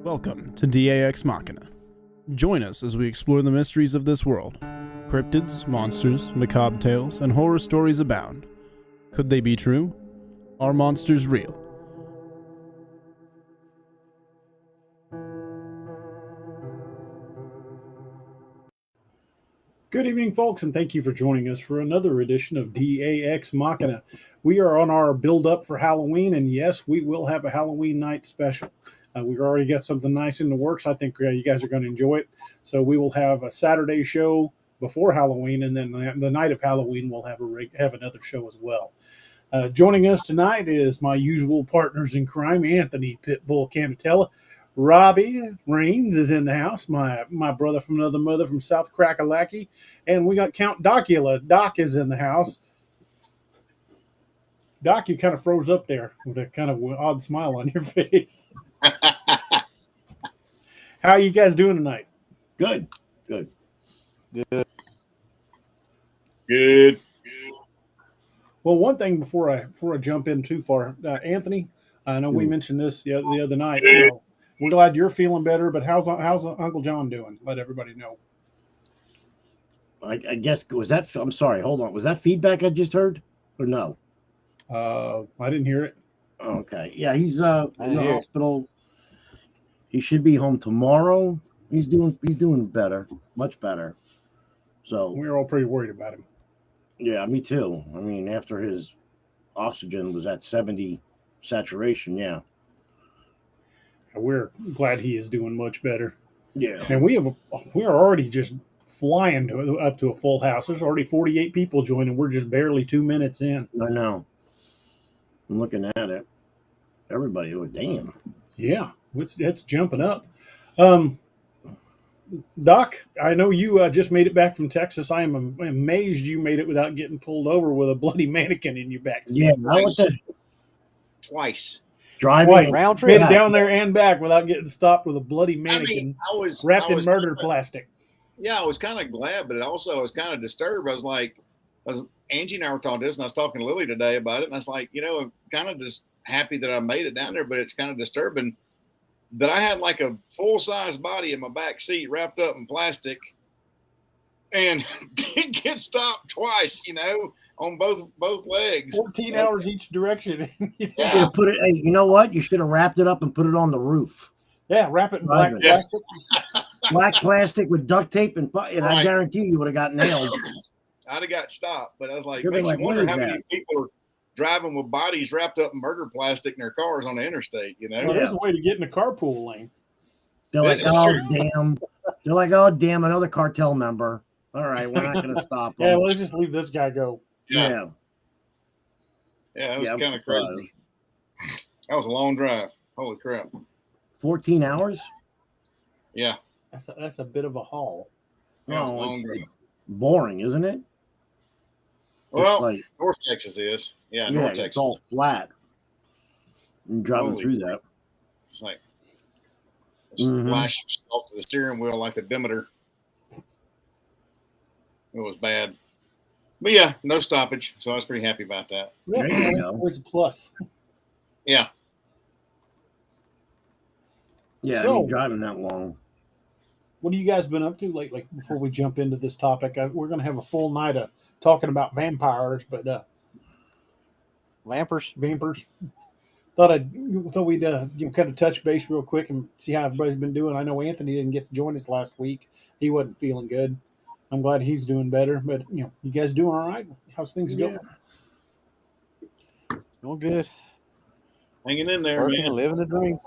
Welcome to DAX Machina. Join us as we explore the mysteries of this world. Cryptids, monsters, macabre tales, and horror stories abound. Could they be true? Are monsters real? Good evening, folks, and thank you for joining us for another edition of DAX Machina. We are on our build-up for Halloween, and yes, we will have a Halloween night special. We've already got something nice in the works. I think you guys are going to enjoy it. So we will have a Saturday show before Halloween, and then the night of Halloween we'll have another show as well. Joining us tonight is my usual partners in crime, Anthony Pitbull Canatella. Robbie Rains is in the house, my brother from another mother from South Crackalacky. And we got Count Docula. Doc is in the house. Doc, you kind of froze up there with a kind of odd smile on your face. How are you guys doing tonight? Good. Well, one thing before I jump in too far, Anthony, I know we mentioned this the other night. You know, we're glad you're feeling better, but how's Uncle John doing? Let everybody know. I guess was that? I'm sorry. Hold on. Was that feedback I just heard, or no? I didn't hear it. Okay. Yeah, he's in the hospital. He should be home tomorrow. He's doing better, much better. So we're all pretty worried about him. Yeah, me too. I mean, after his oxygen was at 70 saturation, yeah. We're glad he is doing much better. Yeah. And we are already just flying up to a full house. There's already 48 people joining. We're just barely 2 minutes in. I know. I'm looking at it. Everybody, damn. Yeah, it's jumping up. Doc, I know you just made it back from Texas. I am amazed you made it without getting pulled over with a bloody mannequin in your back seat. Yeah, Twice. Driving round trip. Made it down there and back without getting stopped with a bloody mannequin wrapped in murder plastic. Yeah, I was kind of glad, but also I was kind of disturbed. Angie and I were talking this, and I was talking to Lily today about it, and I was like, I'm kind of just happy that I made it down there, but it's kind of disturbing that I had like a full-size body in my back seat wrapped up in plastic and did get stopped twice, on both legs. 14 hours each direction. You should have put it. Hey, you know what? You should have wrapped it up and put it on the roof. Yeah, wrap it in black plastic. Black plastic with duct tape, and I guarantee you would have got nailed. I'd have got stopped, but I was like, makes you wonder how many people are driving with bodies wrapped up in murder plastic in their cars on the interstate, Well, there's a way to get in the carpool lane. They're like, damn. They're like, oh, damn, another cartel member. All right, we're not going to stop them. Yeah, let's just leave this guy go. Yeah, that was kind of crazy. That was a long drive. Holy crap. 14 hours? Yeah. That's a bit of a haul. Yeah, oh, long drive. Boring, isn't it? Well, North Texas is. Yeah, North Texas. It's all flat. And driving through that. It's like splash off to the steering wheel like the Demeter. It was bad. But yeah, no stoppage. So I was pretty happy about that. Yeah, that's always a plus. Yeah. Yeah, so, I mean, driving that long. What have you guys been up to lately before we jump into this topic? We're going to have a full night of talking about vampires, but vampers. Thought we'd kind of touch base real quick and see how everybody's been doing. I know Anthony didn't get to join us last week. He wasn't feeling good. I'm glad he's doing better, but you guys doing all right? How's things going? Doing good. Hanging in there, man. Living the dream.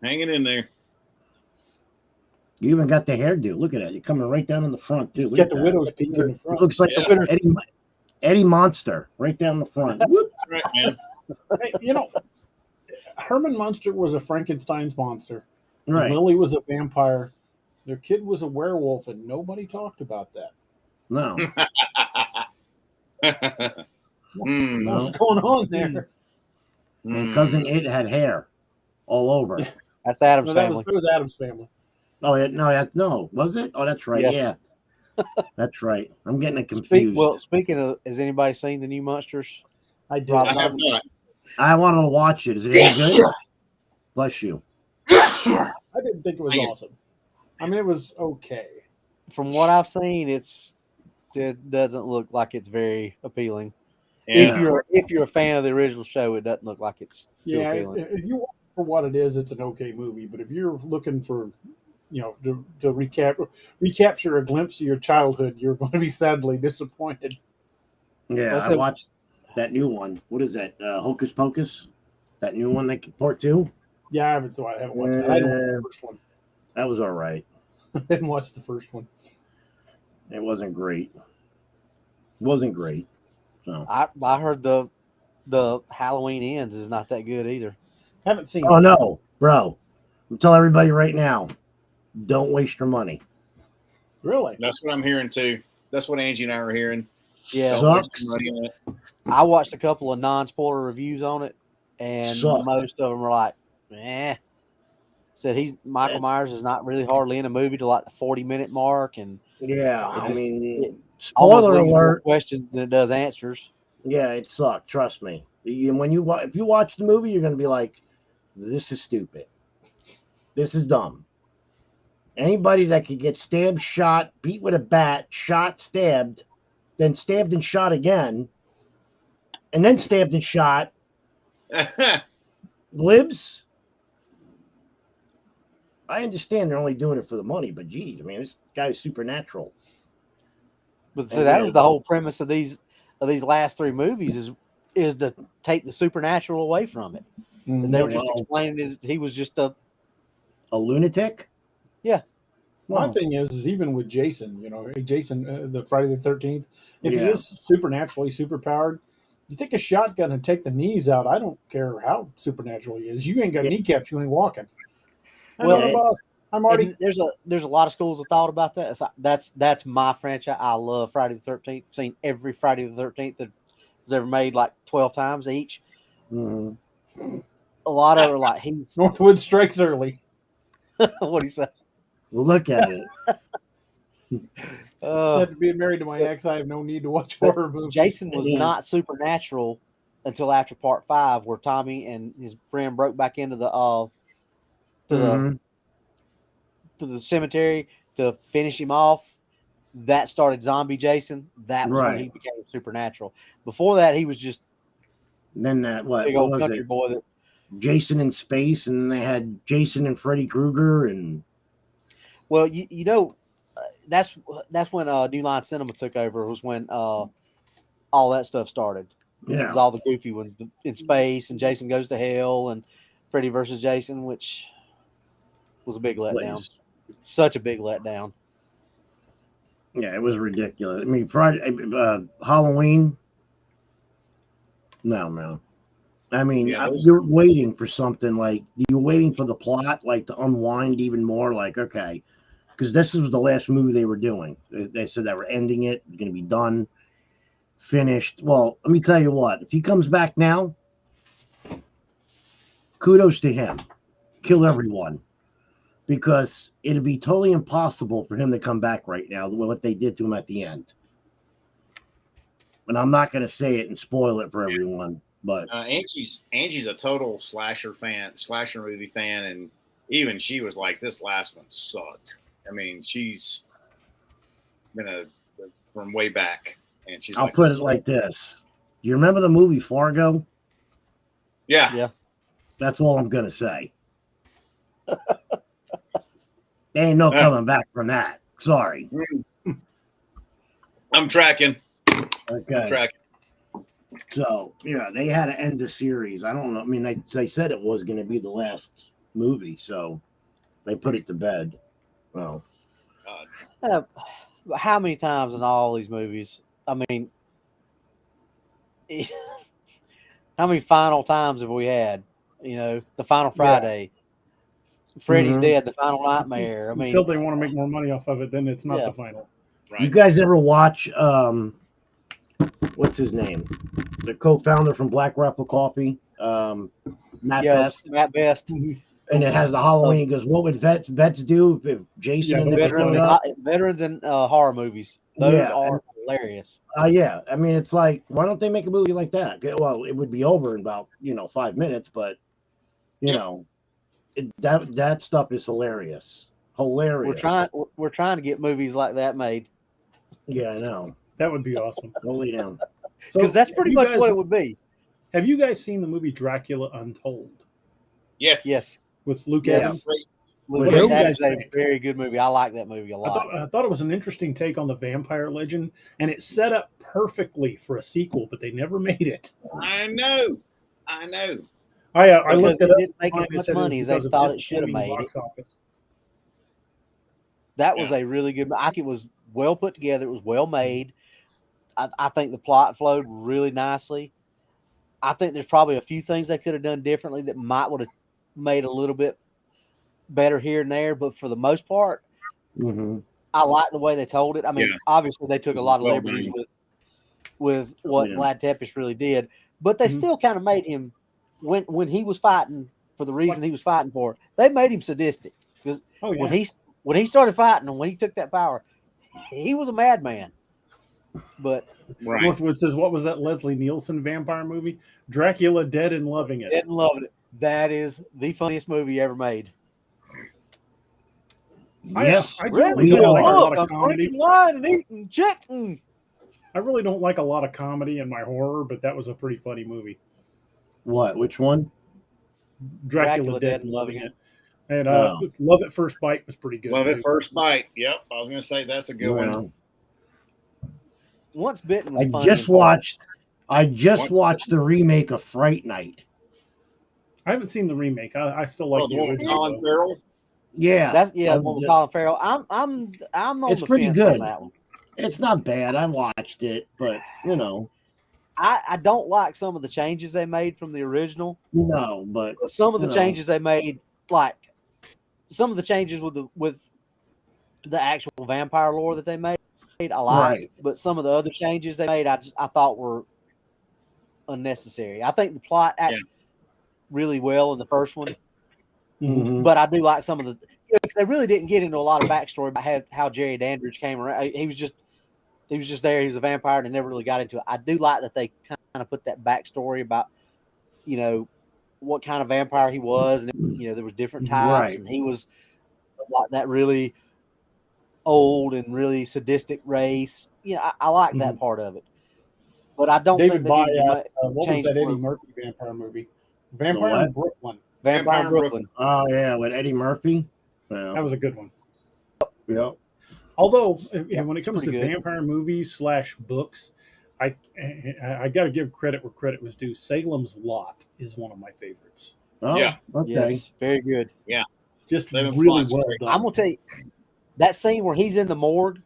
Hanging in there. You even got the hairdo. Look at that. You're coming right down in the front, too. He's got the widow's peak in the front. It looks like the Eddie Monster right down the front. That's right, man. Hey, Herman Munster was a Frankenstein's monster. Right. Lily was a vampire. Their kid was a werewolf, and nobody talked about that. No. What's going on there? And Cousin It had hair all over. That's Adam's family. It was Adam's family. Oh, no. Was it? Oh, that's right. Yes. Yeah. That's right. I'm getting it confused. Speaking of, has anybody seen the new Monsters? I did. I have not. I wanted to watch it. Is it any good? Bless you. I didn't think it was Man. awesome. I mean, it was okay. From what I've seen, it doesn't look like it's very appealing. Yeah. If you're a fan of the original show, it doesn't look like it's too Yeah, appealing. if you want it for what it is, it's an okay movie. But if you're looking for, to recapture a glimpse of your childhood, you're going to be sadly disappointed. Yeah, What's I that? watched that new one. What is that? Hocus Pocus? That new one, like part 2? Yeah, I haven't watched that. I didn't watch the first one. That was all right. I didn't watch the first one. It wasn't great. Wasn't great. So. I heard the Halloween Ends is not that good either. Haven't seen Oh it. no, bro! I'm telling everybody right now, don't waste your money. Really? That's what I'm hearing too. That's what Angie and I were hearing. Yeah, Don't waste Sucks. your money on it. I watched a couple of non-spoiler reviews on it, and Sucked. most of them were like, "Eh." Said Michael Yes. Myers is not really hardly in a movie to like the 40-minute mark, and Yeah, It I just- mean, almost spoiler leaves more alert. questions than it does answers. Yeah, it sucked. Trust me. And when if you watch the movie, you're gonna be like, "This is stupid. This is dumb." Anybody that could get stabbed, shot, beat with a bat, shot, stabbed, then stabbed and shot again, and then stabbed and shot, lives. I understand they're only doing it for the money, but geez, I mean, this guy's supernatural. But so Oh, that yeah, was the well- whole premise of these last 3 movies is to take the supernatural away from it. And they were just well- explaining that he was just a A lunatic? Yeah. My Well, thing is even with Jason, Jason, the Friday the 13th, if he Yeah. is supernaturally superpowered, you take a shotgun and take the knees out. I don't care how supernatural he is. You ain't got Yeah. kneecaps. You ain't walking. I'm Well, not a boss. I'm already. and there's a lot of schools of thought about that. That's my franchise. I love Friday the 13th. Seen every Friday the 13th that was ever made like 12 times each. mhm. A lot of it are like he's Northwood strikes early. what do you say? Well, look at it. After being married to my ex, I have no need to watch horror movies. Jason was Yeah. not supernatural until after part 5, where Tommy and his friend broke back into the Mhm. to the cemetery to finish him off. That started Zombie Jason. That was when he Right. became supernatural. Before that, he was just Then that a big what old was country it? boy. That Jason in space, and they had Jason and Freddy Krueger, and well, that's when New Line Cinema took over. Was when all that stuff started. It was yeah, all the goofy ones in space, and Jason Goes to Hell, and Freddy versus Jason, which was a big letdown. plays. Such a big letdown. Yeah, it was ridiculous. I mean, Friday, Halloween. No. I mean, Yeah, those- you're waiting for something like you're waiting for the plot, like to unwind even more. Like, okay, because this was the last movie they were doing. They said they were ending it, going to be done, finished. Well, let me tell you what. If he comes back now, kudos to him. Kill everyone, because it'd be totally impossible for him to come back right now. What they did to him at the end. And I'm not going to say it and spoil it for everyone, but Angie's a total slasher movie fan, and even she was like, "This last one sucked." I mean, she's been from way back, and she's. I'll like, put "This it like this. Do you remember the movie Fargo? Yeah, Yeah. That's all I'm going to say. There ain't no coming back from that. Sorry. I'm tracking. Okay. I'm tracking. So, yeah, they had to end the series. I don't know. I mean, they said it was going to be the last movie, so they put it to bed. Well, How many times in all these movies? I mean, how many final times have we had? The Final Friday, Freddy's Mhm. Dead, the Final Nightmare. I mean, Until they want to make more money off of it, then it's not Yeah. the final. you Right. guys ever watch, what's his name? The co-founder from Black Rifle Coffee, Matt Best. Matt Best. And it has the Halloween. He goes, "What would vets do if Jason Yeah, and those them are showed funny. up?" Veterans and horror movies. Those Yeah, are hilarious. Yeah. I mean, it's like, why don't they make a movie like that? Well, it would be over in about 5 minutes, but you know, that stuff is hilarious. Hilarious. We're trying to get movies like that made. Yeah, I know. That would be awesome. Totally am. Because that's pretty much what it would be. Have you guys seen the movie Dracula Untold Yes. with Luke Yes. Evans? What That do is a very good movie. I like that movie a lot. I thought it was an interesting take on the vampire legend, and it set up perfectly for a sequel, but they never made it. I know. I Because looked it it up. didn't make as much money as they thought it should have made it. Office. That was a really good. I think it was well put together. It was well made. I think the plot flowed really nicely. I think there's probably a few things they could have done differently that might would have made a little bit better here and there. But for the most part, I like the way they told it. I mean, obviously they took a lot of liberties with what Vlad Tepes really did, but they still kind of made him when he was fighting for the reason he was fighting for. They made him sadistic because when he started fighting and when he took that power, he was a madman. But Northwood says, "What was that Leslie Nielsen vampire movie? Dracula Dead and Loving It." Dead and Loving It. That is the funniest movie ever made. Yes, I we don't like a are. lot of comedy. Wine and eating chicken. I really don't like a lot of comedy in my horror, but that was a pretty funny movie. What? Which one? Dracula Dead and Loving It. And Love at First Bite was pretty good. Love too. at First Bite. Yep, I was going to say that's a good one. Once Bitten was I funny. just watched the remake of Fright Night. I haven't seen the remake. I still like the one with original. Colin Farrell. Yeah, That's one with Colin Farrell. I'm on It's the pretty fence good. on that one. It's not bad. I watched it, but I don't like some of the changes they made from the original. no, but Some of the changes they made, like some of the changes with the actual vampire lore that they made, I liked. Right. But some of the other changes they made, I thought were unnecessary. I think the plot acted really well in the first one, but I do like some of the. Because they really didn't get into a lot of backstory about how Jerry Dandridge came around. He was just there. He was a vampire, and they never really got into it. I do like that they kind of put that backstory about, what kind of vampire he was, and there was different types, and he was like that really old and really sadistic race. I like that part of it, but I don't David think By what was that Eddie Murphy vampire movie? Vampire in Brooklyn. Vampire in Brooklyn. Oh yeah, with Eddie Murphy. That was a good one. Yep. Although when it comes to pretty good. vampire movies / books, I got to give credit where credit was due. Salem's Lot is one of my favorites. Oh, Yeah. Okay. Yes, very good. Just Salem's really Lot's well great. done. I'm gonna tell you that scene where he's in the morgue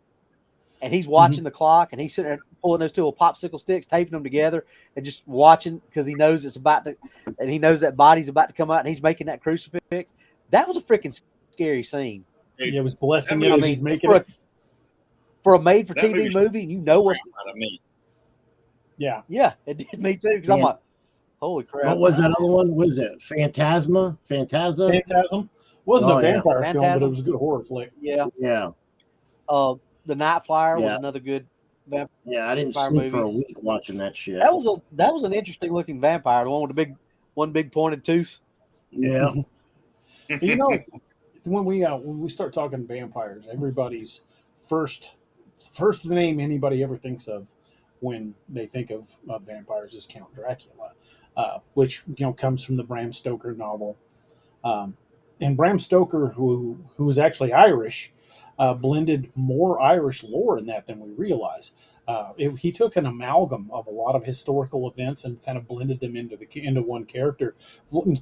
and he's watching the clock and he's sitting there pulling those two little popsicle sticks, taping them together, and just watching because he knows it's about to, and he knows that body's about to come out, and he's making that crucifix. That was a freaking scary scene. Yeah, it was blessing That it. movie- He's making it. For a made for That TV movie's- movie, and you know what's Out of me. Yeah. yeah, it did me too because I'm Yeah. like, holy crap! What was that other one? What is it? Phantasm? Phantasm wasn't Oh, a yeah. vampire film, but Phantasm. it was a good horror flick. Yeah, Yeah. The Night Flyer was Yeah. another good vampire. Yeah, I didn't Vampire sleep for a movie. week watching that shit. That was an interesting looking vampire, the one with the one big pointed tooth. Yeah. When we start talking vampires, everybody's first name anybody ever thinks of when they think of vampires is Count Dracula, which comes from the Bram Stoker novel. And Bram Stoker, who was actually Irish, blended more Irish lore in that than we realize. He took an amalgam of a lot of historical events and kind of blended them into one character.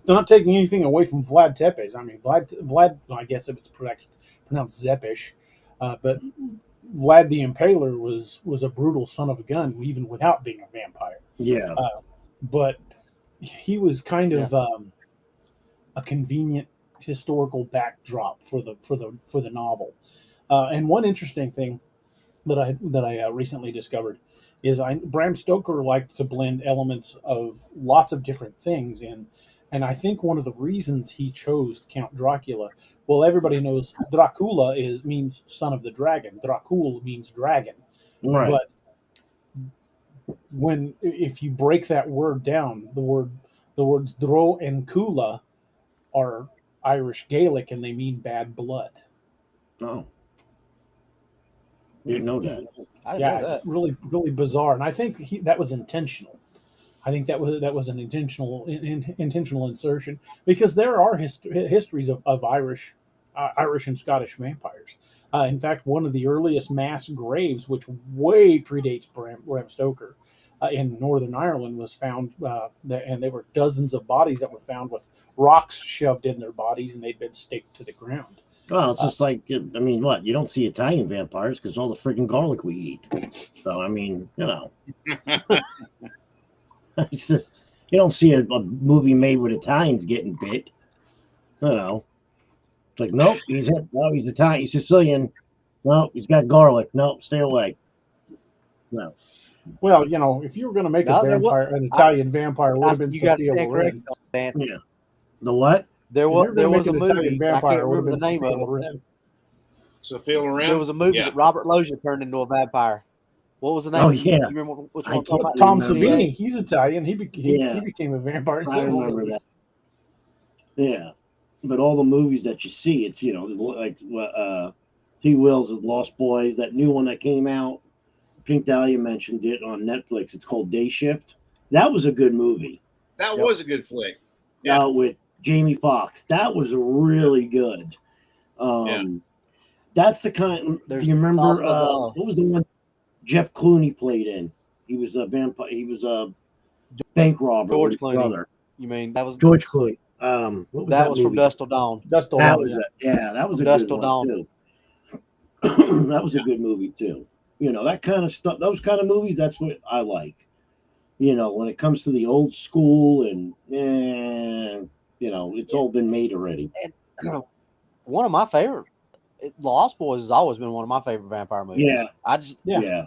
Not taking anything away from Vlad Tepes. I mean, Vlad. I guess it's pronounced Zepish, but Vlad the Impaler was a brutal son of a gun, even without being a vampire. Yeah. But he was kind of a convenient historical backdrop for the novel. And one interesting thing that I recently discovered is Bram Stoker liked to blend elements of lots of different things in, and I think one of the reasons he chose Count Dracula. Well, everybody knows Dracula means son of the dragon. Dracul means dragon. Right. But if you break that word down, the words dro and kula are Irish Gaelic, and they mean bad blood. Oh, didn't know that. I didn't Yeah, know it's that. really, really bizarre, and I think that was intentional. I think that was an intentional insertion, because there are histories of Irish and Scottish vampires. In fact, one of the earliest mass graves, which way predates Bram Stoker, in Northern Ireland, was found, and there were dozens of bodies that were found with rocks shoved in their bodies, and they'd been staked to the ground. Well, it's just like, I mean, what? You don't see Italian vampires because all the freaking garlic we eat. So, I mean, it's just, you don't see a movie made with Italians getting bit. It's like, nope, he's Italian, he's Sicilian. Nope, he's got garlic. Nope, stay away. No. Well, if you were going to make an Italian vampire, it would have been Sophia Loren. Yeah. The what? There was a movie. Italian vampire, I can't remember the name of it. Sophia Loren. There was a movie that Robert Loggia turned into a vampire. What was the name? Oh, You yeah. remember which one? Tom Savini. He's Italian. He became a vampire in several remember movies. that. Yeah, but all the movies that you see, it's like T. Will's of Lost Boys, that new one that came out. Pink Dahlia mentioned it on Netflix. It's called Day Shift. That was a good movie. That was a good flick. Yeah. With Jamie Foxx. That was really good. That's the kind. Do you remember what was the one Jeff Clooney played in? He was a vampire. He was a bank robber. George Clooney. Brother. You mean that was George Clooney? What was that was movie? from Dust Till Dawn. Dust Till That Dawn. was that was a Dust good Till one Dawn. too. That was a good movie too. That kind of stuff. Those kind of movies. That's what I like. When it comes to the old school and it's all been made already. And, one of my favorite, Lost Boys has always been one of my favorite vampire movies. Yeah. Yeah.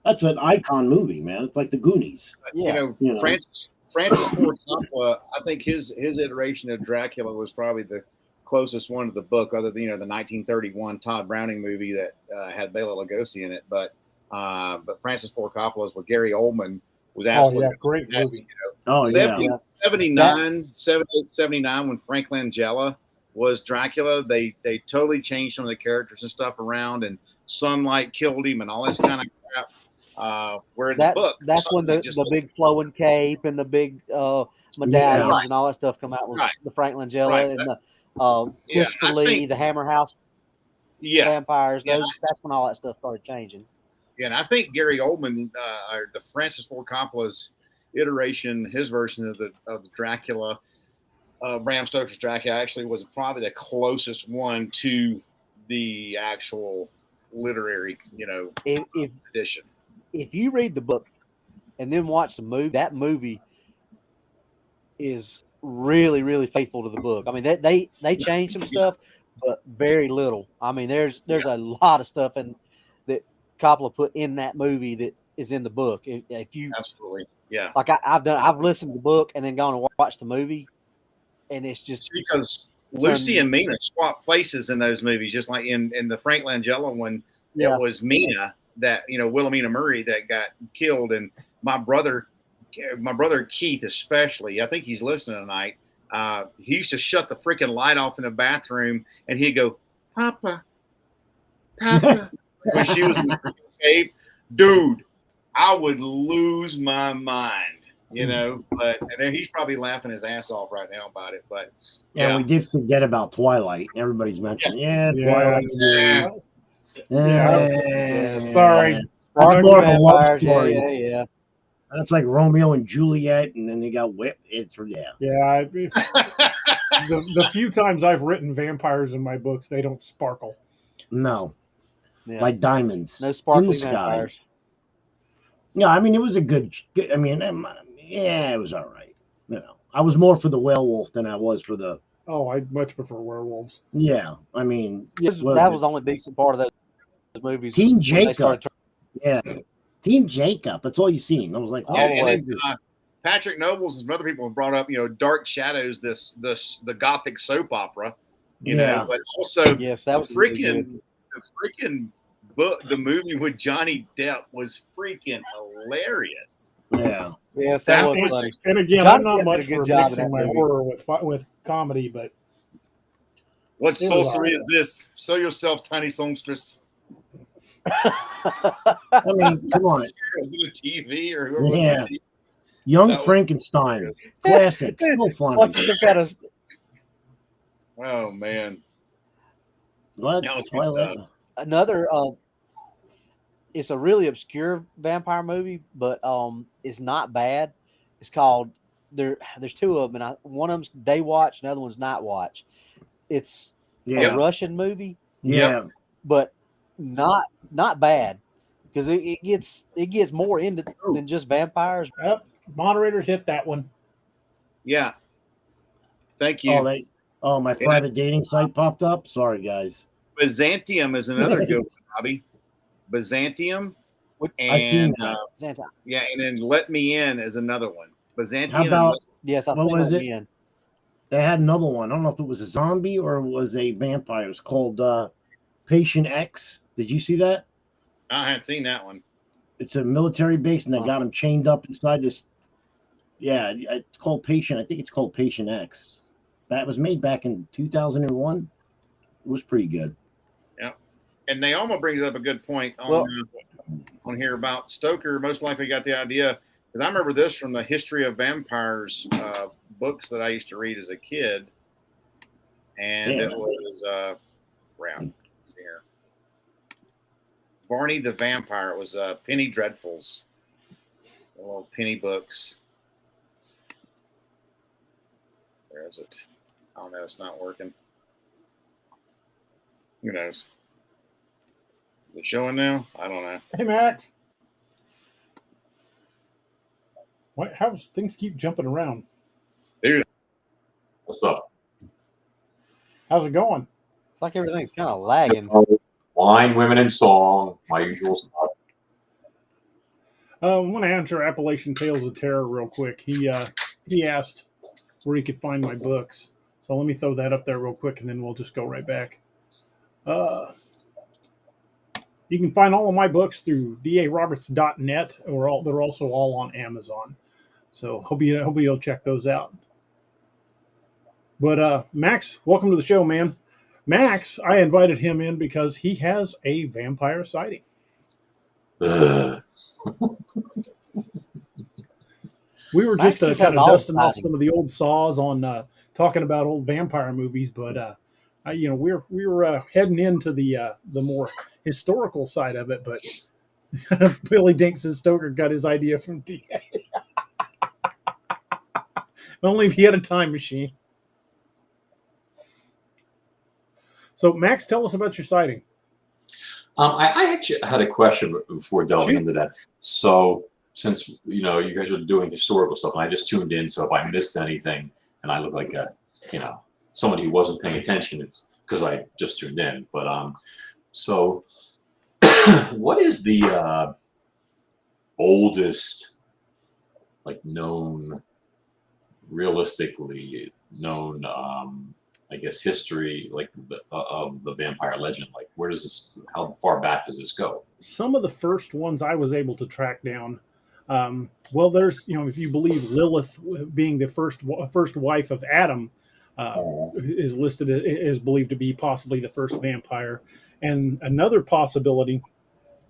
That's an icon movie, man. It's like the Goonies. Yeah. Francis Ford Coppola, I think his iteration of Dracula was probably the closest one to the book, other than the 1931 Todd Browning movie that had Bela Lugosi in it. But Francis Ford Coppola's with Gary Oldman was absolutely great movie. 79, 78, 79, when Frank Langella was Dracula, they totally changed some of the characters and stuff around, and sunlight killed him and all this kind of crap. Where in the book, that's when the big flowing cape and the big medallions and all that stuff come out with the Frank Langella and the Christopher Lee, the Hammer House vampires. That's when all that stuff started changing. Yeah, and I think Gary Oldman, or the Francis Ford Coppola's iteration, his version of the Dracula, Bram Stoker's Dracula, actually was probably the closest one to the actual literary, edition. If you read the book and then watch the movie, that movie is really, really faithful to the book. I mean, they changed some stuff, but very little. I mean, there's a lot of stuff that Coppola put in that movie that is in the book. If you absolutely, yeah, like I've listened to the book and then gone and watched the movie, and it's just because Lucy and Mina swap places in those movies, just like in the Frank Langella one. It was Mina that Wilhelmina Murray that got killed, and my brother Keith especially. I think he's listening tonight. He used to shut the freaking light off in the bathroom, and he'd go, "Papa, Papa." When she was in the cave, dude, I would lose my mind, But and then he's probably laughing his ass off right now about it. But we did forget about Twilight. Everybody's mentioning, Twilight. Sorry, that's more of a love story. Yeah. That's like Romeo and Juliet, and then they got whipped. Yeah. The few times I've written vampires in my books, they don't sparkle. No. Yeah. Like diamonds. No sparkling vampires. Yeah, I mean, it was a good. I mean, it was all right. I was more for the werewolf than I was for the. Oh, I much prefer werewolves. Yeah, I mean, that was the only decent part of those movies. Team Jacob. Team Jacob. That's all you seen. I was like, Patrick Nobles and other people have brought up, Dark Shadows, the Gothic soap opera, but also that was the freaking book, the movie with Johnny Depp was freaking hilarious. Yeah. Yes, that was funny. And again, I'm not much for mixing my horror with comedy, but What It was sorcery all is this? Show yourself, tiny songstress. I mean, come on. Was it a TV or whoever was Yeah. on TV? Young That was Frankenstein. hilarious. Classic. Still funny. What's the kind of Oh man, What? that was good Twilight? stuff. another? It's a really obscure vampire movie, but it's not bad. It's called There's two of them, and one of them's Day Watch, and the other one's Night Watch. It's Yeah. a Russian movie, Yeah. but not bad because it gets more into than just vampires. Yep. Moderators hit that one. Yeah. Thank you. My private dating site popped up. Sorry, guys. Byzantium is another good one, Bobby. Byzantium. I seen And that. yeah, and then Let Me In is another one. Byzantium. How about Yes, I've What seen was it it? again. they had another one? I don't know if it was a zombie or it was a vampire. It's called Patient X. Did you see that? I hadn't seen that one. It's a military base, and they got him chained up inside this. Yeah, it's called Patient. I think it's called Patient X. That was made back in 2001. It was pretty good. And Naoma brings up a good point on here about Stoker. Most likely got the idea because I remember this from the History of Vampires books that I used to read as a kid, and Yeah. it was here. Barney the Vampire. It was Penny Dreadfuls, the little penny books. Where is it? Oh no, it's not working. Who knows? Is it showing now? I don't know. Hey, Max. How things keep jumping around? Dude, What's up? How's it going? It's like everything's kind of lagging. Wine, women, and song. My usual stuff. I want to answer Appalachian Tales of Terror real quick. He asked where he could find my books. So let me throw that up there real quick, and then we'll just go right back. You can find all of my books through daroberts.net, or they're also all on Amazon. So hope you'll check those out. But Max, welcome to the show, man. Max, I invited him in because he has a vampire sighting. Ugh. We were Max just just kind has of all dusting off sightings. some of the old saws on talking about old vampire movies, but we were heading into the more historical side of it. But Billy Dink says Stoker got his idea from DA. Only if he had a time machine. So Max, tell us about your sighting. I actually had a question before delving Shoot. into that. So, since you guys are doing historical stuff, and I just tuned in, so if I missed anything and I look like somebody who wasn't paying attention, it's because I just tuned in. But so what is the oldest, realistically known, I guess, history of the vampire legend? Where does this? How far back does this go? Some of the first ones I was able to track down. Well, there's if you believe Lilith being the first wife of Adam, is listed is believed to be possibly the first vampire, and another possibility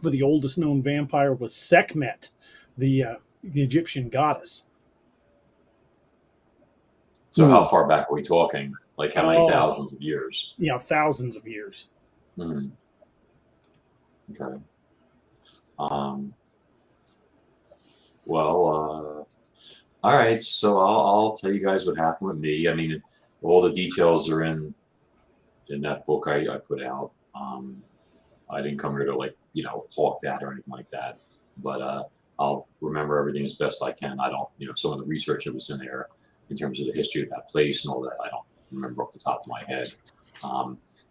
for the oldest known vampire was Sekhmet, the Egyptian goddess. So, how far back are we talking? How many thousands of years? Yeah, thousands of years. Mm-hmm. Okay. Well, all right. So I'll tell you guys what happened with me. I mean, all the details are in that book I put out. I didn't come here to hawk that or anything like that. But I'll remember everything as best I can. I don't, some of the research that was in there in terms of the history of that place and all that, I don't remember off the top of my head.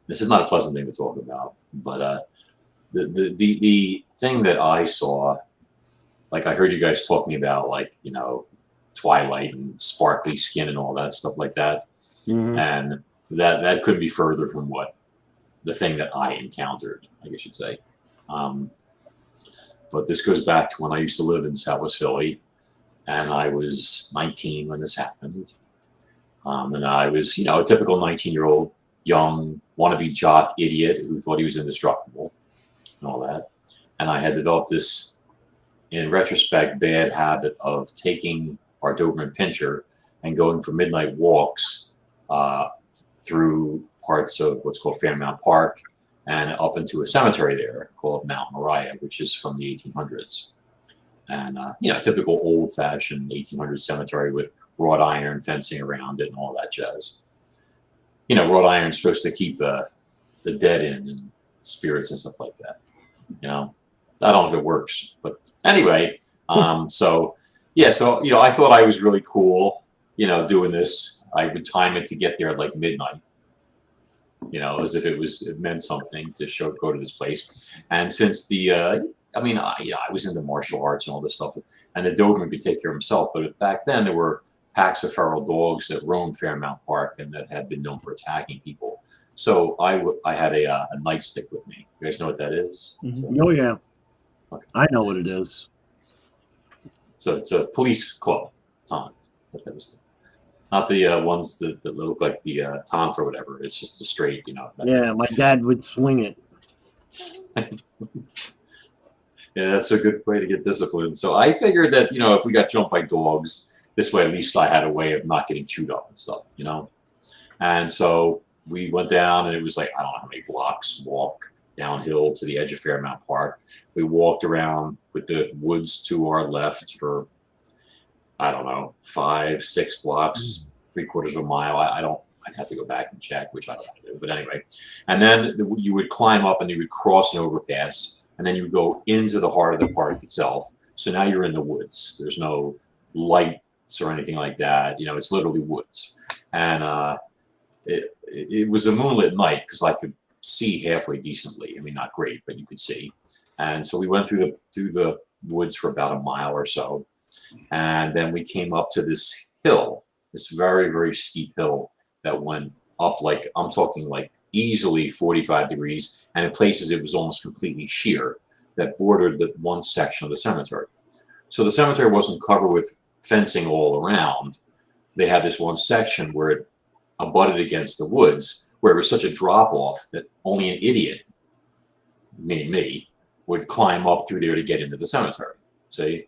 This is not a pleasant thing to talk about, but the thing that I saw, I heard you guys talking about Twilight and sparkly skin and all that stuff like that, and that couldn't be further from what the thing that I encountered, I guess you'd say. But this goes back to when I used to live in Southwest Philly, and I was 19 when this happened. And I was, a typical 19-year-old young wannabe jock idiot who thought he was indestructible and all that. And I had developed this, in retrospect, bad habit of taking our Doberman Pinscher and going for midnight walks through parts of what's called Fairmount Park and up into a cemetery there called Mount Moriah, which is from the 1800s. And, typical old-fashioned 1800s cemetery with wrought iron fencing around it and all that jazz. Wrought iron's supposed to keep the dead in and spirits and stuff like that. I don't know if it works, but anyway, I thought I was really cool, doing this. I would time it to get there at like midnight, as if it meant something to go to this place. And since I was into martial arts and all this stuff, and the Doberman could take care of himself. But back then there were packs of feral dogs that roamed Fairmount Park and that had been known for attacking people. So I had a nightstick with me. You guys know what that is? Mm-hmm. Oh yeah, okay. I know what it is. So it's a police club, Tom. What that was. Not the ones that look like the Tonf or whatever. It's just a straight, Yeah, my dad would swing it. Yeah, that's a good way to get disciplined. So I figured that, if we got jumped by dogs, this way at least I had a way of not getting chewed up and stuff, And so we went down, and it was like, I don't know how many blocks walk downhill to the edge of Fairmount Park. We walked around with the woods to our left for, I don't know, 5-6 blocks, 3/4 of a mile. I'd have to go back and check, which I don't want to do. But anyway, and then you would climb up and you would cross an overpass, and then you would go into the heart of the park itself. So now you're in the woods. There's no lights or anything like that. It's literally woods. And it was a moonlit night because I could see halfway decently. I mean, not great, but you could see. And so we went through the woods for about a mile or so. And then we came up to this hill, this very, very steep hill that went up I'm talking like easily 45 degrees. And in places it was almost completely sheer, that bordered the one section of the cemetery. So the cemetery wasn't covered with fencing all around. They had this one section where it abutted against the woods, where it was such a drop off that only an idiot, meaning me, would climb up through there to get into the cemetery. See?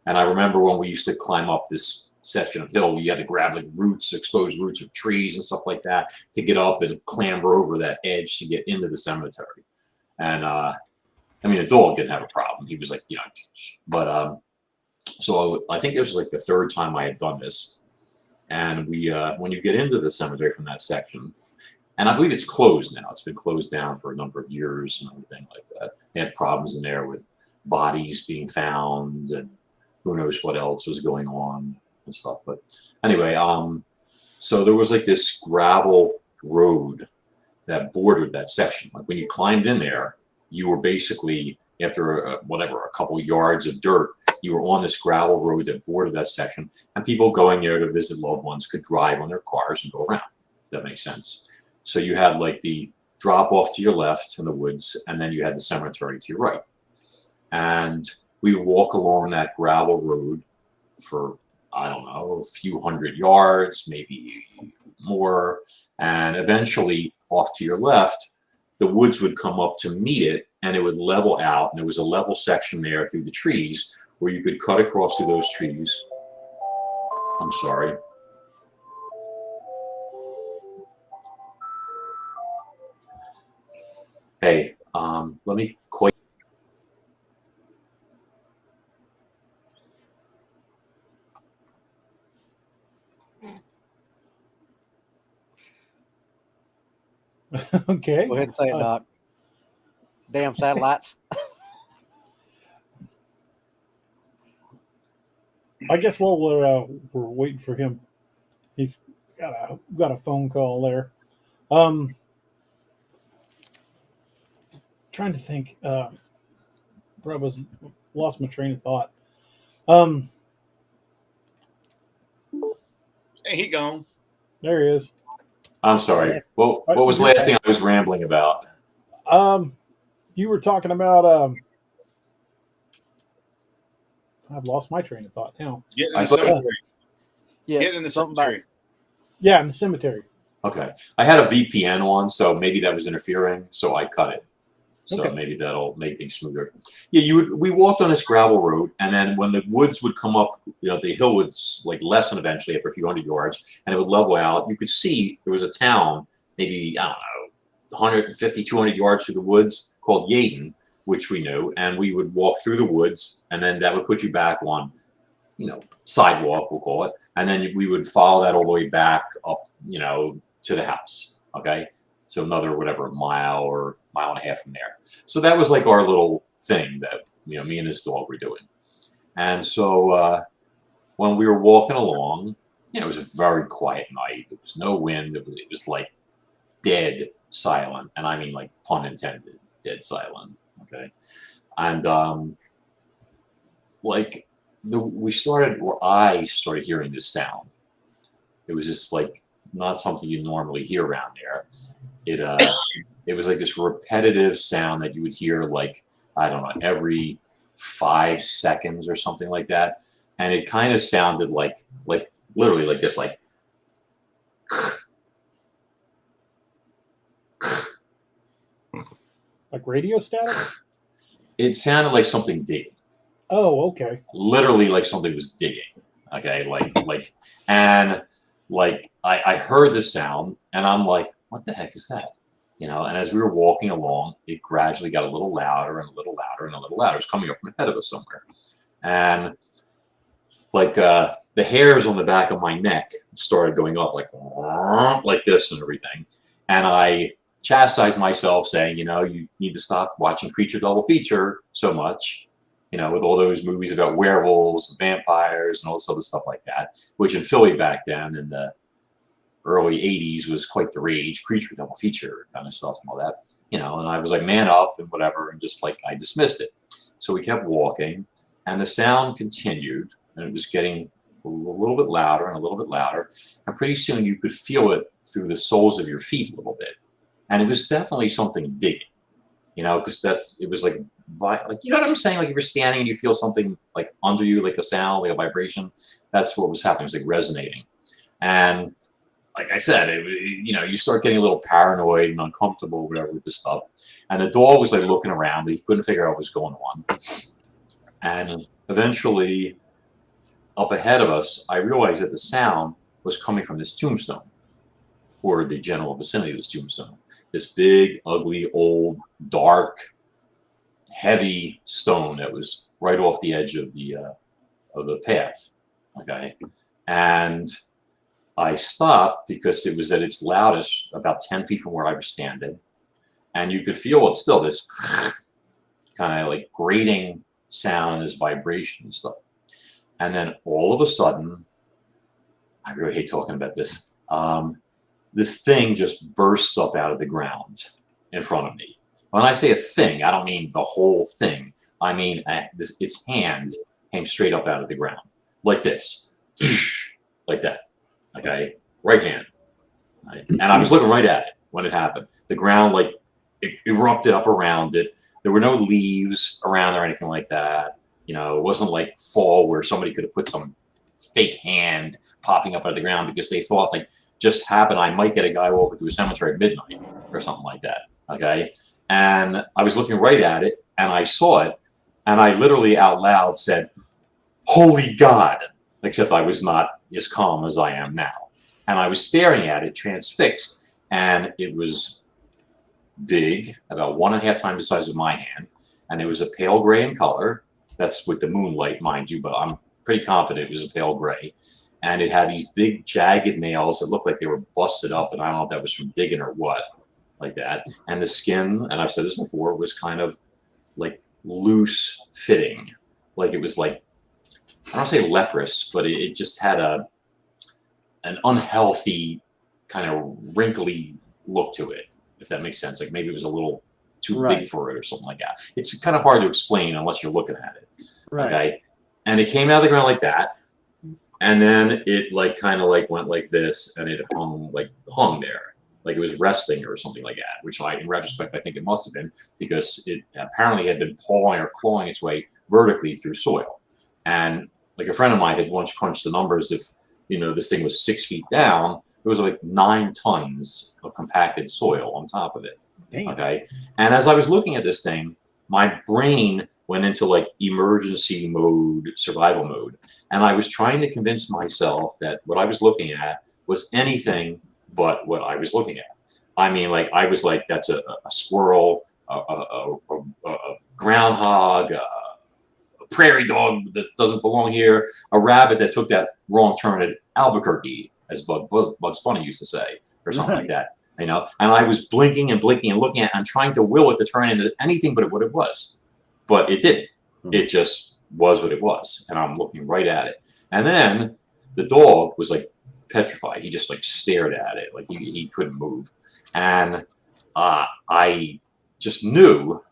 And I remember when we used to climb up this section of hill, you had to grab like exposed roots of trees and stuff like that to get up and clamber over that edge to get into the cemetery. And the dog didn't have a problem. He was like, but so I think it was like the third time I had done this. And we, when you get into the cemetery from that section, and I believe it's closed now. It's been closed down for a number of years and everything like that. They had problems in there with bodies being found and who knows what else was going on and stuff. But anyway, so there was like this gravel road that bordered that section. Like when you climbed in there, you were basically, after a couple yards of dirt, you were on this gravel road that bordered that section, and people going there to visit loved ones could drive on their cars and go around, if that makes sense. So you had like the drop off to your left in the woods, and then you had the cemetery to your right. And we would walk along that gravel road for, I don't know, a few hundred yards, maybe more. And eventually off to your left, the woods would come up to meet it, and it would level out. And there was a level section there through the trees where you could cut across through those trees. I'm sorry. Hey, let me quite. Okay. Go ahead and say it, Doc. Damn satellites. I guess while we're waiting for him, he's got a phone call there. Trying to think. I lost my train of thought. Hey, he gone. There he is. I'm sorry. What was the last thing I was rambling about? You were talking about. I've lost my train of thought now. Get in the cemetery. Yeah, Get in the cemetery. Yeah, in the cemetery. Okay. I had a VPN on, so maybe that was interfering, so I cut it. So Okay. maybe that'll make things smoother. Yeah, we walked on this gravel road, and then when the woods would come up, the hill would like lessen eventually after a few hundred yards, and it would level out. You could see there was a town, maybe, I don't know, 150, 200 yards through the woods called Yaden, which we knew, and we would walk through the woods, and then that would put you back on, sidewalk, we'll call it, and then we would follow that all the way back up, to the house. Okay. So another, whatever, mile or mile and a half from there. So that was like our little thing that, me and this dog were doing. And so when we were walking along, it was a very quiet night. There was no wind. It was like dead silent. And I mean, like, pun intended, dead silent. Okay. And I started hearing this sound. It was just like not something you normally hear around there. It was like this repetitive sound that you would hear, like, I don't know, every 5 seconds or something like that. And it kind of sounded like literally like this, like radio static? It sounded like something digging. Oh, okay. Literally like something was digging. Okay, and I heard the sound, and I'm like, what the heck is that? And as we were walking along, it gradually got a little louder and a little louder and a little louder. It was coming up from ahead of us somewhere. And like the hairs on the back of my neck started going up like this and everything. And I chastised myself saying, you need to stop watching Creature Double Feature so much, with all those movies about werewolves and vampires and all this other stuff like that, which in Philly back then in the early 80s was quite the rage, Creature Double Feature kind of stuff and all that, and I was like, man up and whatever, and just like I dismissed it. So we kept walking, and the sound continued, and it was getting a little bit louder and a little bit louder, and pretty soon you could feel it through the soles of your feet a little bit, and it was definitely something digging, because it was like you know what I'm saying, like if you're standing and you feel something like under you, like a sound, like a vibration, that's what was happening. It was like resonating. And like I said, you start getting a little paranoid and uncomfortable, whatever, with this stuff. And the dog was like looking around, but he couldn't figure out what was going on. And eventually, up ahead of us, I realized that the sound was coming from this tombstone, or the general vicinity of this tombstone. This big, ugly, old, dark, heavy stone that was right off the edge of the path. Okay, and I stopped because it was at its loudest about 10 feet from where I was standing, and you could feel it still, this kind of like grating sound, this vibration and stuff. And then all of a sudden, I really hate talking about this, this thing just bursts up out of the ground in front of me. When I say a thing, I don't mean the whole thing. I mean its hand came straight up out of the ground, like this, like that. Okay, right hand. Right? And I was looking right at it when it happened. The ground, like, it erupted up around it. There were no leaves around or anything like that. It wasn't like fall where somebody could have put some fake hand popping up out of the ground because they thought, like, just happened, I might get a guy walking through a cemetery at midnight or something like that. Okay, and I was looking right at it, and I saw it, and I literally out loud said, "Holy God!" Except I was not as calm as I am now. And I was staring at it, transfixed, and it was big, about 1.5 times the size of my hand, and it was a pale gray in color. That's with the moonlight, mind you, but I'm pretty confident it was a pale gray. And it had these big jagged nails that looked like they were busted up, and I don't know if that was from digging or what, like that. And the skin, and I've said this before, was kind of like loose fitting. Like it was like, I don't say leprous, but it just had an unhealthy kind of wrinkly look to it, if that makes sense. Like maybe it was a little too big for it or something like that. It's kind of hard to explain unless you're looking at it. Right. Okay. And it came out of the ground like that. And then it like kind of like went like this, and it hung there. Like it was resting or something like that, which in retrospect, I think it must have been, because it apparently had been pawing or clawing its way vertically through soil. And like a friend of mine had once crunched the numbers, if this thing was 6 feet down, was like 9 tons of compacted soil on top of it. Damn. Okay. And as I was looking at this thing, my brain went into like emergency mode, survival mode. And I was trying to convince myself that what I was looking at was anything but what I was looking at. I mean, like, I was like, that's a squirrel, a groundhog, a prairie dog that doesn't belong here, a rabbit that took that wrong turn at Albuquerque, as Bugs Bunny used to say, or something like that. You know, and I was blinking and blinking and looking at it and trying to will it to turn into anything but what it was. But it didn't. It just was what it was. And I'm looking right at it. And then the dog was like petrified. He just like stared at it. Like he couldn't move. And I just knew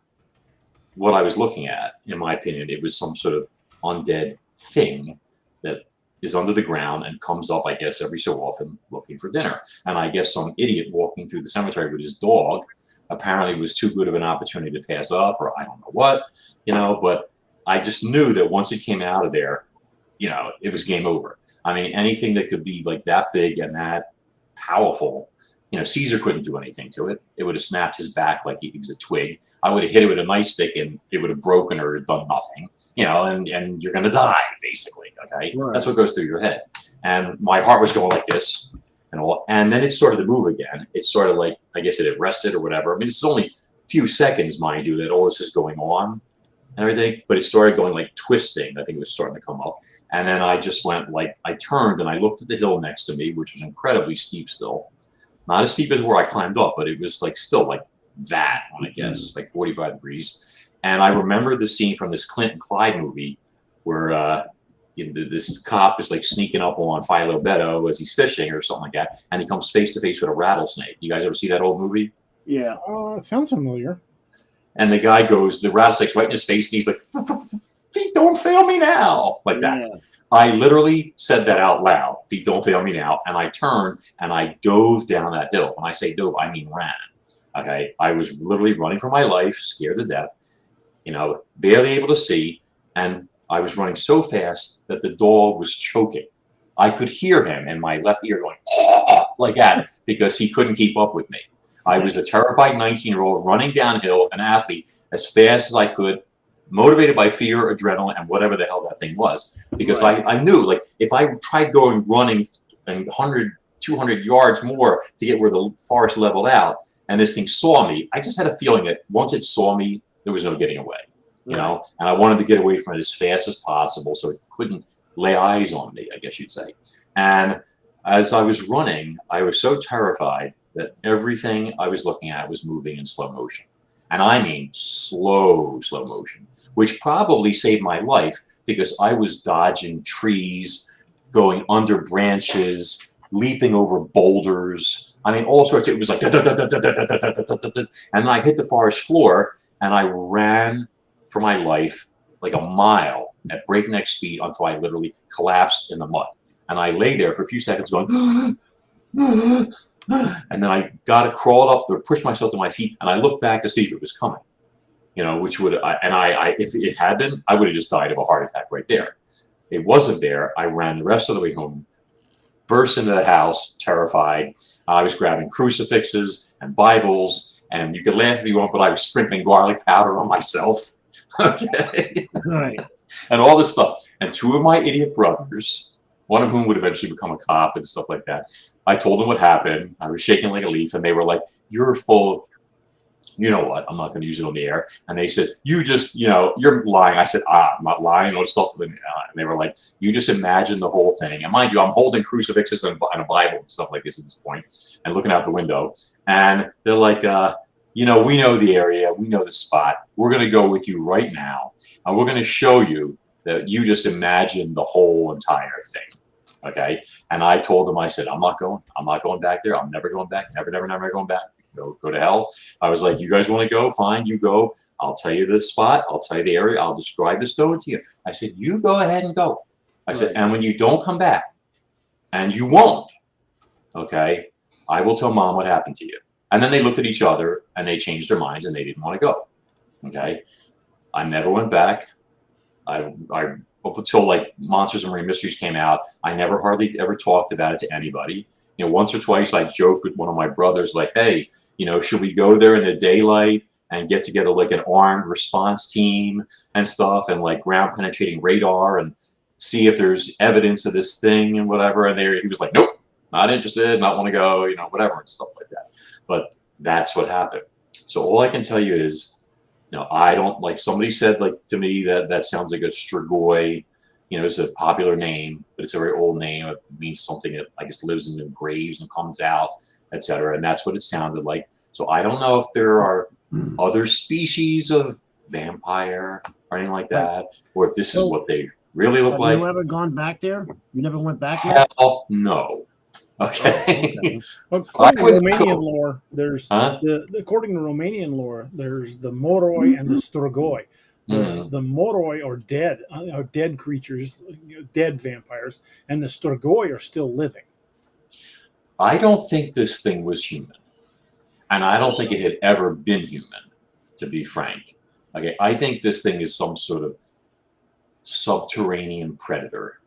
what I was looking at. In my opinion, it was some sort of undead thing that is under the ground and comes up, I guess, every so often looking for dinner. And I guess some idiot walking through the cemetery with his dog apparently was too good of an opportunity to pass up, or I don't know what, you know, but I just knew that once it came out of there, you know, it was game over. I mean, anything that could be like that big and that powerful, you know, Caesar couldn't do anything to it. It would have snapped his back like he was a twig. I would have hit it with a nightstick and it would have broken or done nothing, you know, and you're going to die, basically. Okay. Right. That's what goes through your head. And my heart was going like this and all. And then it started to move again. It started like, I guess it had rested or whatever. I mean, it's only a few seconds, mind you, that all this is going on and everything, but it started going like twisting. I think it was starting to come up. And then I just went like, I turned and I looked at the hill next to me, which was incredibly steep still. Not as steep as where I climbed up, but it was like still like that, I guess, like 45 degrees. And I remember the scene from this Clint and Clyde movie where you know, this cop is like sneaking up on Philo Beto as he's fishing or something like that. And he comes face to face with a rattlesnake. You guys ever see that old movie? Yeah. It sounds familiar. And the guy goes, the rattlesnake's right in his face. And he's like, feet don't fail me now. Like that. Yeah. I literally said that out loud. Feet don't fail me now. And I turned and I dove down that hill. When I say dove, I mean ran. Okay. I was literally running for my life, scared to death, you know, barely able to see. And I was running so fast that the dog was choking. I could hear him in my left ear going like that because he couldn't keep up with me. I was a terrified 19-year-old running downhill, an athlete, as fast as I could, motivated by fear, adrenaline, and whatever the hell that thing was. Because Right. I knew, like, if I tried running 100, 200 yards more to get where the forest leveled out, and this thing saw me, I just had a feeling that once it saw me, there was no getting away. You know, and I wanted to get away from it as fast as possible so it couldn't lay eyes on me, I guess you'd say. And as I was running, I was so terrified that everything I was looking at was moving in slow motion. And I mean slow motion, which probably saved my life because I was dodging trees, going under branches, leaping over boulders. I mean, all sorts. It was like, and then I hit the forest floor and I ran for my life like a mile at breakneck speed until I literally collapsed in the mud. And I lay there for a few seconds going, and then I crawled up or pushed myself to my feet and I looked back to see if it was coming, you know, which would, if it had been, I would have just died of a heart attack right there. It wasn't there. I ran the rest of the way home, burst into the house, terrified. I was grabbing crucifixes and Bibles, and you could laugh if you want, but I was sprinkling garlic powder on myself. Okay. Right. And all this stuff. And two of my idiot brothers, one of whom would eventually become a cop and stuff like that. I told them what happened. I was shaking like a leaf, and they were like, "You're full of, you know what? I'm not going to use it on the air." And they said, "You just, you know, you're lying." I said, "I'm not lying." All stuff. And they were like, "You just imagine the whole thing." And mind you, I'm holding crucifixes and a Bible and stuff like this at this point, and looking out the window. And they're like, "You know, we know the area, we know the spot. We're going to go with you right now, and we're going to show you that you just imagine the whole entire thing." Okay. And I told them, I said, I'm not going back there. I'm never going back. Never going back. Go to hell. I was like, you guys want to go? Fine, you go. I'll tell you the spot. I'll tell you the area. I'll describe the stone to you. I said, you go ahead and go. I said, and when you don't come back, and you won't, okay, I will tell Mom what happened to you. And then they looked at each other and they changed their minds and they didn't want to go. Okay. I never went back. I up until like Monsters and Marine Mysteries came out, I never hardly ever talked about it to anybody. You know, once or twice I joked with one of my brothers, like, hey, you know, should we go there in the daylight and get together like an armed response team and stuff, and like ground penetrating radar and see if there's evidence of this thing and whatever. And he was like, nope, not interested, not want to go, you know, whatever and stuff like that. But that's what happened. So all I can tell you is, you know, I don't, like somebody said like to me that sounds like a strigoi, you know, it's a popular name, but it's a very old name. It means something that I guess lives in the graves and comes out, etc. And that's what it sounded like. So I don't know if there are other species of vampire or anything like that, or if this is what they really look like. Have you ever gone back there? You never went back there? Hell no. Okay. According to Romanian lore, there's Huh? according to Romanian lore, there's the moroi and the strigoi. The moroi are dead creatures, dead vampires, and the strigoi are still living. I don't think this thing was human, and I don't think it had ever been human, to be frank. Okay, I think this thing is some sort of subterranean predator.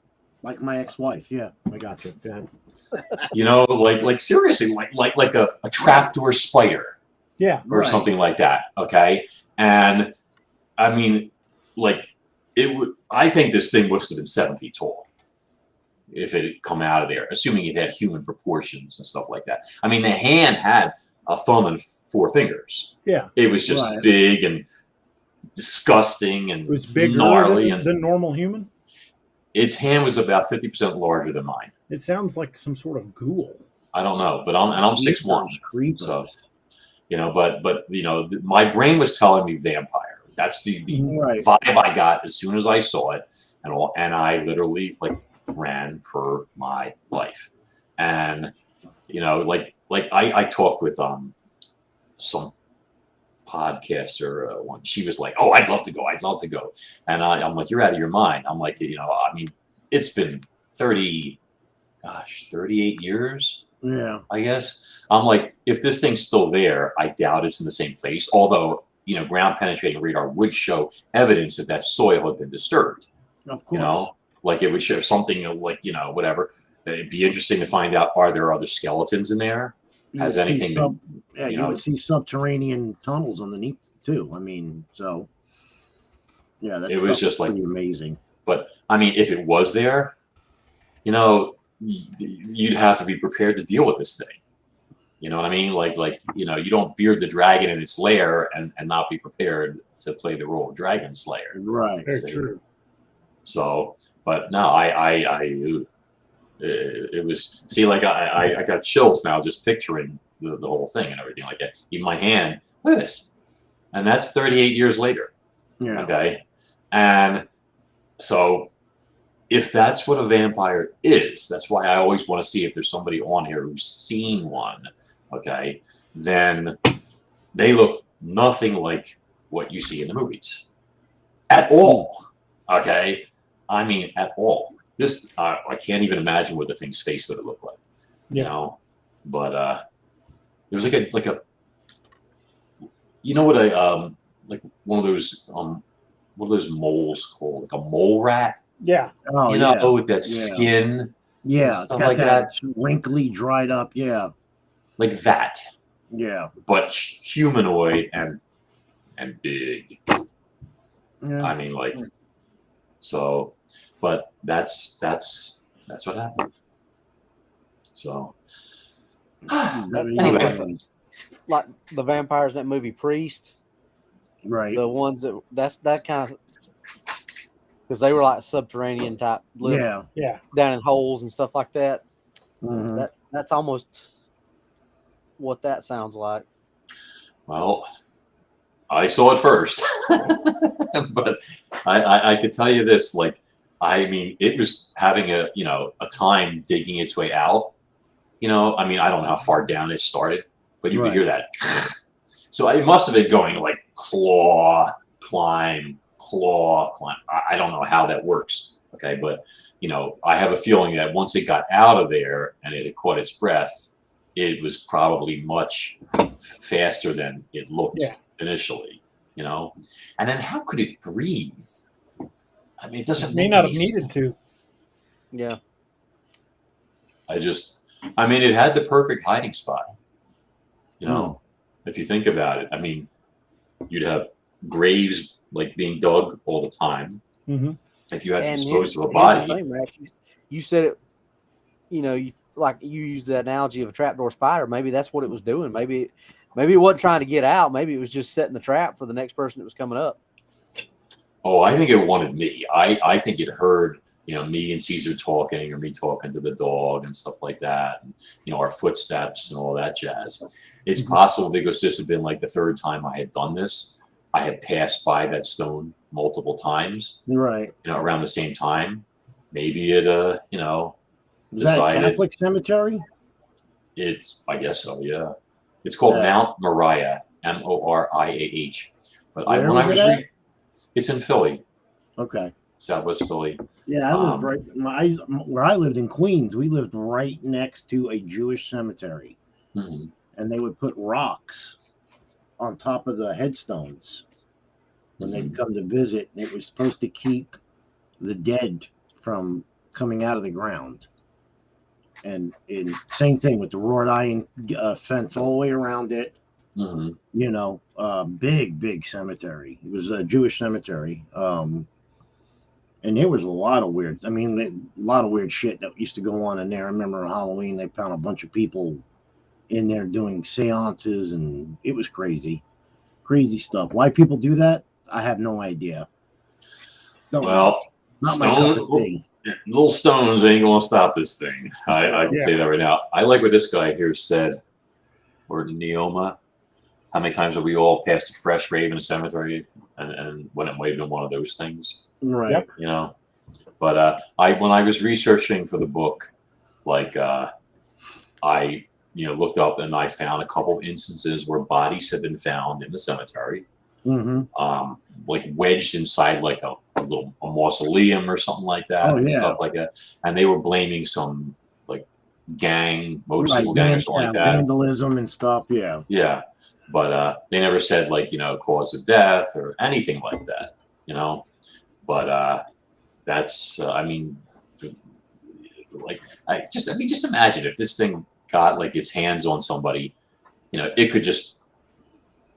Like my ex-wife. Yeah, I got you. Go ahead. You know, like seriously, like a trapdoor spider. Yeah, or something like that. Okay, and I mean, like it would. I think this thing must have been 7 feet tall if it had come out of there, assuming it had human proportions and stuff like that. I mean, the hand had a thumb and 4 fingers. Yeah, it was just big and disgusting and it was bigger gnarly than normal human. Its hand was about 50% larger than mine. It sounds like some sort of ghoul. I don't know, but I'm 6'1", so you know, but you know, my brain was telling me vampire. That's the vibe I got as soon as I saw it, and I literally like ran for my life. And you know, like I talked with some podcaster one. She was like, "Oh, I'd love to go. And I'm like, "You're out of your mind." I'm like, you know, I mean, it's been 38 years. Yeah, I guess. I'm like, if this thing's still there, I doubt it's in the same place. Although, you know, ground penetrating radar would show evidence that soil had been disturbed. Of course. You know, like it would show something like, you know, whatever. It'd be interesting to find out, are there other skeletons in there? Has anything been, you would see subterranean tunnels underneath too. I mean, so yeah, that it was just like amazing. But I mean, if it was there, you know, you'd have to be prepared to deal with this thing. You know what I mean? Like you know, you don't beard the dragon in its lair and not be prepared to play the role of dragon slayer. Right. Very true. So, but no, it was, see, like I got chills now just picturing the whole thing and everything like that. Even my hand, look at this. And that's 38 years later. Yeah. Okay. And so if that's what a vampire is, that's why I always want to see if there's somebody on here who's seen one. Okay. Then they look nothing like what you see in the movies at all. Okay. I mean, at all. This, I can't even imagine what the thing's face would have looked like. You know, but it was like a, you know what like one of those moles called, like a mole rat. Yeah. Oh, you know, with that skin. Yeah. And stuff like that. Wrinkly, dried up. Yeah. Like that. Yeah. But humanoid and big. Yeah. I mean, like, so, but that's what happened. So anyway, like the vampires in that movie Priest, right? The ones that kind of, because they were like subterranean type, yeah, down in holes and stuff like that. Mm-hmm. That's almost what that sounds like. Well, I saw it first, but I could tell you this, like, I mean, it was having a time digging its way out. You know, I mean, I don't know how far down it started, but you could hear that. So it must have been going like claw, climb. I don't know how that works. Okay. But, you know, I have a feeling that once it got out of there and it had caught its breath, it was probably much faster than it looked initially, you know? And then how could it breathe? I mean, it doesn't May make not any have needed to. Yeah. I mean, it had the perfect hiding spot. You know, if you think about it, I mean, you'd have graves like being dug all the time. Mm-hmm. If you had to And dispose of a here's the body, thing, Max. You said it. You know, like you used the analogy of a trapdoor spider. Maybe that's what it was doing. Maybe it wasn't trying to get out. Maybe it was just setting the trap for the next person that was coming up. oh, I think it wanted me. I think it heard, you know, me and Caesar talking, or me talking to the dog and stuff like that, and, you know, our footsteps and all that jazz. It's possible, because this had been like the third time I had done this. I had passed by that stone multiple times, Right. you know, around the same time. Maybe it, you know, Is that a decided Catholic cemetery? I guess so, yeah. It's called Mount Moriah, Moriah. But Where was it at? It's in Philly, Okay. Southwest Philly. Yeah, I lived where I lived in Queens. We lived right next to a Jewish cemetery, Mhm. and they would put rocks on top of the headstones when they'd come to visit. And it was supposed to keep the dead from coming out of the ground. And same thing with the wrought iron fence all the way around it. Mhm. You know, big cemetery. It was a Jewish cemetery. And there was a lot of weird shit that used to go on in there. I remember on Halloween, they found a bunch of people in there doing seances, and it was crazy stuff. Why people do that, I have no idea. Don't know. Well, Not my cup of tea. little stones ain't gonna stop this thing. I can say that right now. I like what this guy here said, or Neoma. How many times have we all passed a fresh grave in a cemetery, and when it might have been one of those things, Right? Yep. you know? But when I was researching for the book, like I looked up, and I found a couple of instances where bodies had been found in the cemetery, like wedged inside like a mausoleum or something like that, and stuff like that. And they were blaming some like motorcycle gang or something like that, vandalism and stuff. Yeah. Yeah, but they never said like cause of death or anything like that, But that's I mean, just imagine if this thing got like its hands on somebody, it could just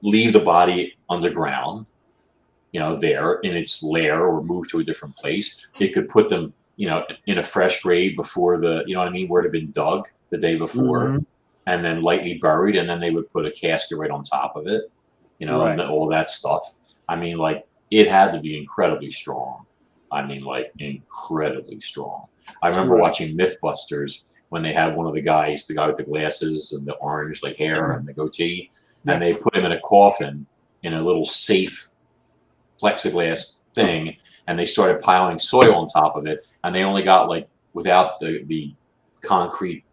leave the body underground, there in its lair, or move to a different place. It could put them, in a fresh grave before where it had been dug the day before, and then lightly buried, and then they would put a casket right on top of it, and all that stuff. I mean, like, it had to be incredibly strong. I mean, like, incredibly strong. I remember watching Mythbusters when they had one of the guy with the glasses and the orange like hair and the goatee, and they put him in a coffin in a little safe plexiglass thing, and they started piling soil on top of it, and they only got like, without the concrete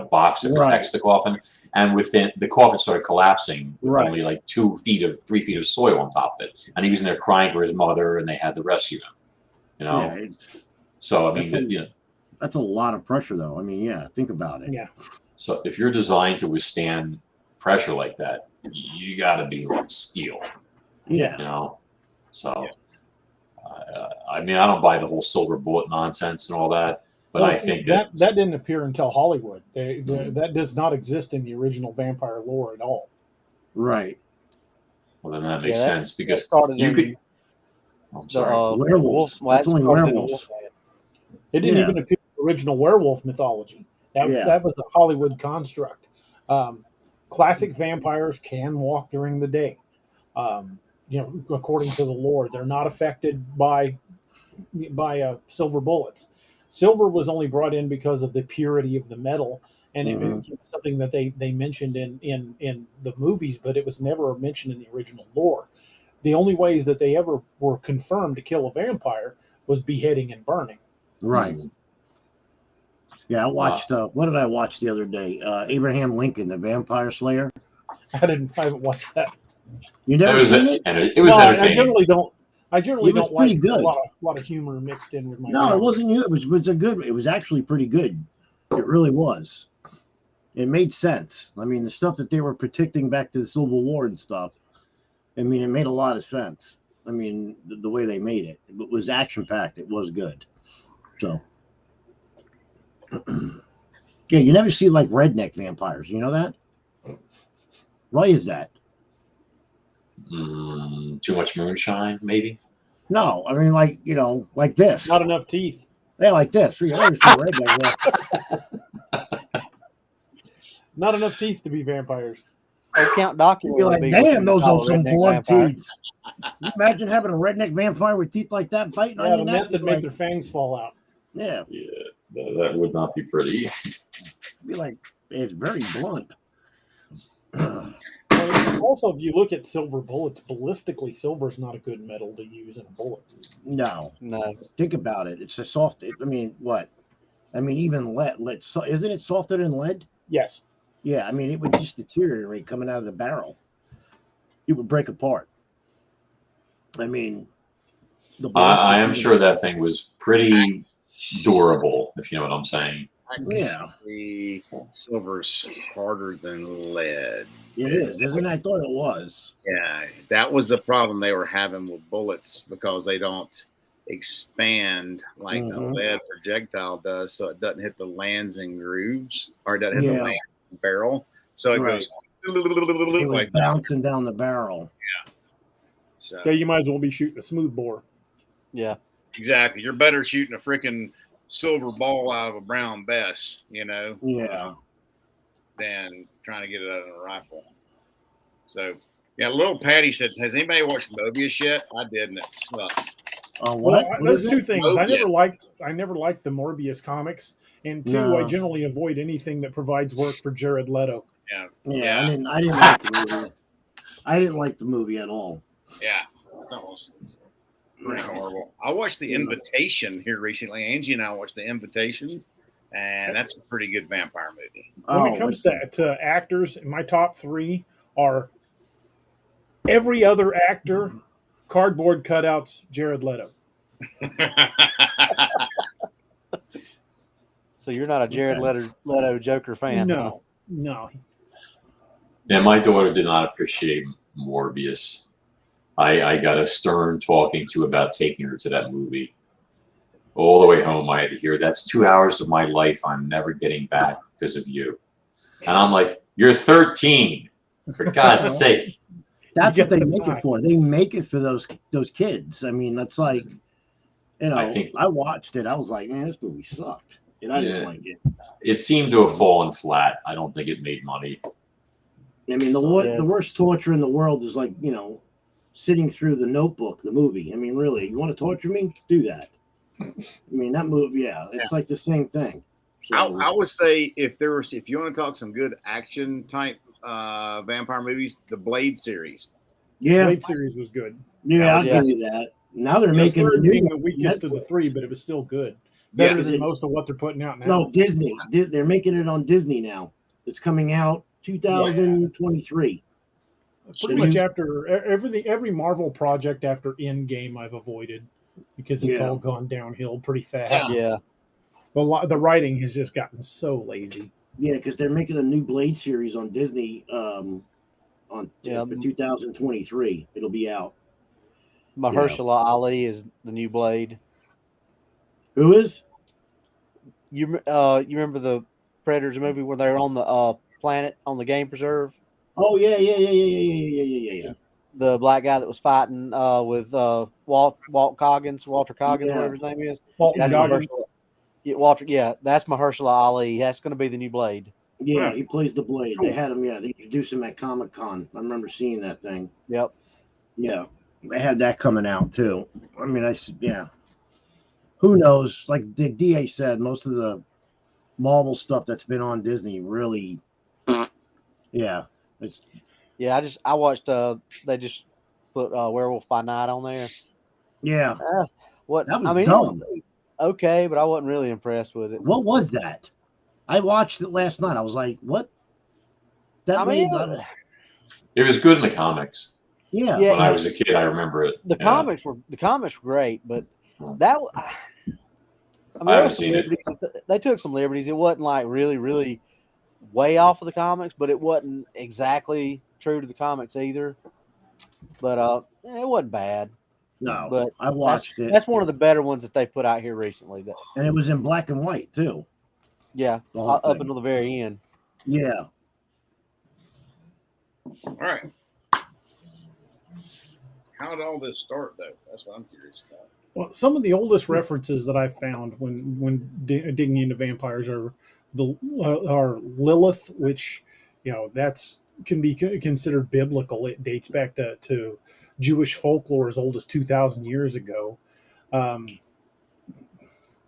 box that protects the coffin, and within the coffin started collapsing with only like 3 feet of soil on top of it, and he was in there crying for his mother, and they had to rescue him. So I mean, that's a lot of pressure, though. I mean, think about it. Yeah. So if you're designed to withstand pressure like that, you got to be like steel. Yeah. So I mean, I don't buy the whole silver bullet nonsense and all that. But I think that didn't appear until Hollywood. That does not exist in the original vampire lore at all. Right. Well, then that makes sense, because you could. I'm sorry. Werewolves. That's only werewolves. It didn't even appear in the original werewolf mythology. That was a Hollywood construct. Classic vampires can walk during the day. According to the lore, they're not affected by silver bullets. Silver was only brought in because of the purity of the metal, and it was something that they mentioned in the movies, but it was never mentioned in the original lore. The only ways that they ever were confirmed to kill a vampire was beheading and burning. Right. Yeah, I watched. What did I watch the other day? Abraham Lincoln, the Vampire Slayer. I haven't watched that. You never seen it? It was entertaining. I generally don't like good. a lot of humor mixed in with my. No, it wasn't you. It was actually pretty good. It really was. It made sense. I mean, the stuff that they were predicting back to the Civil War and stuff. I mean, it made a lot of sense. I mean, the way they made it. It was action packed. It was good. So, yeah, you never see like redneck vampires. You know that? Why is that? Too much moonshine, maybe. No, I mean, like, you know, like this. Not enough teeth. Yeah, like this. You never see a redneck. Not enough teeth to be vampires. Oh, Count Docula You'd be would like, be what you damn, would those call are a some redneck blunt vampire. teeth. You imagine having a redneck vampire with teeth like that biting Yeah, on the your neck. method You'd make like, their fangs fall out. yeah, Yeah, that would not be pretty. be like, it's very blunt. Also, if you look at silver bullets, ballistically, silver is not a good metal to use in a bullet. No, No. think about it. It's a soft. I mean, what? I mean, even lead. Isn't it softer than lead? Yes. Yeah, I mean, it would just deteriorate coming out of the barrel. It would break apart. I mean, the I am sure that thing was pretty durable, if you know what I'm saying. Yeah, The silver's harder than lead. it is, isn't it? I thought it was. Yeah, that was the problem they were having with bullets because they don't expand like a Mhm. lead projectile does, so it doesn't hit the lands and grooves, or it doesn't hit the Yeah. lands and barrel. So it Right. goes It was like that. bouncing down the barrel. So So you might as well be shooting a smooth bore. Yeah. exactly, you're better shooting a freaking silver ball out of a brown bess, you know, Yeah. than trying to get it out of a rifle. So yeah, little Patty said, "Has anybody watched Mobius yet?" I did, and it sucked. What? Well, What there's is two it? things. I Mobius. never liked the Morbius comics, and two, No. I generally avoid anything that provides work for Jared Leto. Yeah, Yeah, I didn't like the movie. I didn't like the movie at all. yeah, that was pretty horrible. I watched The Invitation here recently. Angie and I watched The Invitation, and that's a pretty good vampire movie. When it comes to actors, my top three are every other actor, cardboard cutouts, Jared Leto. So you're not a Jared Leto Joker fan? huh? No. Yeah, my daughter did not appreciate Morbius. I got a stern talking to about taking her to that movie. All the way home, I had to hear, "That's 2 hours of my life I'm never getting back because of you." And I'm like, "You're 13, for God's sake." That's You what they get the make time. it for. They make it for those kids. I mean, that's like, you know, I watched it. I was like, man, this movie sucked. And I didn't like it. It seemed to have fallen flat. I don't think it made money. I mean, the worst torture in the world is like, you know, sitting through The Notebook, the movie. I mean, really, you want to torture me? Do that. I mean, that movie, it's like the same thing. So, I would say if you want to talk some good action type vampire movies, the Blade series. yeah, Blade series was good. yeah, I'll Yeah. give you that. Now they're The making the third new being the one, weakest of the Netflix. three, but it was still good. Better Yeah, than most of what they're putting out now. No, Disney. They're making it on Disney now. It's coming out 2023. Pretty much after every Marvel project after Endgame, I've avoided because it's all gone downhill pretty fast. Yeah. The writing has just gotten so lazy. Yeah, because they're making a new Blade series on Disney for 2023. It'll be out. Mahershala Ali is the new Blade. Who is? You remember the Predators movie where they were on the planet on the game preserve? Oh yeah. The black guy that was fighting with Walter Coggins, whatever his name is. Walton That's Goggins. that's Mahershala Ali. That's going to be the new Blade. Yeah, he plays the Blade. They had him. Yeah, they introduced him at Comic-Con. I remember seeing that thing. Yep. Yeah, they had that coming out too. I mean, who knows? Like the DA said, most of the Marvel stuff that's been on Disney really, it's I watched. They just put Werewolf by Night on there. yeah. What That was I mean, dumb. it was okay, but I wasn't really impressed with it. What was that? I watched it last night. I was like, what? It was good in the comics. Yeah. When I was a kid, I remember it. The comics were great, but that I I mean, there haven't was some seen it. liberties. They took some liberties. It wasn't like really, really way off of the comics, but it wasn't exactly true to the comics either. But it wasn't bad. No, but I watched it, That's one of the better ones that they put out here recently. That and it was in black and white too. yeah, The whole up thing. until the very end. Yeah. All right. How did all this start, though? That's what I'm curious about. Well, some of the oldest references that I found when digging into vampires are Lilith, which that's can be considered biblical. It dates back to Jewish folklore as old as 2,000 years ago.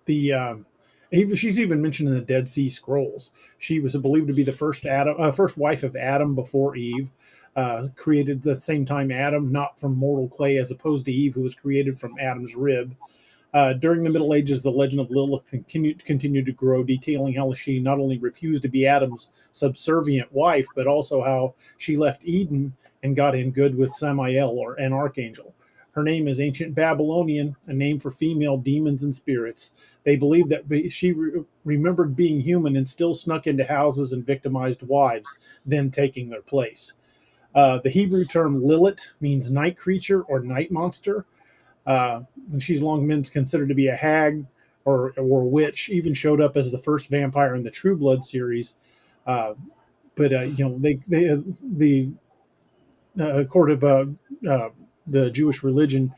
She's even mentioned in the Dead Sea Scrolls. She was believed to be the first wife of Adam before Eve. Created at the same time Adam, not from mortal clay, as opposed to Eve, who was created from Adam's rib. During the Middle Ages, the legend of Lilith continued to grow, detailing how she not only refused to be Adam's subservient wife, but also how she left Eden and got in good with Samael, or an archangel. Her name is ancient Babylonian, a name for female demons and spirits. They believed that she remembered being human and still snuck into houses and victimized wives, then taking their place. The Hebrew term Lilith means night creature or night monster. And she's long been considered to be a hag or witch. Even showed up as the first vampire in the True Blood series. The court of the Jewish religion,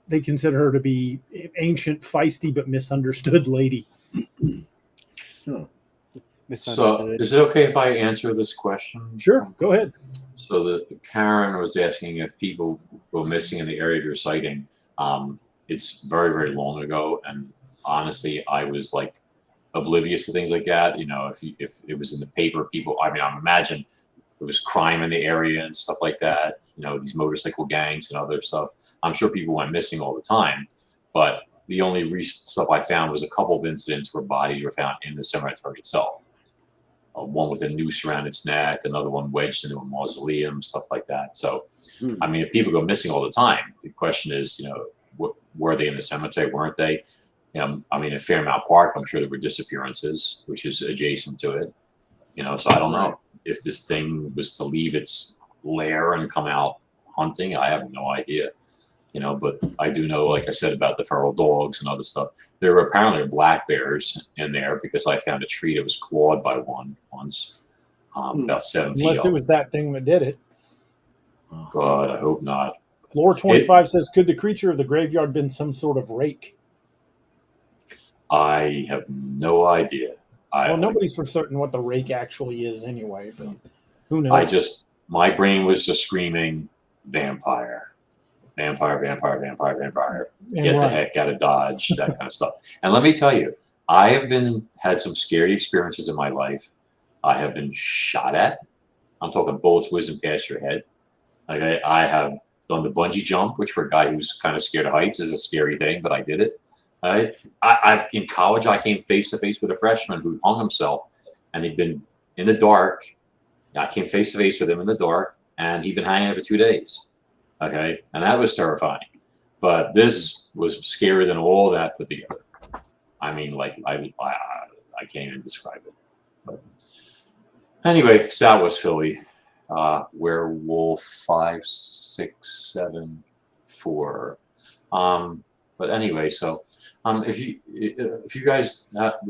they consider her to be an ancient, feisty, but misunderstood lady. So, is it okay if I answer this question? Sure, go ahead. So, Karen was asking if people go missing in the area of your sighting. It's very, very long ago, and honestly, I was like oblivious to things like that. If it was in the paper, people. I mean, I imagine there was crime in the area and stuff like that. These motorcycle gangs and other stuff. I'm sure people went missing all the time, but the only recent stuff I found was a couple of incidents where bodies were found in the cemetery itself. One with a noose around its neck, another one wedged into a mausoleum, stuff like that. So, I mean, if people go missing all the time, the question is, were they in the cemetery? Weren't they? I mean, in Fairmount Park, I'm sure there were disappearances, which is adjacent to it. So I don't know if this thing was to leave its lair and come out hunting. I have no idea. But I do know, like I said, about the feral dogs and other stuff. There were apparently black bears in there because I found a tree that was clawed by one once, about 7 feet Unless up. it was that thing that did it. God, I hope not. Lore 25 says, could the creature of the graveyard been some sort of rake? I have no idea. Nobody's for certain what the rake actually is anyway, but who knows? My brain was just screaming, vampire. Vampire. Get the heck out of Dodge, that kind of stuff. And let me tell you, I have had some scary experiences in my life. I have been shot at. I'm talking bullets whizzing past your head. Like I have done the bungee jump, which for a guy who's kind of scared of heights is a scary thing, but I did it. I've in college, I came face to face with a freshman who hung himself, and he'd been in the dark. I came face to face with him in the dark, and he'd been hanging for 2 days. Okay, and that was terrifying. But this was scarier than all that put together. I mean, like I can't even describe it. But anyway, Southwest Philly, Werewolf 5674. But anyway, so if you guys have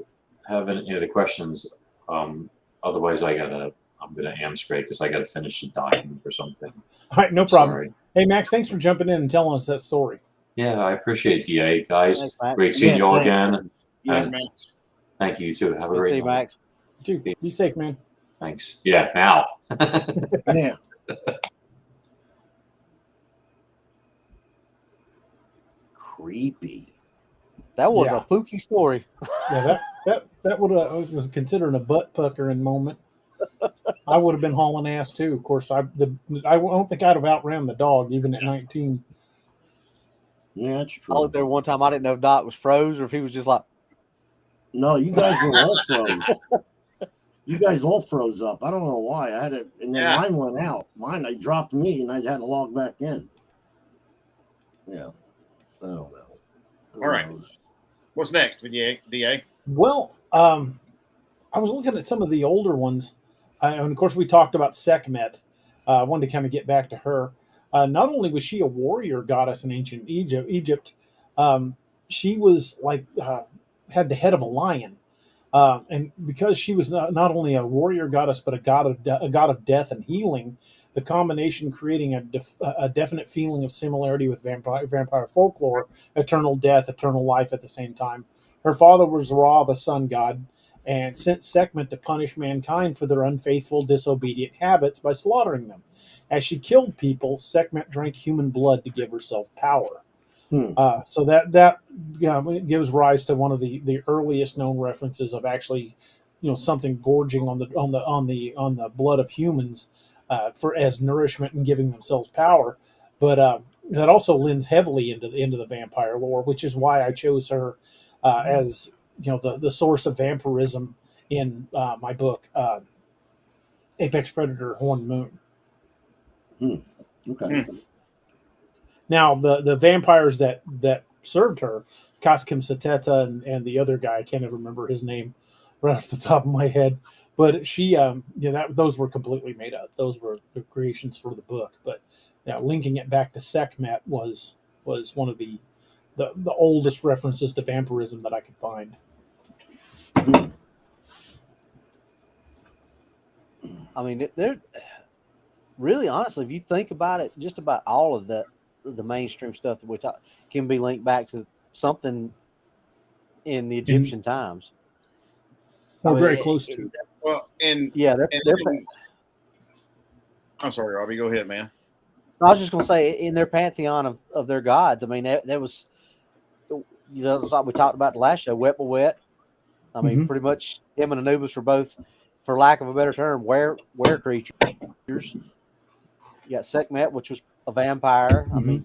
any other questions, otherwise I'm gonna amstrade because I gotta finish the document or something. All right, no problem. Sorry. Hey, Max, thanks for jumping in and telling us that story. Yeah, I appreciate it, DA. Guys, Thanks, Max. great seeing you all thanks, again. man. Yeah, And Max. thank you, too. Have a Good to great see you, night. Max. Dude, be safe, man. Thanks. Yeah, now. Yeah. Creepy. That was Yeah. a spooky story. Yeah, that would was considered a butt puckering moment. I would have been hauling ass too. Of course, I don't think I'd have outran the dog even at 19. Yeah, that's I true. looked there one time. I didn't know if Doc was froze or if he was just like, No, you guys were all froze. You guys all froze up. I don't know why. I had it, and then mine went out. Mine, I dropped me, and I had to log back in. Yeah. I don't know. All right. What's next with DA? Well, I was looking at some of the older ones, and of course we talked about Sekhmet. I wanted to kind of get back to her. Not only was she a warrior goddess in ancient Egypt, she was like had the head of a lion. And because she was not only a warrior goddess but a god of death and healing, the combination creating a definite feeling of similarity with vampire folklore, eternal death, eternal life at the same time. Her father was Ra, the sun god, and sent Sekhmet to punish mankind for their unfaithful, disobedient habits by slaughtering them. As she killed people, Sekhmet drank human blood to give herself power. So that gives rise to one of the earliest known references of actually, something gorging on the blood of humans for as nourishment and giving themselves power. But that also lends heavily into the vampire lore, which is why I chose her as the source of vampirism in my book, Apex Predator Horned Moon. Okay. Now, the vampires that served her, Kaskim Sateta and the other guy, I can't even remember his name right off the top of my head, but she, those were completely made up. Those were the creations for the book. But linking it back to Sekhmet was one of the oldest references to vampirism that I could find. I mean, they're really, honestly, if you think about it, just about all of the mainstream stuff that we talk can be linked back to something in the Egyptian times. We're very close to. Well, and yeah, I'm sorry, Robbie. Go ahead, man. I was just going to say, in their pantheon of their gods, I mean, there was, like we talked about the last show, Wet. I mean, pretty much him and Anubis were both, for lack of a better term, were creatures. You got Sekhmet, which was a vampire. I mean,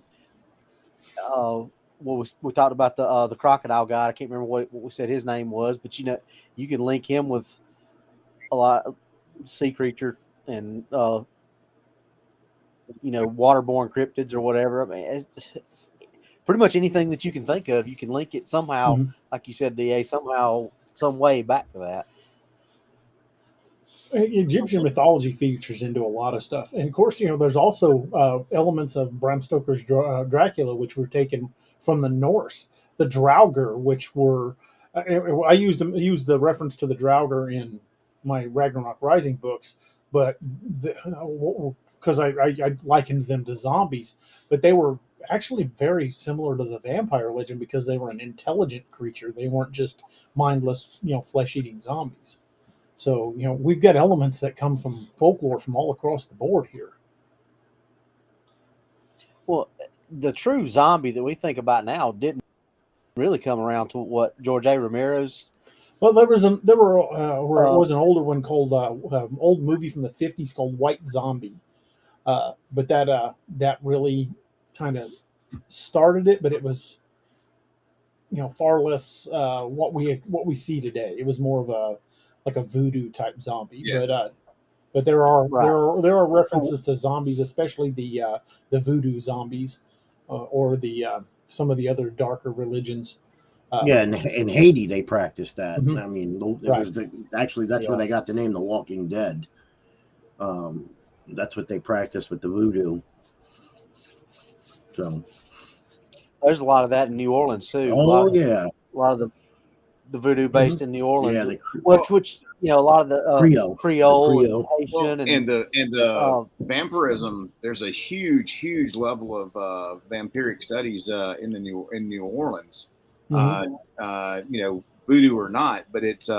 we talked about the crocodile god. I can't remember what we said his name was, but you can link him with a lot of sea creature and waterborne cryptids or whatever. I mean, it's pretty much anything that you can think of, you can link it somehow, like you said, DA, somehow, some way back to that. Egyptian mythology features into a lot of stuff, and of course, there's also elements of Bram Stoker's Dracula, which were taken from the Norse. The Draugr, which were I used the reference to the Draugr in my Ragnarok Rising books, but because I likened them to zombies, but they were actually very similar to the vampire legend because they were an intelligent creature. They weren't just mindless, flesh-eating zombies. So, we've got elements that come from folklore from all across the board here. Well, the true zombie that we think about now didn't really come around to what George A. Romero's. Well, there was an older one called old movie from the 50s called White Zombie, but that really kind of started it. But it was far less what we see today. It was more of a voodoo type zombie, but there are references to zombies, especially the voodoo zombies, or the some of the other darker religions. In Haiti they practiced that. I mean, that's where they got the name The Walking Dead. That's what they practiced with the voodoo. So there's a lot of that in New Orleans too. A lot of the voodoo based in New Orleans. Yeah, which a lot of the Creole. Well, and the vampirism. There's a huge level of vampiric studies in New Orleans. Voodoo or not, but it's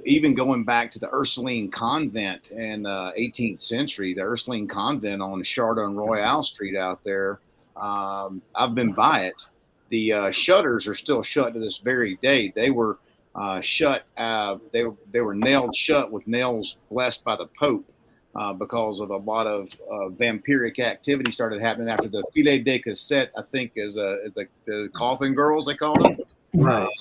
even going back to the Ursuline convent in the 18th century, the Ursuline convent on Chardon Royale Street out there. I've been by it. The shutters are still shut to this very day. They were shut. They were nailed shut with nails blessed by the Pope because of a lot of vampiric activity started happening after the Filet de Cassette, I think, is the coffin girls, they called them,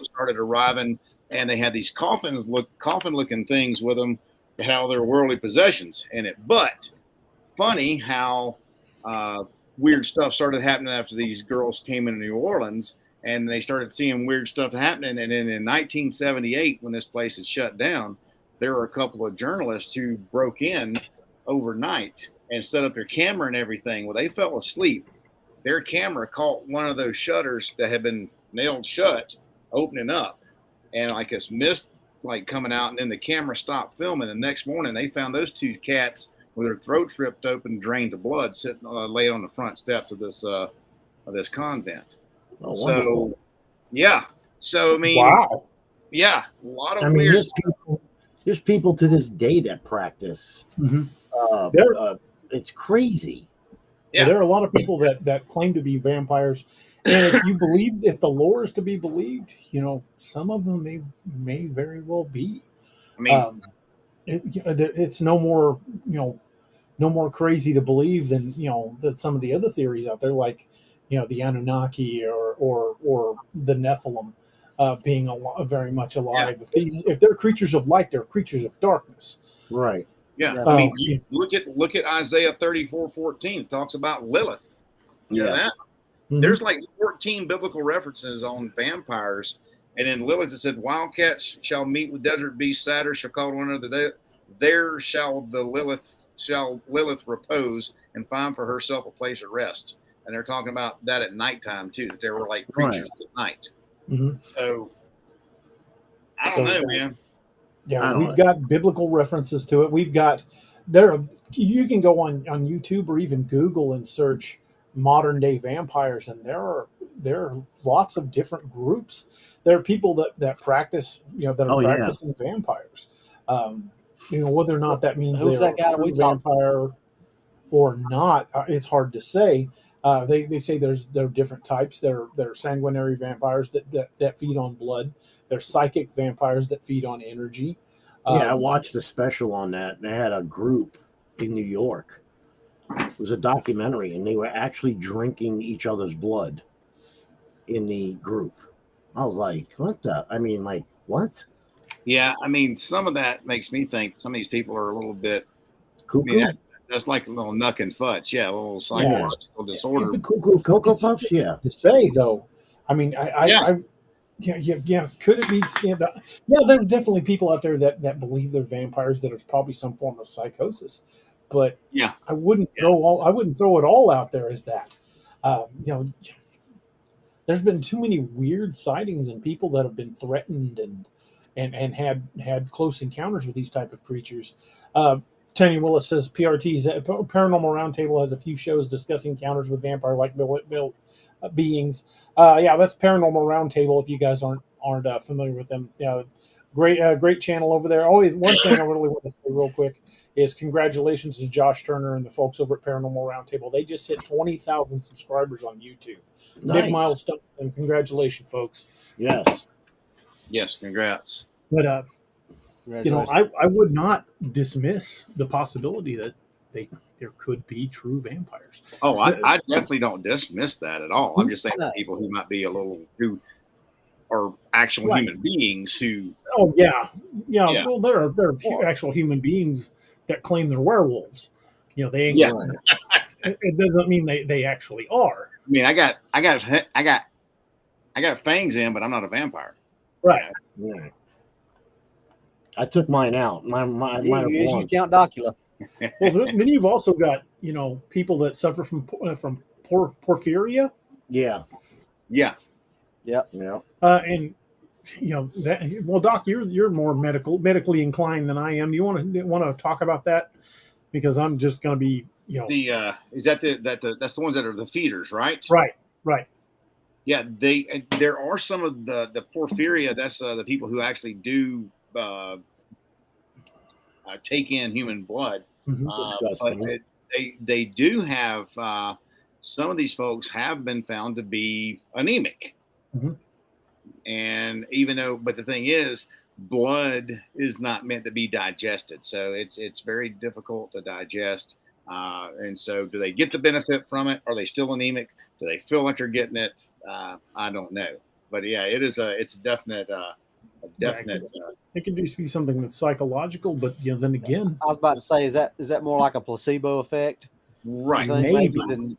started arriving, and they had these coffin-looking things with them that had all their worldly possessions in it. But funny how weird stuff started happening after these girls came into New Orleans, and they started seeing weird stuff happening. And then in 1978, when this place had shut down, there were a couple of journalists who broke in overnight and set up their camera and everything. Well, they fell asleep. Their camera caught one of those shutters that had been nailed shut, opening up, and like this mist like coming out, and then the camera stopped filming. The next morning, they found those two cats with their throats ripped open, drained of blood, sitting laid on the front steps of this convent. Oh, So, wonderful. yeah. So I mean, Wow. yeah, a lot of I mean, weird. there's people to this day that practice. Mhm. It's crazy. Yeah. There are a lot of people that claim to be vampires, and if the lore is to be believed, some of them may very well be. I mean, It's no more crazy to believe than that some of the other theories out there, like the Anunnaki or the Nephilim being very much alive. If they're creatures of light, they're creatures of darkness. Right. yeah. I mean, you look at Isaiah 34:14. It talks about Lilith. You know that? Mhm. There's like 14 biblical references on vampires, and in Lilith it said, "Wildcats shall meet with desert beasts, satyrs shall call one another. There shall Lilith repose and find for herself a place of rest." And they're talking about that at nighttime too, that there were like creatures at night. Mhm. So I don't know, man. Yeah, we've got biblical references to it. We've got you can go on YouTube or even Google and search modern day vampires, and there are lots of different groups. There are people that practice, that are practicing vampires. Whether or not that means they're a true vampire or not, it's hard to say. They say there are different types. There are sanguinary vampires that feed on blood. There's psychic vampires that feed on energy. I watched the special on that, and they had a group in New York. It was a documentary, and they were actually drinking each other's blood in the group. I was like, what the? I mean, like, what? Yeah, I mean, some of that makes me think some of these people are a little bit Cuckoo? that's like a little nuck and fudge. Yeah, a little psychological disorder. The cuckoo Cocoa Puffs? Yeah. To say, though, I mean, could it be? There's definitely people out there that believe they're vampires. That it's probably some form of psychosis, but I wouldn't throw it all out there as that. There's been too many weird sightings and people that have been threatened and had close encounters with these type of creatures. Tanya Willis says PRT's Paranormal Roundtable has a few shows discussing encounters with vampire-like beings. That's Paranormal Roundtable. If you guys aren't familiar with them, great channel over there. Oh, one thing I really want to say real quick is congratulations to Josh Turner and the folks over at Paranormal Roundtable. They just hit 20,000 subscribers on YouTube. Nice. Big milestone, and congratulations, folks. Yes, congrats. But I would not dismiss the possibility that there could be true vampires. Oh, I definitely don't dismiss that at all. I'm just saying people who might be who are actual human beings who. Oh yeah. Well, there are actual human beings that claim they're werewolves. They ain't. Yeah. It doesn't mean they actually are. I mean, I got fangs in, but I'm not a vampire. Right. Yeah. I took mine out. You Count Docula. Well, then you've also got people that suffer from porphyria. Yeah. And that. Well, Doc, you're more medically inclined than I am. Do you want to talk about that? Because I'm just going to be is that that's the ones that are the feeders, right? Right. Yeah, there are some of the porphyria. That's the people who actually do take in human blood. Mm-hmm. But they do have some of these folks have been found to be anemic. Mm-hmm. And but the thing is, blood is not meant to be digested, so it's very difficult to digest. And so, do they get the benefit from it? Are they still anemic? Do they feel like they're getting it? I don't know, but yeah, it's a definite. It could just be something that's psychological, but then again, I was about to say, is that more like a placebo effect? Right. Maybe.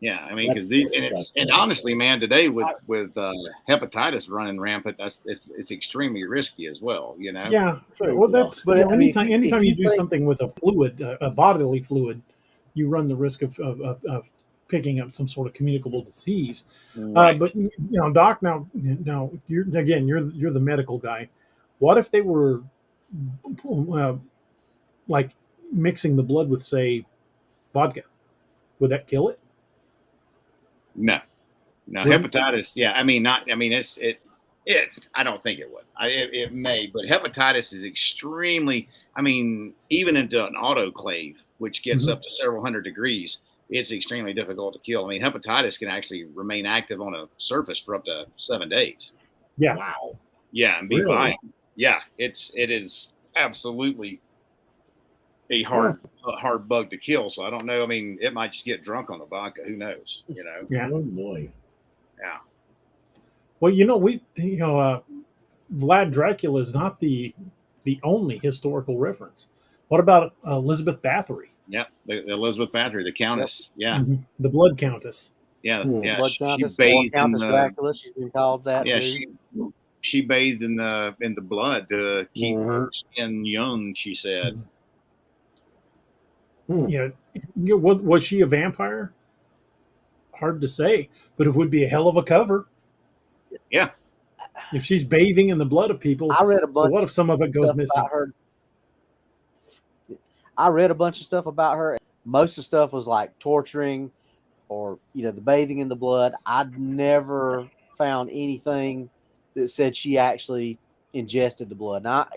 Yeah, I mean, because and honestly, man, today with hepatitis running rampant, it's extremely risky as well. You know. Yeah, well, that's But, I mean, anytime if you you do think- something with a fluid, a bodily fluid, you run the risk of picking up some sort of communicable disease. Right. But Doc, now you're the medical guy. What if they were like mixing the blood with, say, vodka? Would that kill it? No, Wouldn't? hepatitis. Yeah, I mean, not. I mean, it. I don't think it would. It may, but hepatitis is extremely. I mean, even into an autoclave, which gets up to several hundred degrees, it's extremely difficult to kill. I mean, hepatitis can actually remain active on a surface for up to 7 days. Yeah. Wow. Yeah, and be Really? fine. Yeah, it is absolutely a hard bug to kill. So I don't know. I mean, it might just get drunk on the vodka. Who knows? You know. Yeah. Oh boy. Yeah. Well, Vlad Dracula is not the only historical reference. What about Elizabeth Bathory? Yeah, the Elizabeth Bathory, the Countess. Yeah, The Blood Countess. yeah, yeah. Blood She Countess, or bathed in Countess the Dracula. She's been called that yeah too. she bathed in the blood to keep her skin young. She said. Was she a vampire? Hard to say, but it would be a hell of a cover. Yeah. If she's bathing in the blood of people, I read a bunch. So what if some of it goes stuff missing? about her. I read a bunch of stuff about her. Most of the stuff was like torturing, or the bathing in the blood. I'd never found anything that said she actually ingested the blood. Now,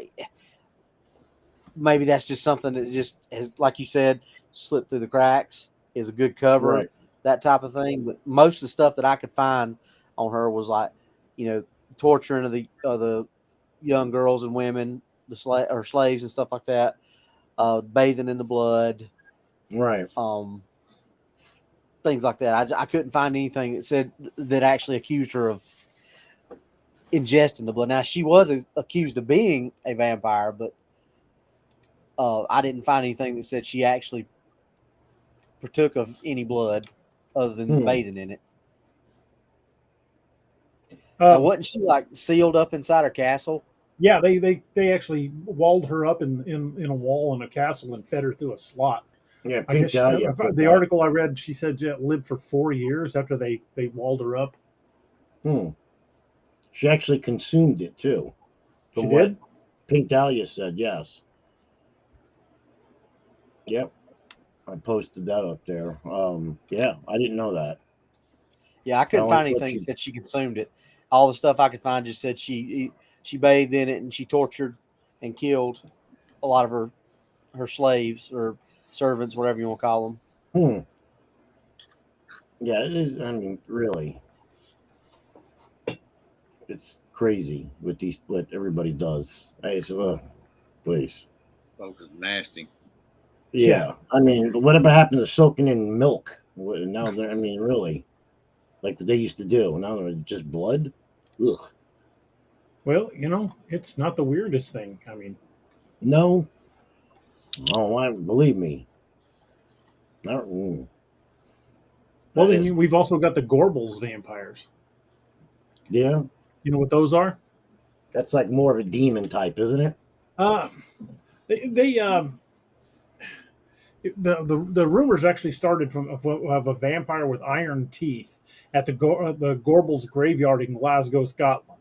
maybe that's just something that just has, like you said, slipped through the cracks. Is a good cover, Right. that type of thing. But most of the stuff that I could find on her was like, torturing of the young girls and women, or slaves and stuff like that. Bathing in the blood, Right. Things like that. I couldn't find anything that said that actually accused her of ingesting the blood. Now, she was accused of being a vampire, but I didn't find anything that said she actually partook of any blood other than bathing in it. Wasn't she like sealed up inside her castle? Yeah, they actually walled her up in a wall in a castle and fed her through a slot. Yeah. I guess the article I read, she said she lived for 4 years after they walled her up. She actually consumed it too. She did? Pink Dahlia said yes. Yep. I posted that up there. Yeah, I didn't know that. Yeah, I couldn't find anything that said she consumed it. All the stuff I could find just said she bathed in it and she tortured and killed a lot of her slaves or servants, whatever you want to call them. Yeah, it is. I mean, really, it's crazy with what everybody does. Please. Folks is nasty. Yeah. I mean, whatever happened to soaking in milk? Now I mean, really, like what they used to do. Now they're just blood. Ugh. Well, it's not the weirdest thing. I mean, no. Oh, believe me. Not. Well, then we've also got the Gorbals vampires. Yeah. You know what those are? That's like more of a demon type, isn't it? The rumors actually started of a vampire with iron teeth at the Gorbals graveyard in Glasgow, Scotland.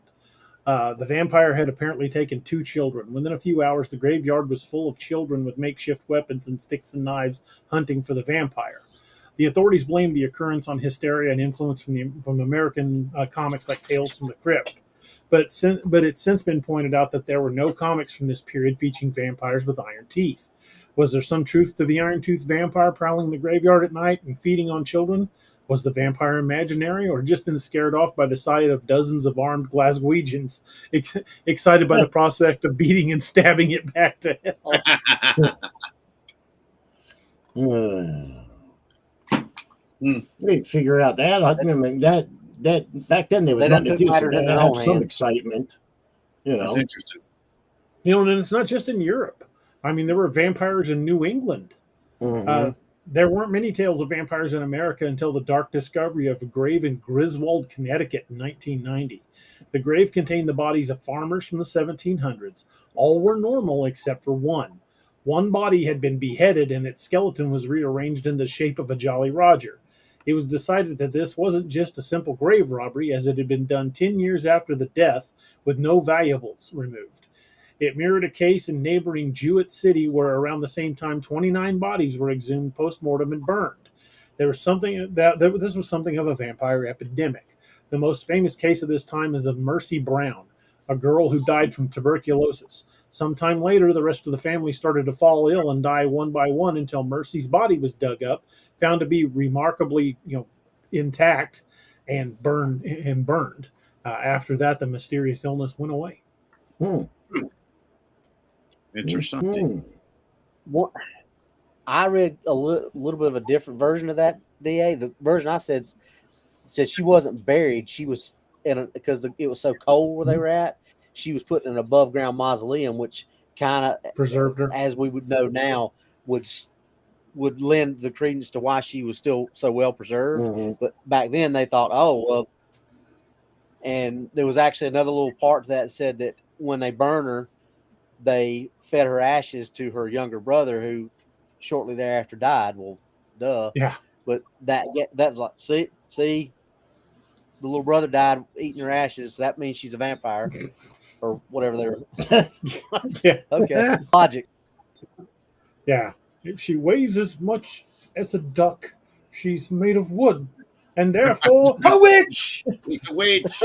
The vampire had apparently taken 2 children. Within a few hours, the graveyard was full of children with makeshift weapons and sticks and knives hunting for the vampire. The authorities blamed the occurrence on hysteria and influence from American comics like Tales from the Crypt. But it's since been pointed out that there were no comics from this period featuring vampires with iron teeth. Was there some truth to the iron-toothed vampire prowling the graveyard at night and feeding on children? Was the vampire imaginary, or just been scared off by the sight of dozens of armed Glaswegians, excited by the prospect of beating and stabbing it back to hell? They figure out that. I remember that back then they was nothing to do. So they had some excitement. That's interesting. And it's not just in Europe. I mean, there were vampires in New England. There weren't many tales of vampires in America until the dark discovery of a grave in Griswold, Connecticut in 1990. The grave contained the bodies of farmers from the 1700s. All were normal except for one. One body had been beheaded and its skeleton was rearranged in the shape of a Jolly Roger. It was decided that this wasn't just a simple grave robbery, as it had been done 10 years after the death with no valuables removed. It mirrored a case in neighboring Jewett City where around the same time 29 bodies were exhumed post-mortem and burned. There was something that this was something of a vampire epidemic. The most famous case of this time is of Mercy Brown, a girl who died from tuberculosis. Sometime later, the rest of the family started to fall ill and die one by one until Mercy's body was dug up, found to be remarkably, intact, and burned. After that, the mysterious illness went away. Interesting. What I read a little bit of a different version of that, DA. The version I said she wasn't buried. She was because it was so cold where they were at. She was put in an above ground mausoleum, which kind of Preserved her, as we would know now, would lend the credence to why she was still so well preserved. Mm-hmm. But back then they thought, oh well. And there was actually another little part to that said that when they burn her, they fed her ashes to her younger brother, who shortly thereafter died. Well, duh. Yeah. But that's like, see, the little brother died eating her ashes. So that means she's a vampire, or whatever they were. Yeah. Okay. Logic. Yeah. If she weighs as much as a duck, she's made of wood, and therefore A witch. It's a witch.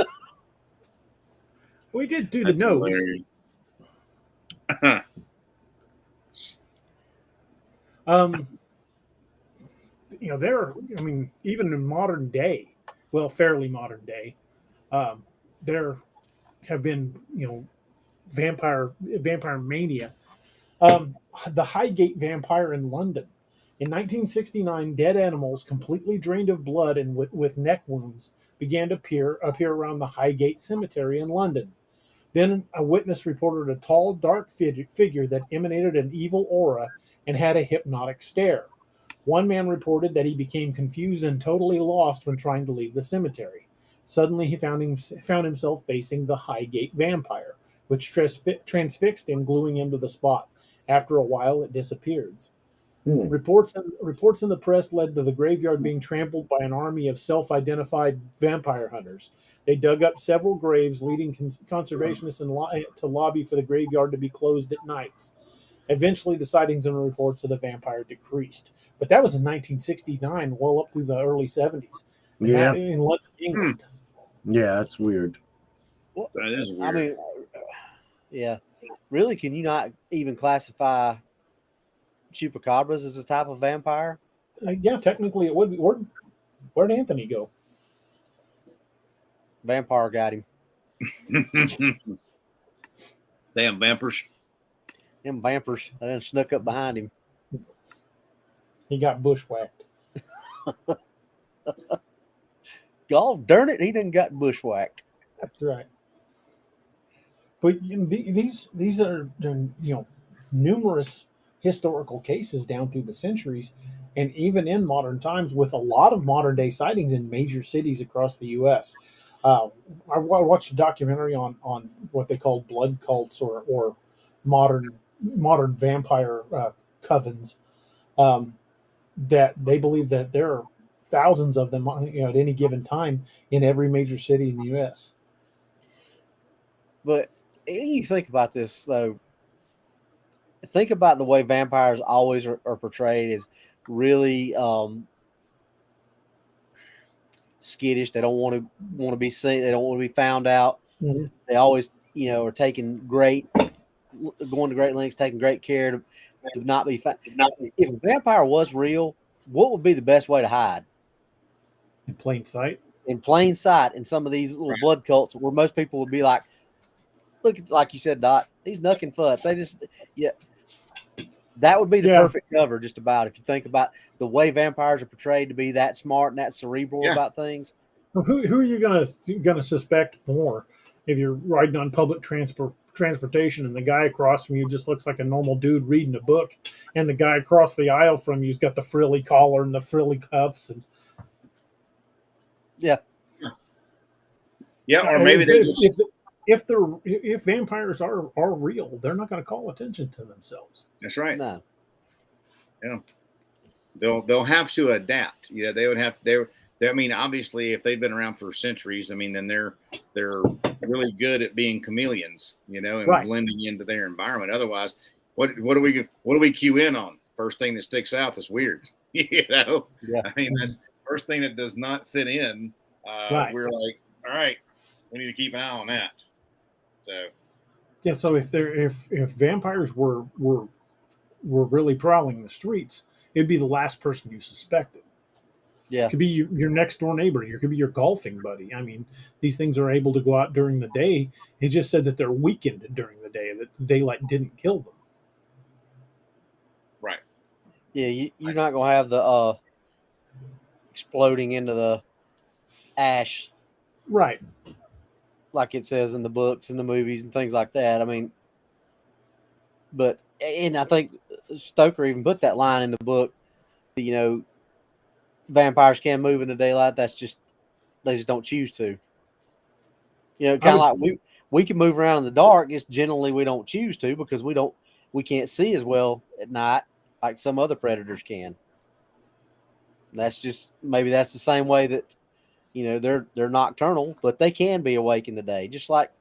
we did do That's the nose. hilarious. Even in modern day, well, fairly modern day, there have been, vampire mania. The Highgate vampire in London. In 1969, dead animals completely drained of blood and with neck wounds began to appear around the Highgate Cemetery in London. Then a witness reported a tall, dark figure that emanated an evil aura and had a hypnotic stare. One man reported that he became confused and totally lost when trying to leave the cemetery. Suddenly, he found himself facing the Highgate vampire, which transfixed him, gluing him to the spot. After a while, it disappeared. Reports in the press led to the graveyard being trampled by an army of self-identified vampire hunters. They dug up several graves, leading conservationists to lobby for the graveyard to be closed at nights. Eventually, the sightings and reports of the vampire decreased. But that was in 1969, well up through the early 70s. Yeah. In London, England. Yeah, that's weird. That is weird. I mean, yeah. Really, can you not even classify chupacabras as a type of vampire? Yeah, technically it would be. Where'd Anthony go? Vampire got him. Damn vampires. Them vampires. I done snuck up behind him. He got bushwhacked. God darn it, he done got bushwhacked. That's right. But these are numerous historical cases down through the centuries, and even in modern times, with a lot of modern day sightings in major cities across the U.S. I watched a documentary on what they call blood cults or modern vampire covens. That they believe that there are thousands of them, at any given time in every major city in the U.S. But you think about this, though. Think about the way vampires always are portrayed as really skittish. They don't want to be seen. They don't want to be found out. Mm-hmm. They always, are going to great lengths, taking great care to not be found. If a vampire was real, what would be the best way to hide? In plain sight. In plain sight, in some of these little blood cults, where most people would be like, "Look, like you said, Dot, these knucking futs." They just, that would be the perfect cover, just about. If you think about the way vampires are portrayed to be that smart and that cerebral about things. Well, who are you gonna suspect more if you're riding on public transport transportation, and the guy across from you just looks like a normal dude reading a book, and the guy across the aisle from you's got the frilly collar and the frilly cuffs, and Yeah. Yeah, or maybe they just if vampires are real, they're not going to call attention to themselves. that's right. No. Yeah, they'll have to adapt. You know, they would have I mean, obviously, if they've been around for centuries, I mean, then they're really good at being chameleons, you know, and Right. blending into their environment. Otherwise, what do we cue in on? First thing that sticks out is weird. You know, Yeah. I mean, that's first thing that does not fit in. Right. We're like, all right, we need to keep an eye on that. So Yeah, so if vampires were really prowling the streets, it'd be the last person you suspected. Yeah. It could be your next door neighbor. It could be your golfing buddy. I mean, these things are able to go out during the day. He just said that they're weakened during the day, that the daylight didn't kill them. right. Yeah, you're not gonna have the exploding into the ash Right. like it says in the books and the movies and things like that. I mean, and I think Stoker even put that line in the book. You know, vampires can move in the daylight. They just don't choose to. You know, kind of like we can move around in the dark. It's generally we don't choose to because we can't see as well at night like some other predators can. That's just maybe that's the same way that, you know, they're nocturnal, but they can be awake in the day. Just like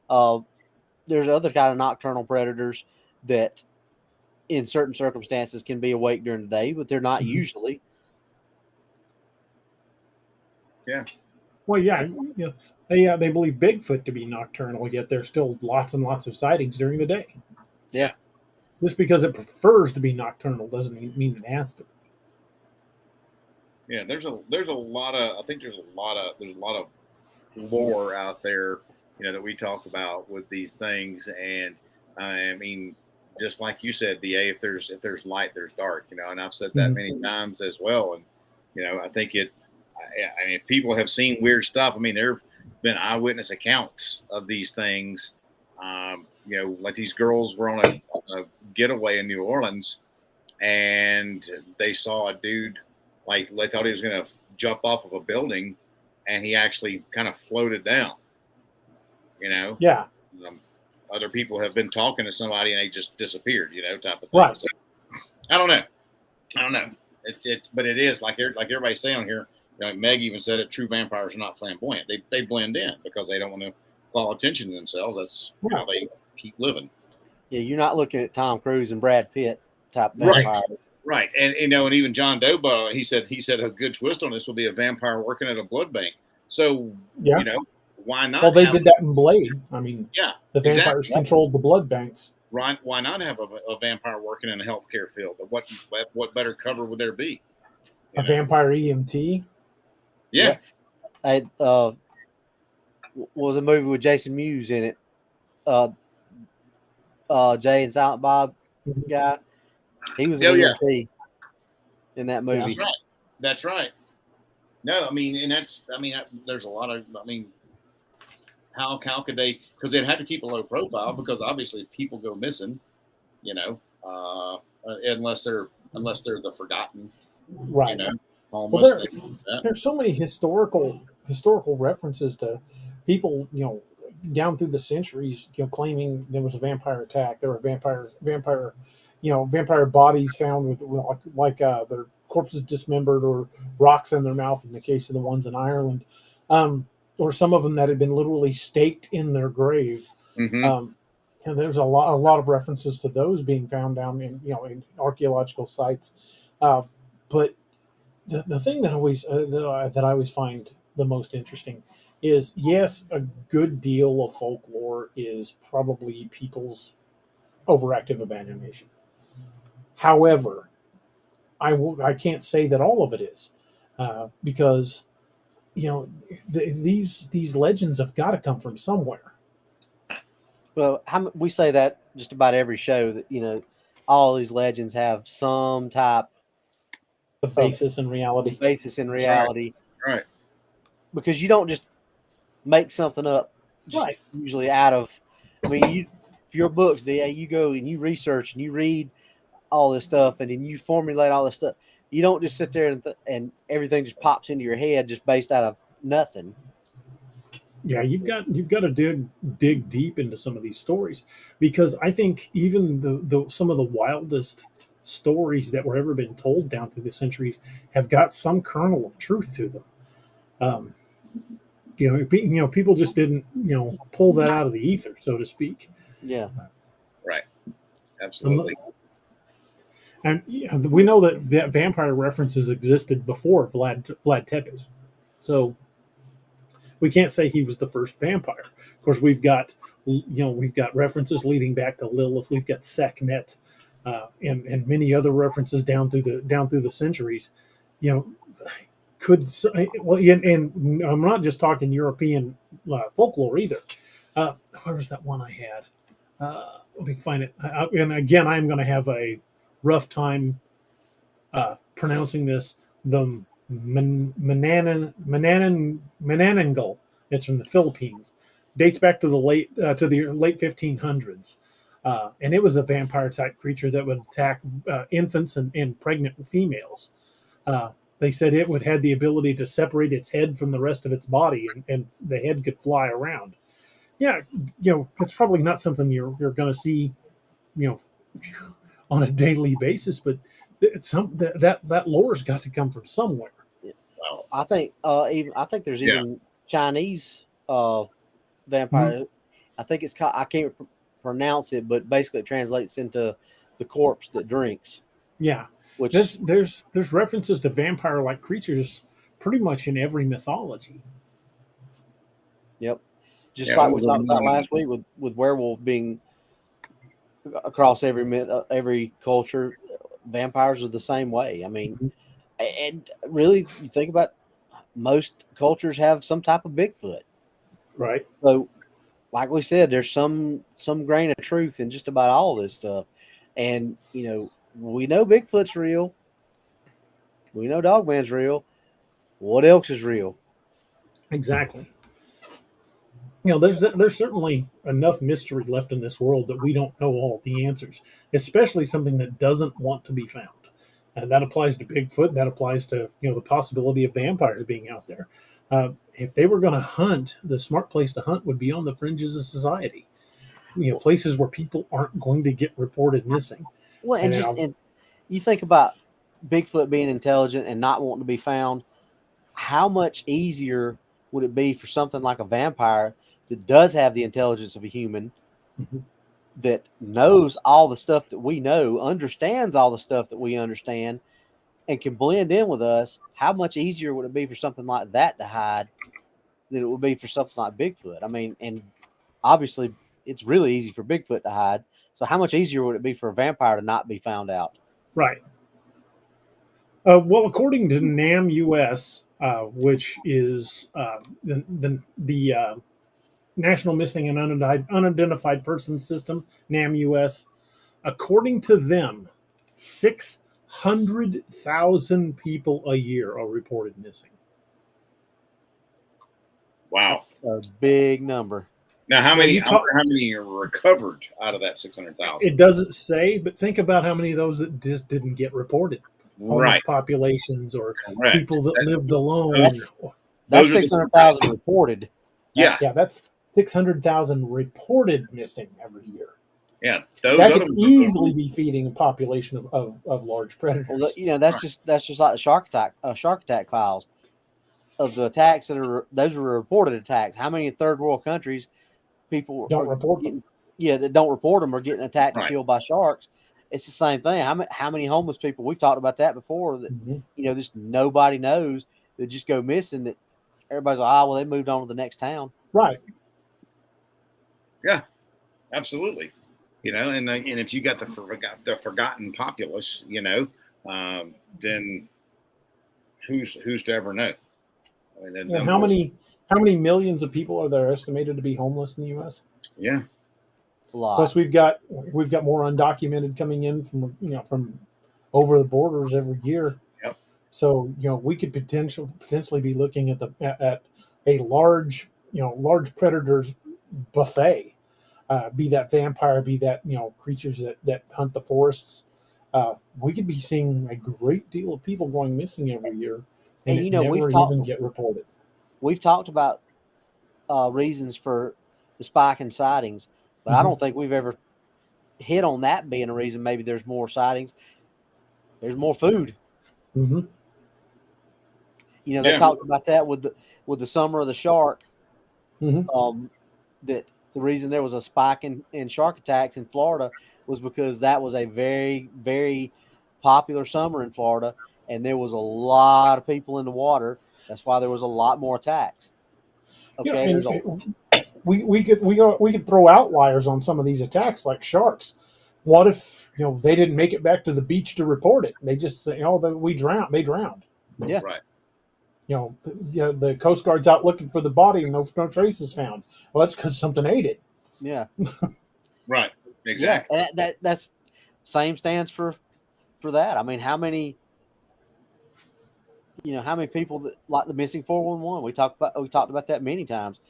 there's other kind of nocturnal predators that in certain circumstances can be awake during the day, but they're not usually. Yeah. Well, yeah, they believe Bigfoot to be nocturnal, yet there's still lots and lots of sightings during the day. Yeah. Just because it prefers to be nocturnal doesn't mean it has to be. Yeah, there's a lot of I think there's a lot of lore out there, you know, that we talk about with these things, and I mean, just like you said, DA, if there's light, there's dark, you know, and I've said that many times as well, and you know, I think I mean, if people have seen weird stuff, I mean, there have been eyewitness accounts of these things. You know, like these girls were on a getaway in New Orleans, and they saw a dude, like they thought he was going to jump off of a building, and he actually kind of floated down. You know, Yeah. Other people have been talking to somebody and they just disappeared. You know, type of thing. Right. So, I don't know. But it is like everybody's saying here. You know, Meg even said it. True vampires are not flamboyant. They blend in because they don't want to call attention to themselves. That's how they keep living. Yeah, you're not looking at Tom Cruise and Brad Pitt type vampire. Right. And you know, and even John Doe, he said a good twist on this will be a vampire working at a blood bank. So you know, why not? Well, they did that in Blade. I mean, yeah, the vampires controlled the blood banks. Right. Why not have a vampire working in a healthcare field? What better cover would there be? A vampire EMT. Yeah. Was a movie with Jason Mewes in it. Jay and Silent Bob guy. He was an EMT in that movie. That's right. No, I mean, and there's a lot of, how could they, because they'd have to keep a low profile because obviously people go missing, you know, unless they're the forgotten, right? You know, homeless. There's so many historical references to people, you know, down through the centuries, you know, claiming there was a vampire attack. There were vampire bodies found with their corpses dismembered or rocks in their mouth in the case of the ones in Ireland, or some of them that had been literally staked in their grave. Mm-hmm. And there's a lot of references to those being found down in archaeological sites. But the thing that I always find the most interesting is, yes, a good deal of folklore is probably people's overactive imagination. However, I can't say that all of it is, because these legends have got to come from somewhere. Well, we say that just about every show that all these legends have some type of basis in reality. Right. Because you don't just make something up. Usually out of, your books, DA, you go and you research and you read all this stuff, and then you formulate all this stuff. You don't just sit there and everything just pops into your head just based out of nothing. Yeah, you've got to dig deep into some of these stories, because I think even the some of the wildest stories that were ever been told down through the centuries have got some kernel of truth to them. People just didn't pull that out of the ether, so to speak. Yeah, Right. Absolutely. And we know that vampire references existed before Vlad Tepes, so we can't say he was the first vampire. Of course, we've got references leading back to Lilith. We've got Sekhmet, and many other references down through the centuries. And I'm not just talking European folklore either. Where was that one I had? Let me find it. And again, I'm going to have a rough time pronouncing this. The Manananggal. It's from the Philippines. Dates back to the late 1500s, and it was a vampire type creature that would attack infants and pregnant females. They said it would have the ability to separate its head from the rest of its body, and the head could fly around. Yeah, it's probably not something you're going to see, on a daily basis, but that lore's got to come from somewhere. Well, I think there's even Chinese vampire. Mm-hmm. I think it's called, I can't pronounce it, but basically it translates into the corpse that drinks. Yeah, which there's references to vampire-like creatures pretty much in every mythology. Yep, just like we talked about last week with werewolf being across every myth, every culture. Vampires are the same way. I mean, and really, you think about, most cultures have some type of Bigfoot, right? So, like we said, there's some grain of truth in just about all of this stuff. And we know Bigfoot's real. We know Dogman's real. What else is real? Exactly. There's certainly enough mystery left in this world that we don't know all the answers, especially something that doesn't want to be found. And that applies to Bigfoot. That applies to the possibility of vampires being out there. If they were going to hunt, the smart place to hunt would be on the fringes of society. Places where people aren't going to get reported missing. Well, and you think about Bigfoot being intelligent and not wanting to be found. How much easier would it be for something like a vampire that does have the intelligence of a human, that knows all the stuff that we know, understands all the stuff that we understand, and can blend in with us? How much easier would it be for something like that to hide than it would be for something like Bigfoot? I mean, and obviously it's really easy for Bigfoot to hide. So how much easier would it be for a vampire to not be found out? Right. Well, according to NAM US, which is the National Missing and Unidentified Persons System, NAM US, according to them, 600,000 people a year are reported missing. Wow. That's a big number. Now, how many are recovered out of that 600,000? It doesn't say, but think about how many of those that just didn't get reported. Homeless populations, or people that lived alone. That's 600,000 reported. Yeah, that's 600,000 reported missing every year. Yeah, that could easily be feeding a population of large predators. Well, that's just like the shark attack files of the attacks those are reported attacks. How many third world countries people don't report them? Yeah, that don't report them, are getting attacked and killed by sharks. It's the same thing. How many homeless people, we've talked about that before, that just nobody knows, that just go missing, that everybody's like, they moved on to the next town. Right. Yeah, absolutely. And if you got the forgotten populace, then who's to ever know? I mean, how many millions of people are there estimated to be homeless in the U.S.? Yeah. Plus, we've got more undocumented coming in from over the borders every year. Yep. So we could potentially be looking at a large predators buffet. be that vampire, be that creatures that hunt the forests. We could be seeing a great deal of people going missing every year, and it never even get reported. We've talked about reasons for the spike in sightings, but I don't think we've ever hit on that being a reason. Maybe there's more sightings. There's more food. Mm-hmm. They talked about that with the summer of the shark. Mm-hmm. That the reason there was a spike in shark attacks in Florida was because that was a very, very popular summer in Florida, and there was a lot of people in the water. That's why there was a lot more attacks. Okay, we could throw outliers on some of these attacks like sharks. What if they didn't make it back to the beach to report it? They just say, we drowned. They drowned. Yeah, right. The Coast Guard's out looking for the body and no traces found. Well, that's because something ate it. Yeah. Right. Exactly. Yeah, that's same stands for that. I mean, how many people that like the missing 411? We talked about that many times.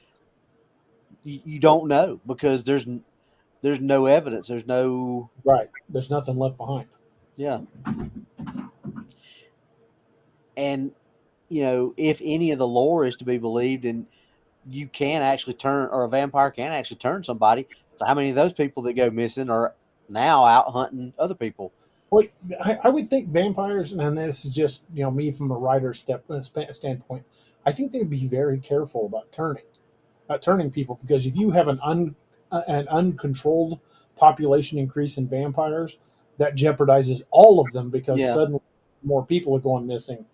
You don't know because there's no evidence. There's no There's nothing left behind. Yeah. And if any of the lore is to be believed, and you can actually or a vampire can actually turn somebody. So how many of those people that go missing are now out hunting other people? Well, I would think vampires, and this is just me from a writer's standpoint. I think they'd be very careful about turning people, because if you have an uncontrolled population increase in vampires, that jeopardizes all of them, because suddenly more people are going missing.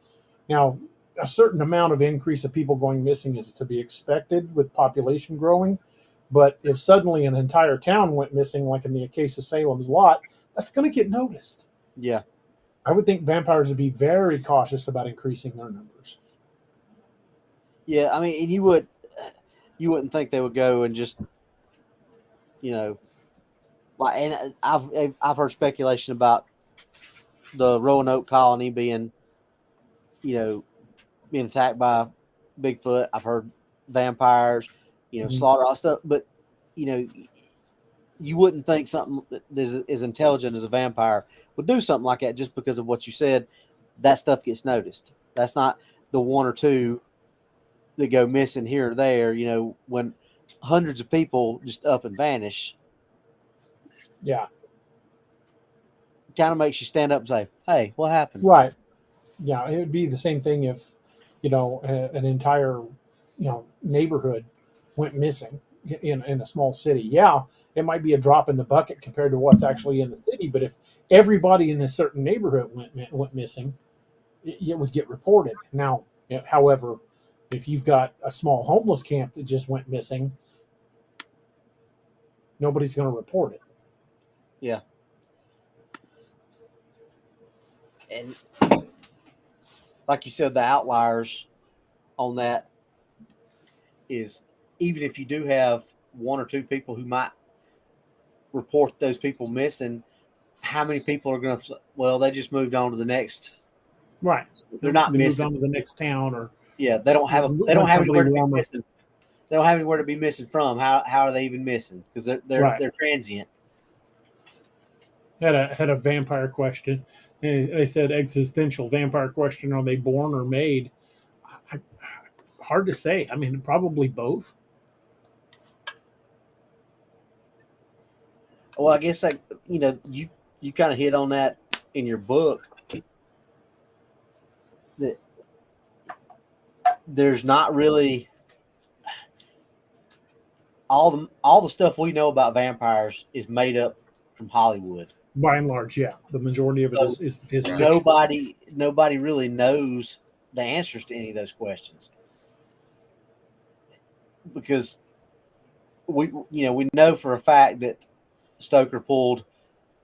Now, a certain amount of increase of people going missing is to be expected with population growing. But if suddenly an entire town went missing, like in the case of Salem's Lot, that's going to get noticed. Yeah. I would think vampires would be very cautious about increasing their numbers. Yeah, I mean, and you wouldn't think they would go and just, like, and I've heard speculation about the Roanoke colony being attacked by Bigfoot. I've heard vampires, slaughter all stuff, but you wouldn't think something as intelligent as a vampire would do something like that just because of what you said. That stuff gets noticed. That's not the one or two that go missing here or there. When hundreds of people just up and vanish. Yeah. Kind of makes you stand up and say, "Hey, what happened?" Right. Yeah, it would be the same thing if, an entire, neighborhood went missing in a small city. Yeah, it might be a drop in the bucket compared to what's actually in the city. But if everybody in a certain neighborhood went missing, it would get reported. Now, however, if you've got a small homeless camp that just went missing, nobody's going to report it. Yeah. And like you said, the outliers on that is, even if you do have one or two people who might report those people missing, how many people are going to, they just moved on to the next. Right. They're not they missing. Moved on to the next town, or they don't have anywhere to be missing. They don't have anywhere to be missing from. How are they even missing? Because they're transient. Had a vampire question. They said existential vampire question: are they born or made? Hard to say. I mean, probably both. Well, I guess you kind of hit on that in your book, that there's not really all the stuff we know about vampires is made up from Hollywood. By and large, yeah, the majority of it is his fiction. Nobody really knows the answers to any of those questions, because we know for a fact that Stoker pulled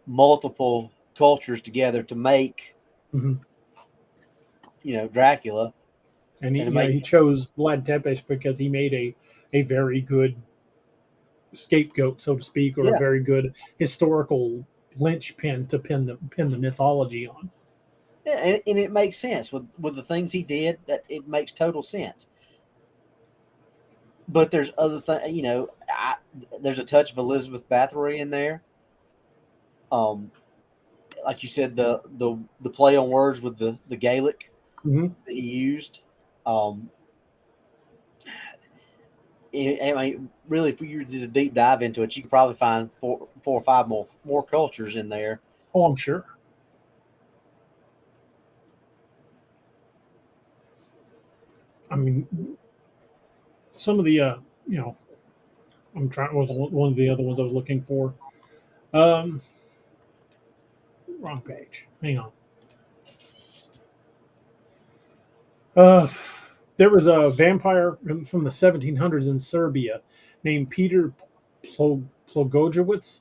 multiple cultures together to make Dracula, and he chose Vlad Tepes because he made a very good scapegoat, so to speak, or a very good historical linchpin to pin the mythology on. Yeah, and it makes sense with the things he did. That it makes total sense. But there's other things, you know. There's a touch of Elizabeth Bathory in there. Like you said, the play on words with the Gaelic that he used. I mean, really, if you did a deep dive into it, you could probably find four or five more cultures in there. Oh, I'm sure. I mean, some of the, you know, I'm trying. Was one of the other ones I was looking for. Wrong page. Hang on. There was a vampire from the 1700s in Serbia named Peter Plogojewicz.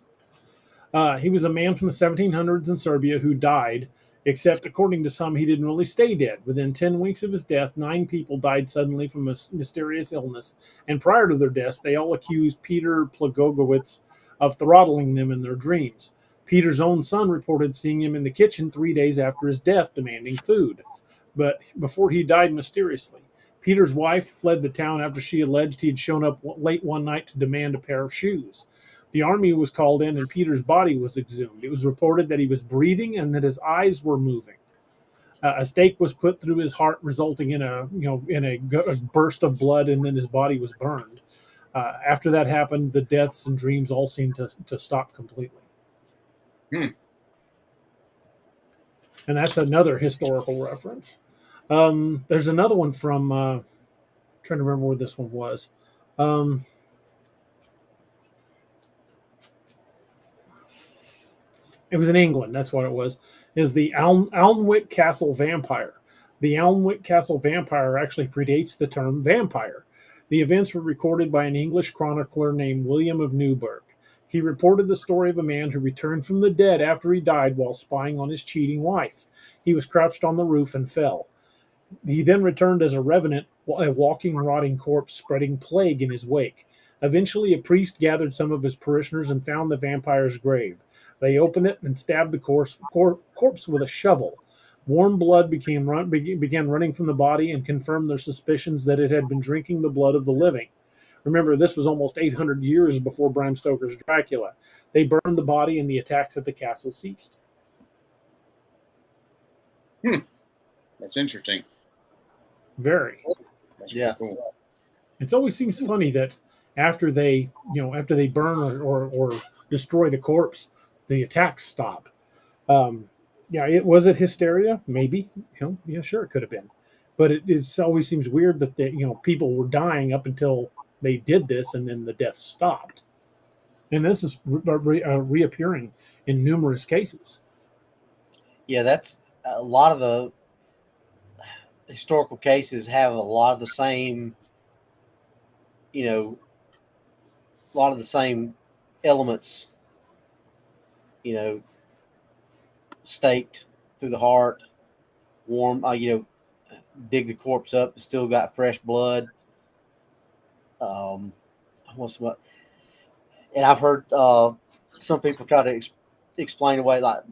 He was a man from the 1700s in Serbia who died, except according to some, he didn't really stay dead. Within 10 weeks of his death, 9 people died suddenly from a mysterious illness, and prior to their deaths, they all accused Peter Plogojewicz of throttling them in their dreams. Peter's own son reported seeing him in the kitchen 3 days after his death, demanding food, but before he died mysteriously. Peter's wife fled the town after she alleged he had shown up late one night to demand a pair of shoes. The army was called in and Peter's body was exhumed. It was reported that he was breathing and that his eyes were moving. A stake was put through his heart, resulting in a burst of blood, and then his body was burned. After that happened, the deaths and dreams all seemed to stop completely. And that's another historical reference. There's another one from trying to remember where this one was. It was in England. That's what it was. Is the Alnwick Castle vampire. The Alnwick Castle vampire actually predates the term vampire. The events were recorded by an English chronicler named William of Newburgh. He reported the story of a man who returned from the dead after he died while spying on his cheating wife. He was crouched on the roof and fell. He then returned as a revenant, a walking, rotting corpse, spreading plague in his wake. Eventually, a priest gathered some of his parishioners and found the vampire's grave. They opened it and stabbed the corpse with a shovel. Warm blood began running from the body and confirmed their suspicions that it had been drinking the blood of the living. Remember, this was almost 800 years before Bram Stoker's Dracula. They burned the body and the attacks at the castle ceased. That's interesting. Very. Yeah. Cool. It always seems funny that after they burn or destroy the corpse, the attacks stop. It was it hysteria? Maybe. Yeah, sure, it could have been. But it always seems weird that people were dying up until they did this, and then the death stopped. And this is reappearing in numerous cases. Yeah, that's a lot of the historical cases have a lot of the same, a lot of the same elements, staked through the heart, warm, dig the corpse up, it's still got fresh blood. And I've heard some people try to explain away like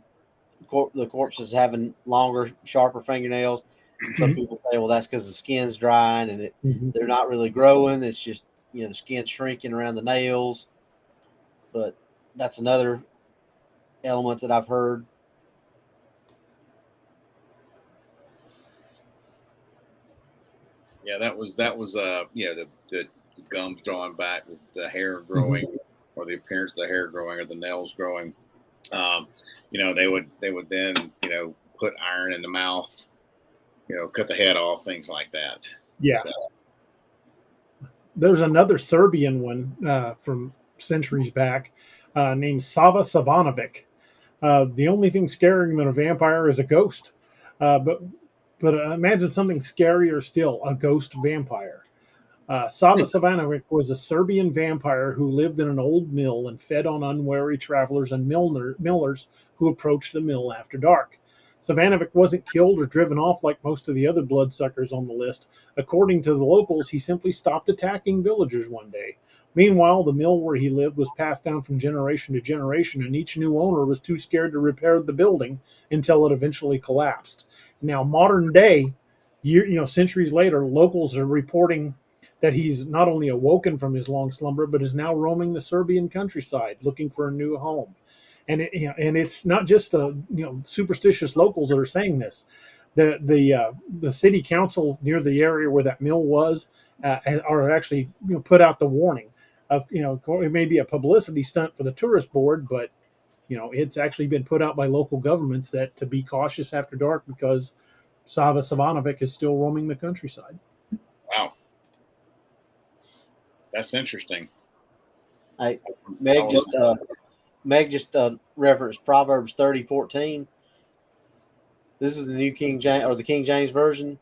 the corpses having longer, sharper fingernails. Some people say, well, that's because the skin's drying and they're not really growing. It's just, the skin's shrinking around the nails. But that's another element that I've heard. Yeah, that was the gums drawing back, the hair growing, or the appearance of the hair growing, or the nails growing. They would then put iron in the mouth, cut the head off, things like that. Yeah. So. There's another Serbian one from centuries back named Sava Savanovic. The only thing scarier than a vampire is a ghost. But imagine something scarier still, a ghost vampire. Sava Savanovic was a Serbian vampire who lived in an old mill and fed on unwary travelers and millers who approached the mill after dark. Savanovic wasn't killed or driven off like most of the other bloodsuckers on the list. According to the locals, he simply stopped attacking villagers one day. Meanwhile, the mill where he lived was passed down from generation to generation, and each new owner was too scared to repair the building until it eventually collapsed. Now, modern day, centuries later, locals are reporting that he's not only awoken from his long slumber, but is now roaming the Serbian countryside looking for a new home. And and it's not just the superstitious locals that are saying this. The city council near the area where that mill was are actually put out the warning of it may be a publicity stunt for the tourist board, but it's actually been put out by local governments that to be cautious after dark because Sava Savanovic is still roaming the countryside. Wow. That's interesting. Hey, Meg just referenced Proverbs 30:14. This is the New King James or the King James version.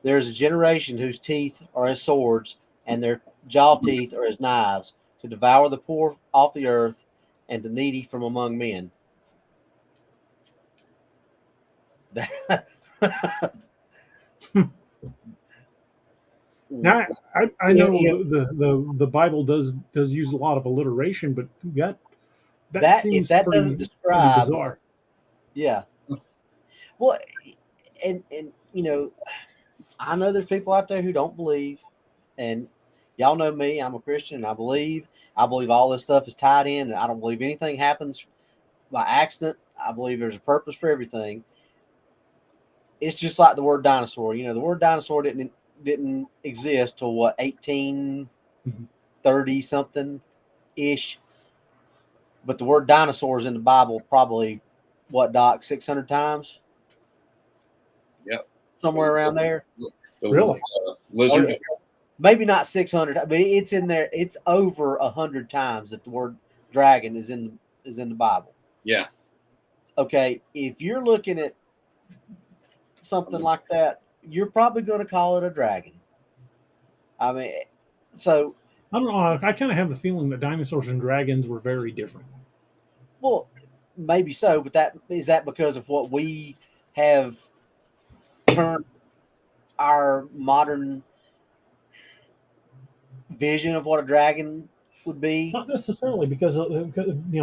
There is a generation whose teeth are as swords, and their jaw teeth are as knives, to devour the poor off the earth, and the needy from among men. Now, I know the Bible does use a lot of alliteration, but that seems if that pretty, doesn't describe, pretty bizarre. Yeah. Well, and I know there's people out there who don't believe, and y'all know me. I'm a Christian, and I believe all this stuff is tied in, and I don't believe anything happens by accident. I believe there's a purpose for everything. It's just like the word dinosaur. The word dinosaur didn't exist till what 1830 something ish. But the word dinosaurs in the Bible probably what, Doc, 600 times? Yep. Somewhere around there. Really? Lizard. Maybe not 600, but it's in there. It's over 100 times that the word dragon is in the Bible. Yeah. Okay, if you're looking at something like that, you're probably going to call it a dragon. I mean, so I don't know. I kind of have the feeling that dinosaurs and dragons were very different. Well, maybe so, but that because of what we have turned our modern vision of what a dragon would be? Not necessarily, because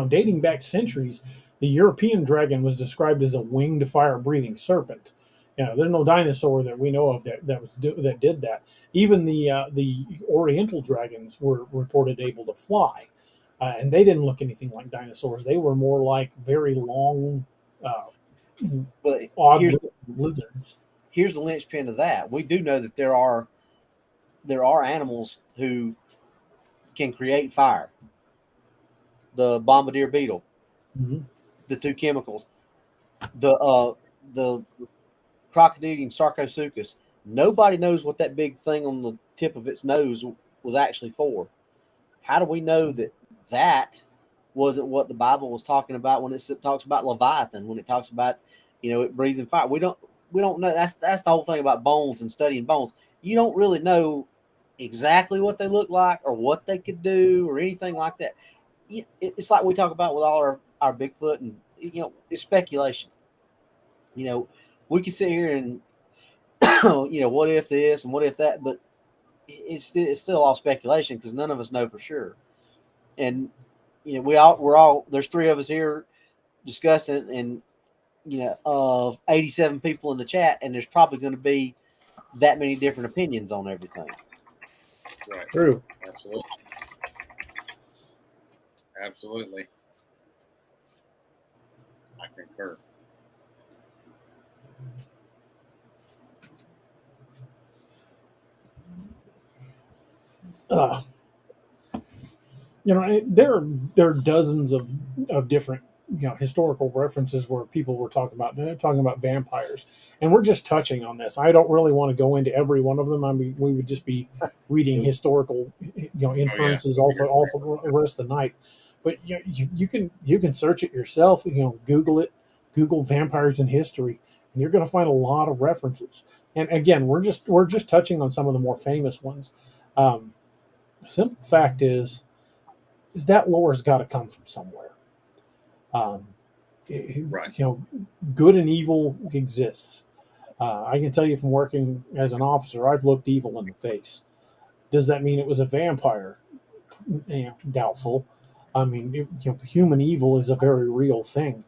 dating back centuries, the European dragon was described as a winged, fire-breathing serpent. There's no dinosaur that we know of that did that. Even the Oriental dragons were reported able to fly, and they didn't look anything like dinosaurs. They were more like very long, odd lizards. Here's the linchpin of that. We do know that there are animals who can create fire. The bombardier beetle, the two chemicals, the crocodilian sarcosuchus. Nobody knows what that big thing on the tip of its nose was actually for. How do we know that wasn't what the Bible was talking about when it talks about Leviathan, when it talks about it breathing fire? We don't know. That's the whole thing about bones and studying bones. You don't really know exactly what they look like or what they could do or anything like that. It's like we talk about with all our Bigfoot, and it's speculation. We can sit here and what if this and what if that, but it's still all speculation because none of us know for sure. And we're all there's three of us here discussing, and of 87 people in the chat, and there's probably going to be that many different opinions on everything. Right. True. Absolutely. I concur. There are dozens of different historical references where people were talking about vampires, and we're just touching on this. I don't really want to go into every one of them. I mean, we would just be reading historical inferences all for the rest of the night. But you can search it yourself. Google it. Google vampires in history, and you're going to find a lot of references. And again, we're just touching on some of the more famous ones. The simple fact is that lore's got to come from somewhere. Right. Good and evil exists. I can tell you from working as an officer, I've looked evil in the face. Does that mean it was a vampire? Doubtful. I mean, human evil is a very real thing,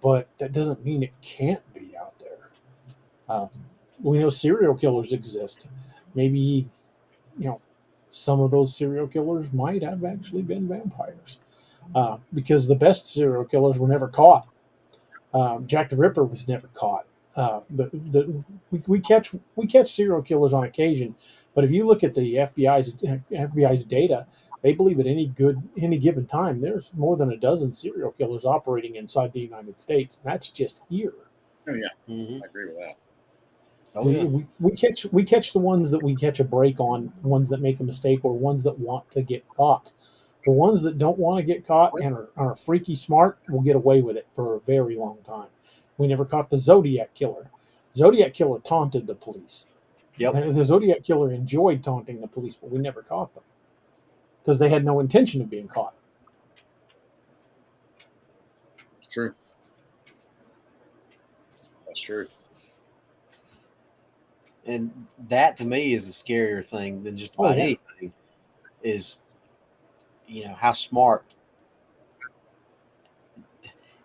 but that doesn't mean it can't be out there. We know serial killers exist. Maybe some of those serial killers might have actually been vampires, because the best serial killers were never caught. Jack the Ripper was never caught. We catch serial killers on occasion, but if you look at the FBI's data, they believe at any given time there's more than a dozen serial killers operating inside the United States. And that's just here. Oh yeah, Mhm. I agree with that. Oh, yeah. We catch the ones that we catch a break on, ones that make a mistake, or ones that want to get caught. The ones that don't want to get caught and are freaky smart will get away with it for a very long time. We never caught the Zodiac Killer. Zodiac Killer taunted the police. Yep. And the Zodiac Killer enjoyed taunting the police, but we never caught them because they had no intention of being caught. It's true. That's true. And that to me is a scarier thing than just about anything. Is how smart.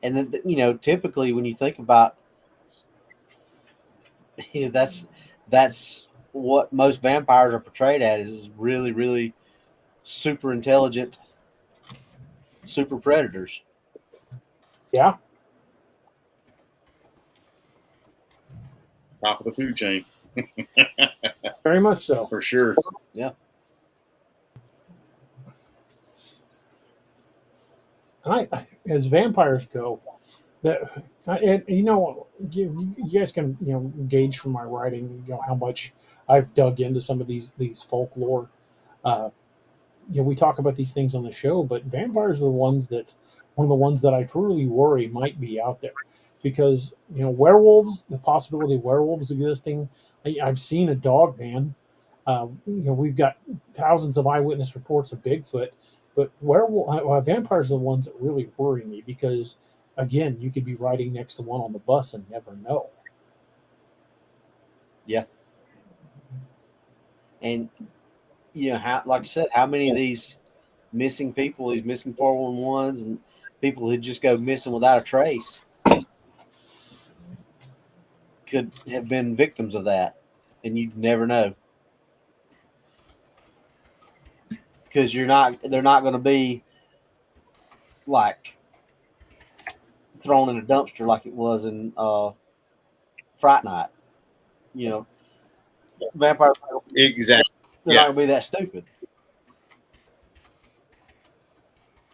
And then typically when you think about that's what most vampires are portrayed as, is really, really super intelligent, super predators. Yeah. Top of the food chain. Very much so. For sure. Yeah. And as vampires go, you guys can gauge from my writing how much I've dug into some of these folklore. We talk about these things on the show, but vampires are one of the ones that I truly worry might be out there, because werewolves, the possibility of werewolves existing. I've seen a dog man. We've got thousands of eyewitness reports of Bigfoot. But vampires are the ones that really worry me, because, again, you could be riding next to one on the bus and never know. Yeah. And, like you said, how many of these missing people, these missing 411s, and people who just go missing without a trace could have been victims of that, and you'd never know. Because they're not going to be like thrown in a dumpster like it was in Fright Night. Vampires. Exactly. They're not going to be that stupid.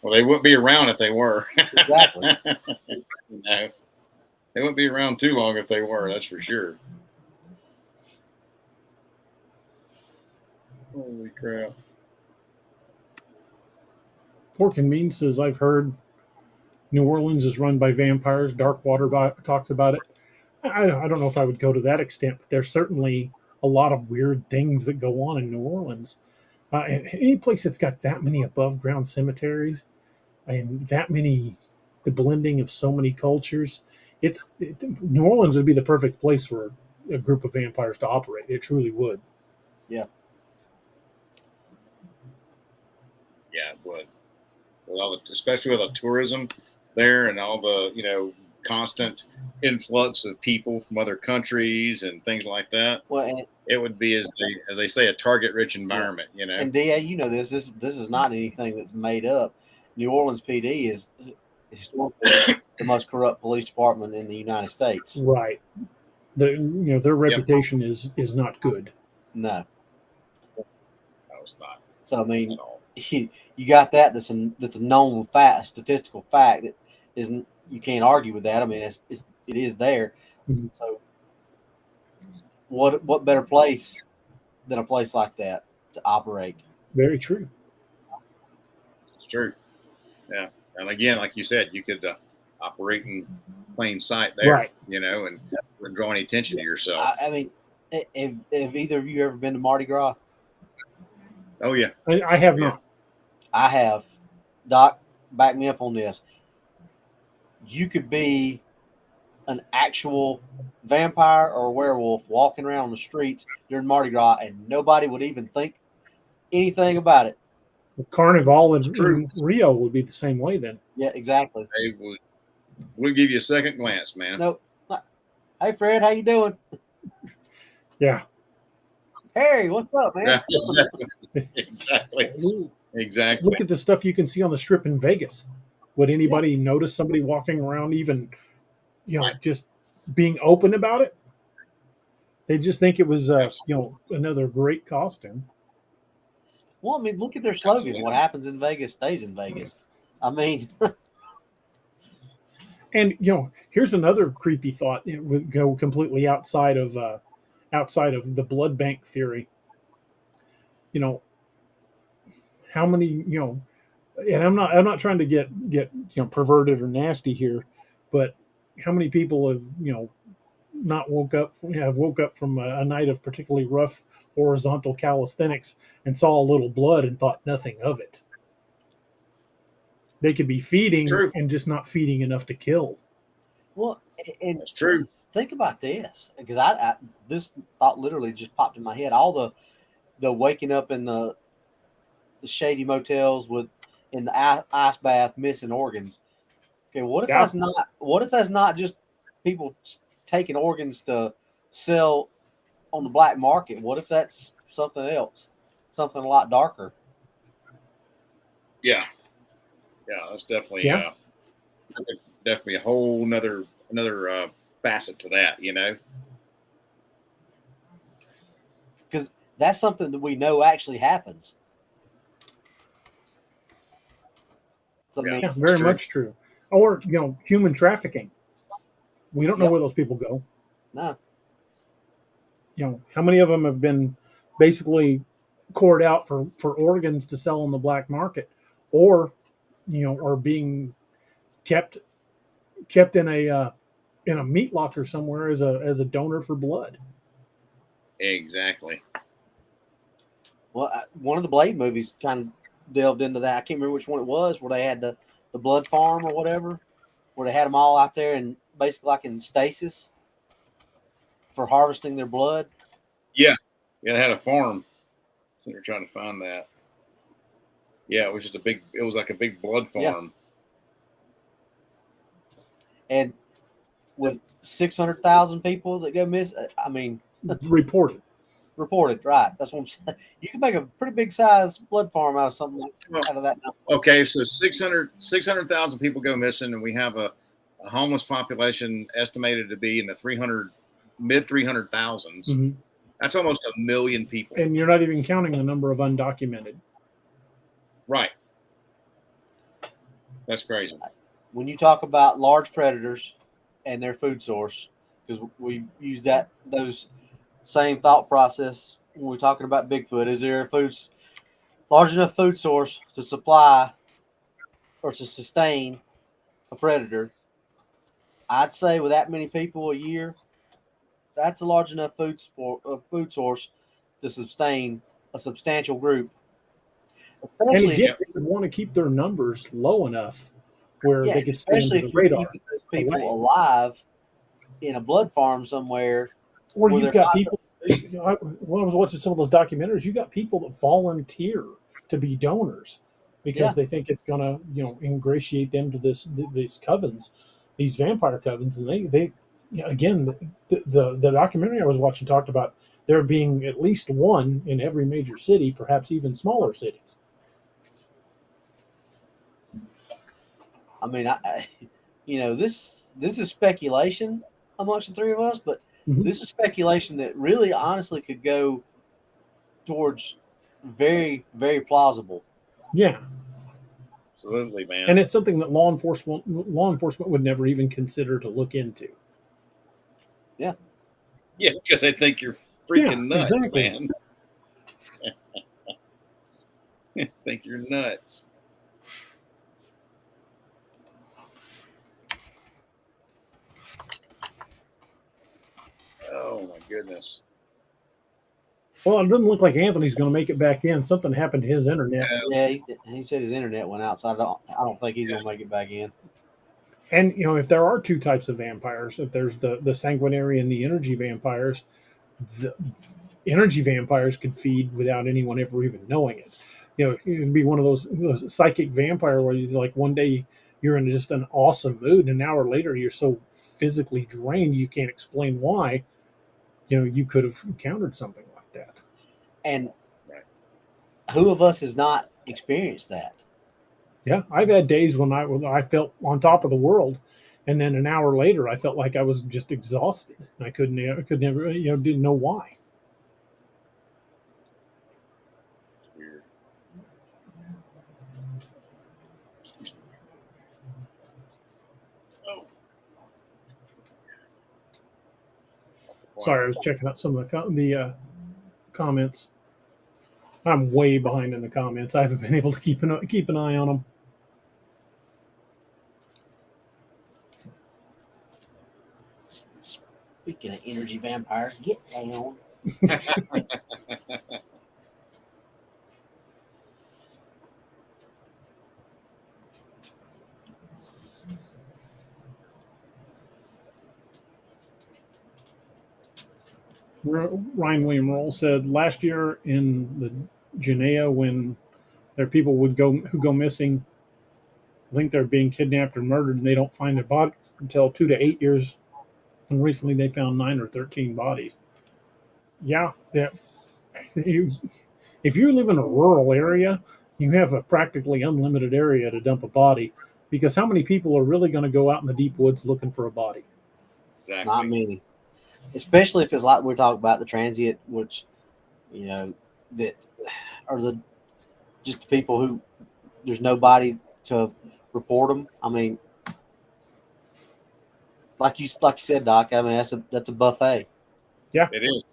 Well, they wouldn't be around if they were. Exactly. No, they wouldn't be around too long if they were. That's for sure. Holy crap. Pork and Mean says, I've heard New Orleans is run by vampires. Darkwater talks about it. I don't know if I would go to that extent, but there's certainly a lot of weird things that go on in New Orleans. And any place that's got that many above ground cemeteries and the blending of so many cultures, New Orleans would be the perfect place for a group of vampires to operate. It truly would. Yeah. Yeah, it would. Especially with the tourism there and all the constant influx of people from other countries and things like that. Well, it would be, as they say, a target-rich environment. And DA, this is not anything that's made up. New Orleans PD is historically the most corrupt police department in the United States. Right. Their reputation is not good. No, it's not. So I mean, you got that's a known fact, statistical fact that isn't. You can't argue with that. I mean, it is there. Mm-hmm. So, what better place than a place like that to operate? Very true. It's true. Yeah, and again, like you said, you could operate in plain sight there, right? And wouldn't draw any attention to yourself. I mean, have either of you ever been to Mardi Gras? Oh yeah, I have not. I have. Doc, back me up on this. You could be an actual vampire or a werewolf walking around the streets during Mardi Gras, and nobody would even think anything about it. Carnival in Rio would be the same way then. Yeah, exactly. They would give you a second glance, man. Nope. Hey, Fred, how you doing? Yeah. Harry, what's up, man? Right, exactly. Exactly. Look at the stuff you can see on the strip in Vegas. Would anybody notice somebody walking around even, just being open about it? They just think it was, another great costume. Well, I mean, look at their slogan. Absolutely. What happens in Vegas stays in Vegas. I mean, And here's another creepy thought. It would go completely outside of the blood bank theory. How many, and I'm not trying to get perverted or nasty here, but how many people have not woke up from a night of particularly rough horizontal calisthenics and saw a little blood and thought nothing of it? They could be feeding True. and just not feeding enough to kill. well, and That's true. think about this, because I this thought literally just popped in my head. All the waking up in the shady motels in the ice bath missing organs. Okay, what if Yeah. that's not? What if that's not just people taking organs to sell on the black market? What if that's something else, something a lot darker? Yeah. Yeah, that's definitely Yeah. definitely a whole another facet to that, Because that's something that we know actually happens. So, I Yeah. mean, Yeah, very true. much true. Or human trafficking. We don't know Yep. where those people go. no, How many of them have been basically cored out for organs to sell on the black market, or are being kept in a meat locker somewhere as a donor for blood. Exactly. well, one of the Blade movies kind of delved into that. I can't remember which one it was, where they had the blood farm or whatever, where they had them all out there and basically like in stasis for harvesting their blood. Yeah. Yeah, they had a farm. So they're trying to find that. Yeah, it was just it was like a big blood Yeah. farm. And with 600,000 people that go missing, I mean, Reported. reported, right? That's what I'm saying. You can make a pretty big size blood farm out of something out of that. Okay, so 600,000 people go missing, and we have a homeless population estimated to be in the mid 300,000s. Mhm. That's almost 1 million people. And you're not even counting the number of undocumented. Right. That's crazy. When you talk about large predators and their food source, because we use those same thought process when we're talking about Bigfoot. Is there a large enough food source to supply or to sustain a predator? I'd say with that many people a year, that's a large enough food source to sustain a substantial group. And Especially, again, they would want to keep their numbers low enough where they could stay especially under if the you're radar. keeping those people away. alive in a blood farm somewhere. Or Well, you've they're got not- people. When I was watching some of those documentaries, you got people that volunteer to be donors because Yeah. they think it's going to, ingratiate them to these covens, these vampire covens, and they again, the documentary I was watching talked about there being at least one in every major city, perhaps even smaller cities. I mean, this is speculation amongst the three of us, but Mhm. this is speculation that really, honestly, could go towards very, very plausible. Yeah, Absolutely, man. and it's something that law enforcement would never even consider to look into. Yeah, because they think you're freaking nuts, exactly. man. Think you're nuts. Oh my goodness. Well, it doesn't look like Anthony's going to make it back in. Something happened to his internet. Yeah, he said his internet went out, so I don't think he's gonna make it back in. And if there are two types of vampires, if there's the sanguinary and the energy vampires, the energy vampires could feed without anyone ever even knowing it. It'd be one of those psychic vampire where you like one day you're in just an awesome mood, and an hour later you're so physically drained you can't explain why. You could have encountered something like that. And Right. who of us has not experienced that? Yeah, I've had days when I felt on top of the world, and then an hour later I felt like I was just exhausted. I could never, didn't know why. It's weird. Oh. Sorry, I was checking out some of the comments. I'm way behind in the comments. I haven't been able to keep an eye on them. Speaking of energy vampires, get down. Ryan William Roll said last year in the Genea, when there are people who go missing, I think they're being kidnapped or murdered, and they don't find their bodies until 2 to 8 years. And recently, they found 9 or 13 bodies. Yeah, if you live in a rural area, you have a practically unlimited area to dump a body, because how many people are really going to go out in the deep woods looking for a body? Exactly. Not many. Especially if it's like we're talking about the transient, which, that are just the people who there's nobody to report them. I mean, like you said, Doc. I mean, that's a buffet. Yeah, It is.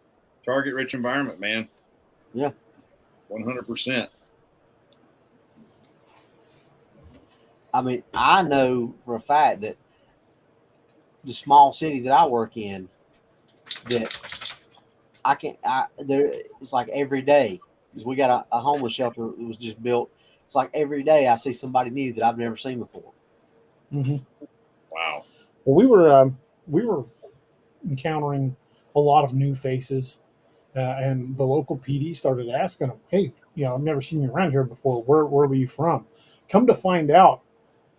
Target rich environment, man. Yeah. 100%. I mean, I know for a fact that the small city that I work in, that it's like every day, because we got a homeless shelter that was just built. It's like every day I see somebody new that I've never seen before. Mm-hmm. Wow. Well, we were encountering a lot of new faces, and the local PD started asking them, "Hey, I've never seen you around here before. Where were you from?" Come to find out,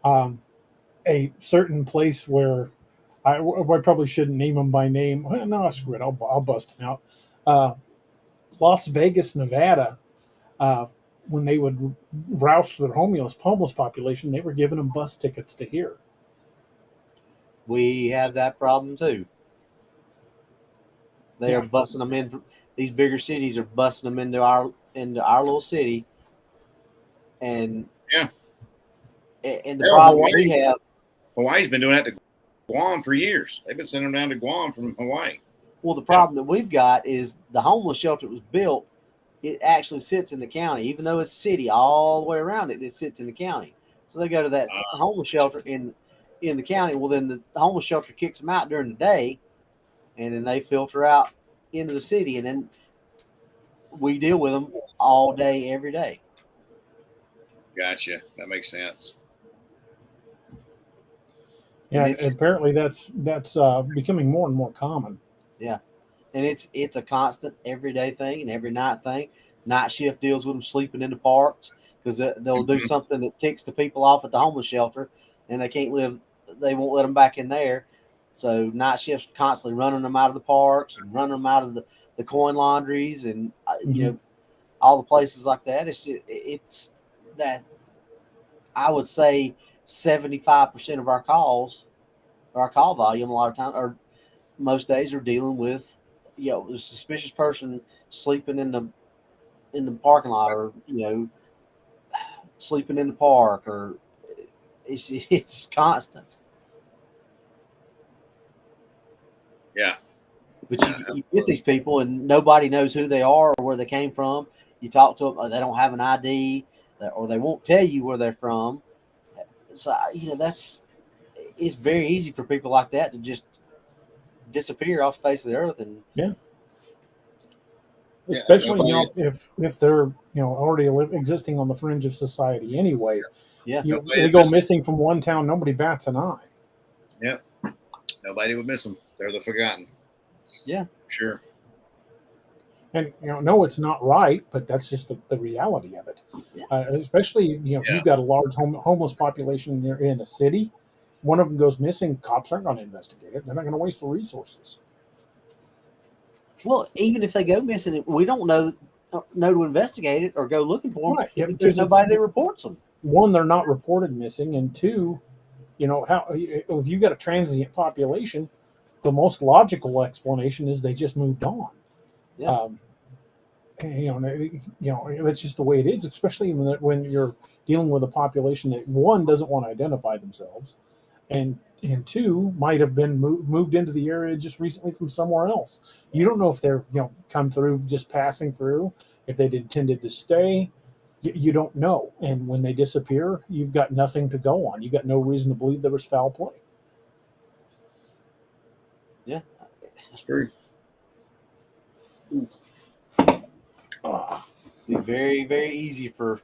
a certain place where I probably shouldn't name them by name. Well, no, screw it. I'll bust them out. Las Vegas, Nevada. When they would rouse their homeless population, they were giving them bus tickets to here. We have that problem too. They are busting them in. These bigger cities are busting them into our little city, and the problem we have. Hawaii's been doing that to Guam for years. They've been sending them down to Guam from Hawaii. Well, the problem that we've got is the homeless shelter that was built. It actually sits in the county, even though it's city all the way around it. It sits in the county, so they go to that homeless shelter in the county. Well, then the homeless shelter kicks them out during the day, and then they filter out into the city, and then we deal with them all day, every day. Gotcha. That makes sense. Yeah, apparently that's becoming more and more common. Yeah, and it's a constant everyday thing and every night thing. Night shift deals with them sleeping in the parks because they'll do something that ticks the people off at the homeless shelter, and they can't live. They won't let them back in there. So night shifts constantly running them out of the parks and running them out of the coin laundries and all the places like that. It's that I would say 75% of our calls, or our call volume, a lot of times, or most days, are dealing with a suspicious person sleeping in the parking lot, or sleeping in the park, or it's constant. Yeah. But you get these people and nobody knows who they are or where they came from. You talk to them, or they don't have an ID, or they won't tell you where they're from. So, it's very easy for people like that to just disappear off the face of the earth. And especially if they're already existing on the fringe of society anyway. Yeah, they go missing from one town, nobody bats an eye. Yep, nobody would miss them. They're the forgotten. Yeah, sure. And no, it's not right, but that's just the reality of it. Yeah. Especially if you've got a large homeless population in a city, one of them goes missing, cops aren't going to investigate it. They're not going to waste the resources. Well, even if they go missing, we don't know know to investigate it or go looking for them. Right, yeah, There's because nobody that reports them. one, they're not reported missing, and two, how if you got a transient population, the most logical explanation is they just moved on. Yeah. That's just the way it is, especially when you're dealing with a population that, one, doesn't want to identify themselves, and two, might have been moved into the area just recently from somewhere else. You don't know if they're come through just passing through, if they intended to stay. You don't know, and when they disappear, you've got nothing to go on. You got no reason to believe there was foul play. Yeah, That's true. Be very, very easy for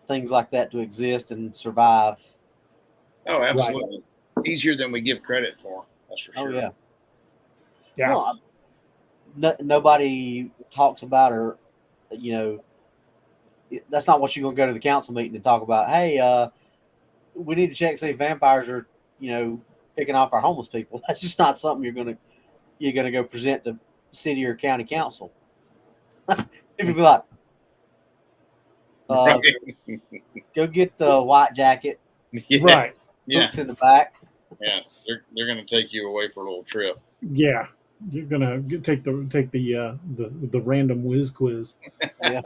things like that to exist and survive. Oh, absolutely. Right. Easier than we give credit for. That's for sure. Oh, yeah. Yeah. Well, nobody talks about, or, that's not what you're going to go to the council meeting and talk about. Hey, we need to check see if vampires are, picking off our homeless people. That's just not something you're going to go present to city or county council. People be like, go get the white jacket. Yeah. Right. Boots in the back. Yeah, they're going to take you away for a little trip. Yeah, you're gonna take the random whiz quiz. Yeah.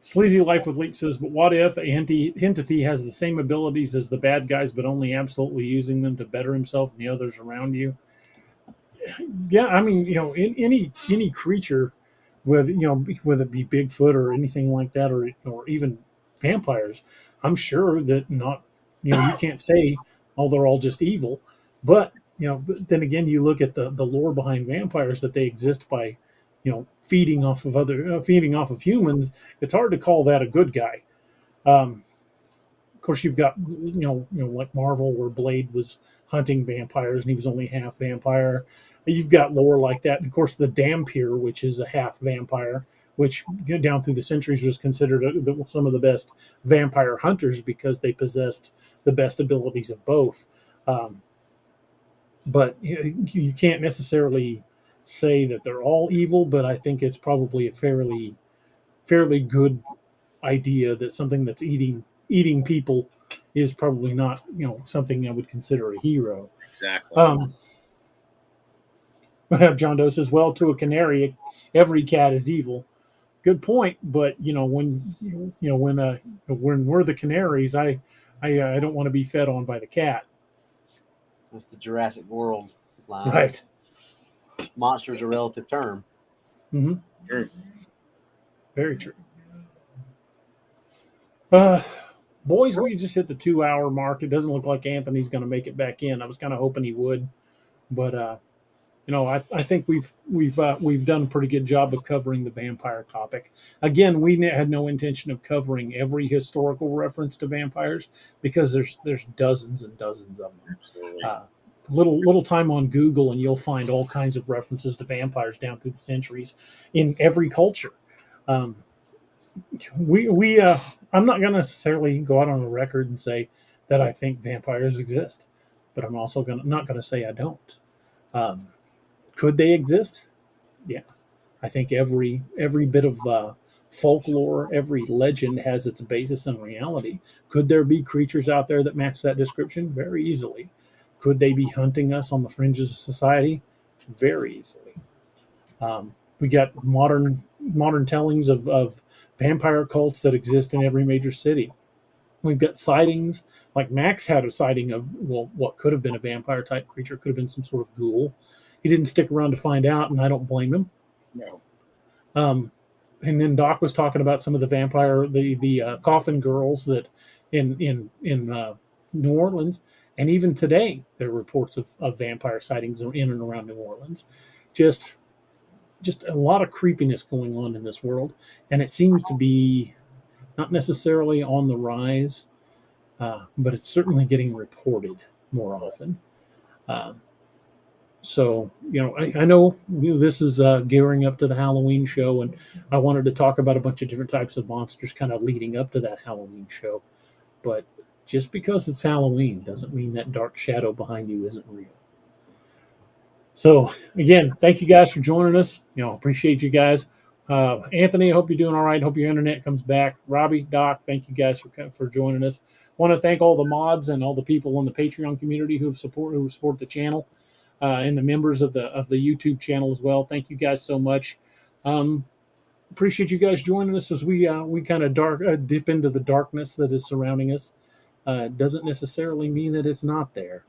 Sleazy Life with Leak says, but what if a entity has the same abilities as the bad guys, but only absolutely using them to better himself and the others around you? Yeah, I mean, in any creature, whether it be Bigfoot or anything like that, or even vampires, I'm sure that not, you can't say, oh, they're all just evil, but but then again, you look at the lore behind vampires, that they exist by, feeding off of humans. It's hard to call that a good guy. Of course, you've got like Marvel, where Blade was hunting vampires and he was only half vampire. You've got lore like that, and of course the Dhampir, which is a half vampire, which down through the centuries was considered some of the best vampire hunters because they possessed the best abilities of both. But you can't necessarily say that they're all evil, but I think it's probably a fairly good idea that something that's eating people is probably not something I would consider a hero. Exactly. John Doe says, well, to a canary, every cat is evil. Good point, but when we're the canaries, I don't want to be fed on by the cat. That's the Jurassic World line. Right. Monster is a relative term. Mm-hmm. True. Very true. Boys, we just hit the 2-hour mark. It doesn't look like Anthony's going to make it back in. I was kind of hoping he would, but I think we've done a pretty good job of covering the vampire topic. Again, we had no intention of covering every historical reference to vampires because there's dozens and dozens of them. Absolutely. Little time on Google and you'll find all kinds of references to vampires down through the centuries in every culture. I'm not going to necessarily go out on a record and say that I think vampires exist, but I'm also not going to say I don't. Could they exist? Yeah. I think every bit of folklore, every legend has its basis in reality. Could there be creatures out there that match that description? Very easily. Could they be hunting us on the fringes of society? Very easily. We got modern tellings of vampire cults that exist in every major city. We've got sightings, like Max had a sighting of, what could have been a vampire type creature, could have been some sort of ghoul. He didn't stick around to find out, and I don't blame him. No. And then Doc was talking about some of the vampire, the coffin girls that in New Orleans, and even today there are reports of vampire sightings in and around New Orleans. Just a lot of creepiness going on in this world, and it seems to be not necessarily on the rise, but it's certainly getting reported more often. So, I know this is gearing up to the Halloween show, and I wanted to talk about a bunch of different types of monsters kind of leading up to that Halloween show. But just because it's Halloween doesn't mean that dark shadow behind you isn't real. So, again, thank you guys for joining us. Appreciate you guys. Anthony, I hope you're doing all right. Hope your internet comes back. Robbie, Doc, thank you guys for joining us. Want to thank all the mods and all the people in the Patreon community who support the channel, and the members of the YouTube channel as well. Thank you guys so much. Appreciate you guys joining us as we kind of dip into the darkness that is surrounding us. Doesn't necessarily mean that it's not there.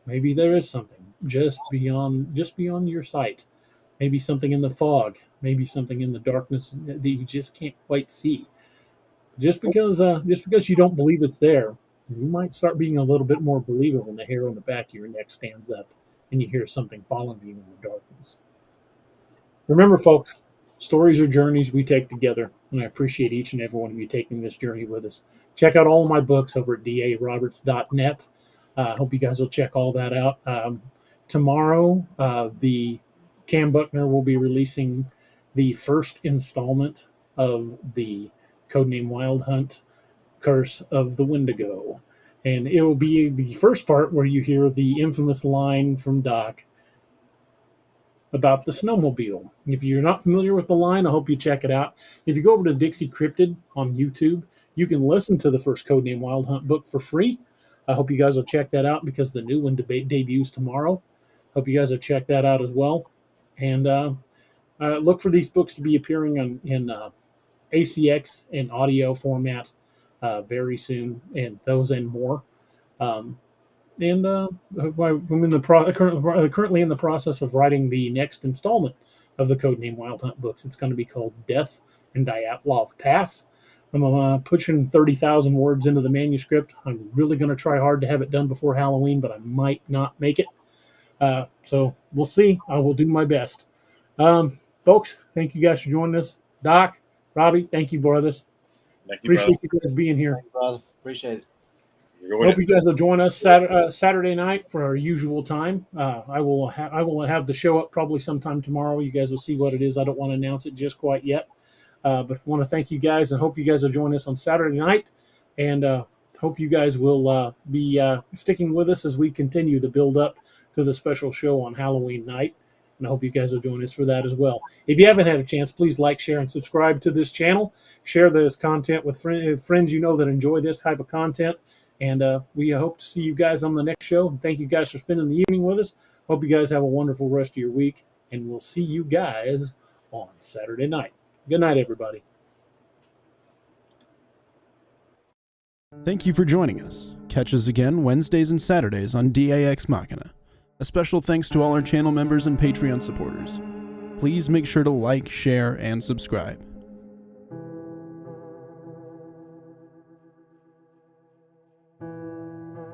Maybe there is something just beyond your sight. Maybe something in the fog. Maybe something in the darkness that you just can't quite see. Just because you don't believe it's there, you might start being a little bit more believer when the hair on the back of your neck stands up and you hear something following you in the darkness. Remember, folks, stories are journeys we take together, and I appreciate each and every one of you taking this journey with us. Check out all of my books over at daroberts.net. Hope you guys will check all that out. Tomorrow, the Cam Buckner will be releasing the first installment of the Codename Wild Hunt Curse of the Wendigo. And it will be the first part where you hear the infamous line from Doc about the snowmobile. If you're not familiar with the line, I hope you check it out. If you go over to Dixie Cryptid on YouTube, you can listen to the first Codename Wild Hunt book for free. I hope you guys will check that out because the new one debuts tomorrow. Hope you guys will check that out as well. And look for these books to be appearing in ACX and audio format very soon, and those and more. I'm currently in the process of writing the next installment of the Codename Wild Hunt books. It's going to be called Death in Dyatlov Pass. I'm pushing 30,000 words into the manuscript. I'm really going to try hard to have it done before Halloween, but I might not make it. So we'll see. I will do my best. Folks, thank you guys for joining us. Doc, Robbie, thank you, brothers. Thank you, Appreciate you guys being here. Thank you, brother. Appreciate it. Hope you guys will join us Saturday night for our usual time. I will have the show up probably sometime tomorrow. You guys will see what it is. I don't want to announce it just quite yet, but want to thank you guys and hope you guys will join us on Saturday night. And hope you guys will be sticking with us as we continue the build up to the special show on Halloween night. And I hope you guys will join us for that as well. If you haven't had a chance, please like, share, and subscribe to this channel. Share this content with friends you know that enjoy this type of content. And we hope to see you guys on the next show. And thank you guys for spending the evening with us. Hope you guys have a wonderful rest of your week. And we'll see you guys on Saturday night. Good night, everybody. Thank you for joining us. Catch us again Wednesdays and Saturdays on DAX Machina. A special thanks to all our channel members and Patreon supporters. Please make sure to like, share, and subscribe.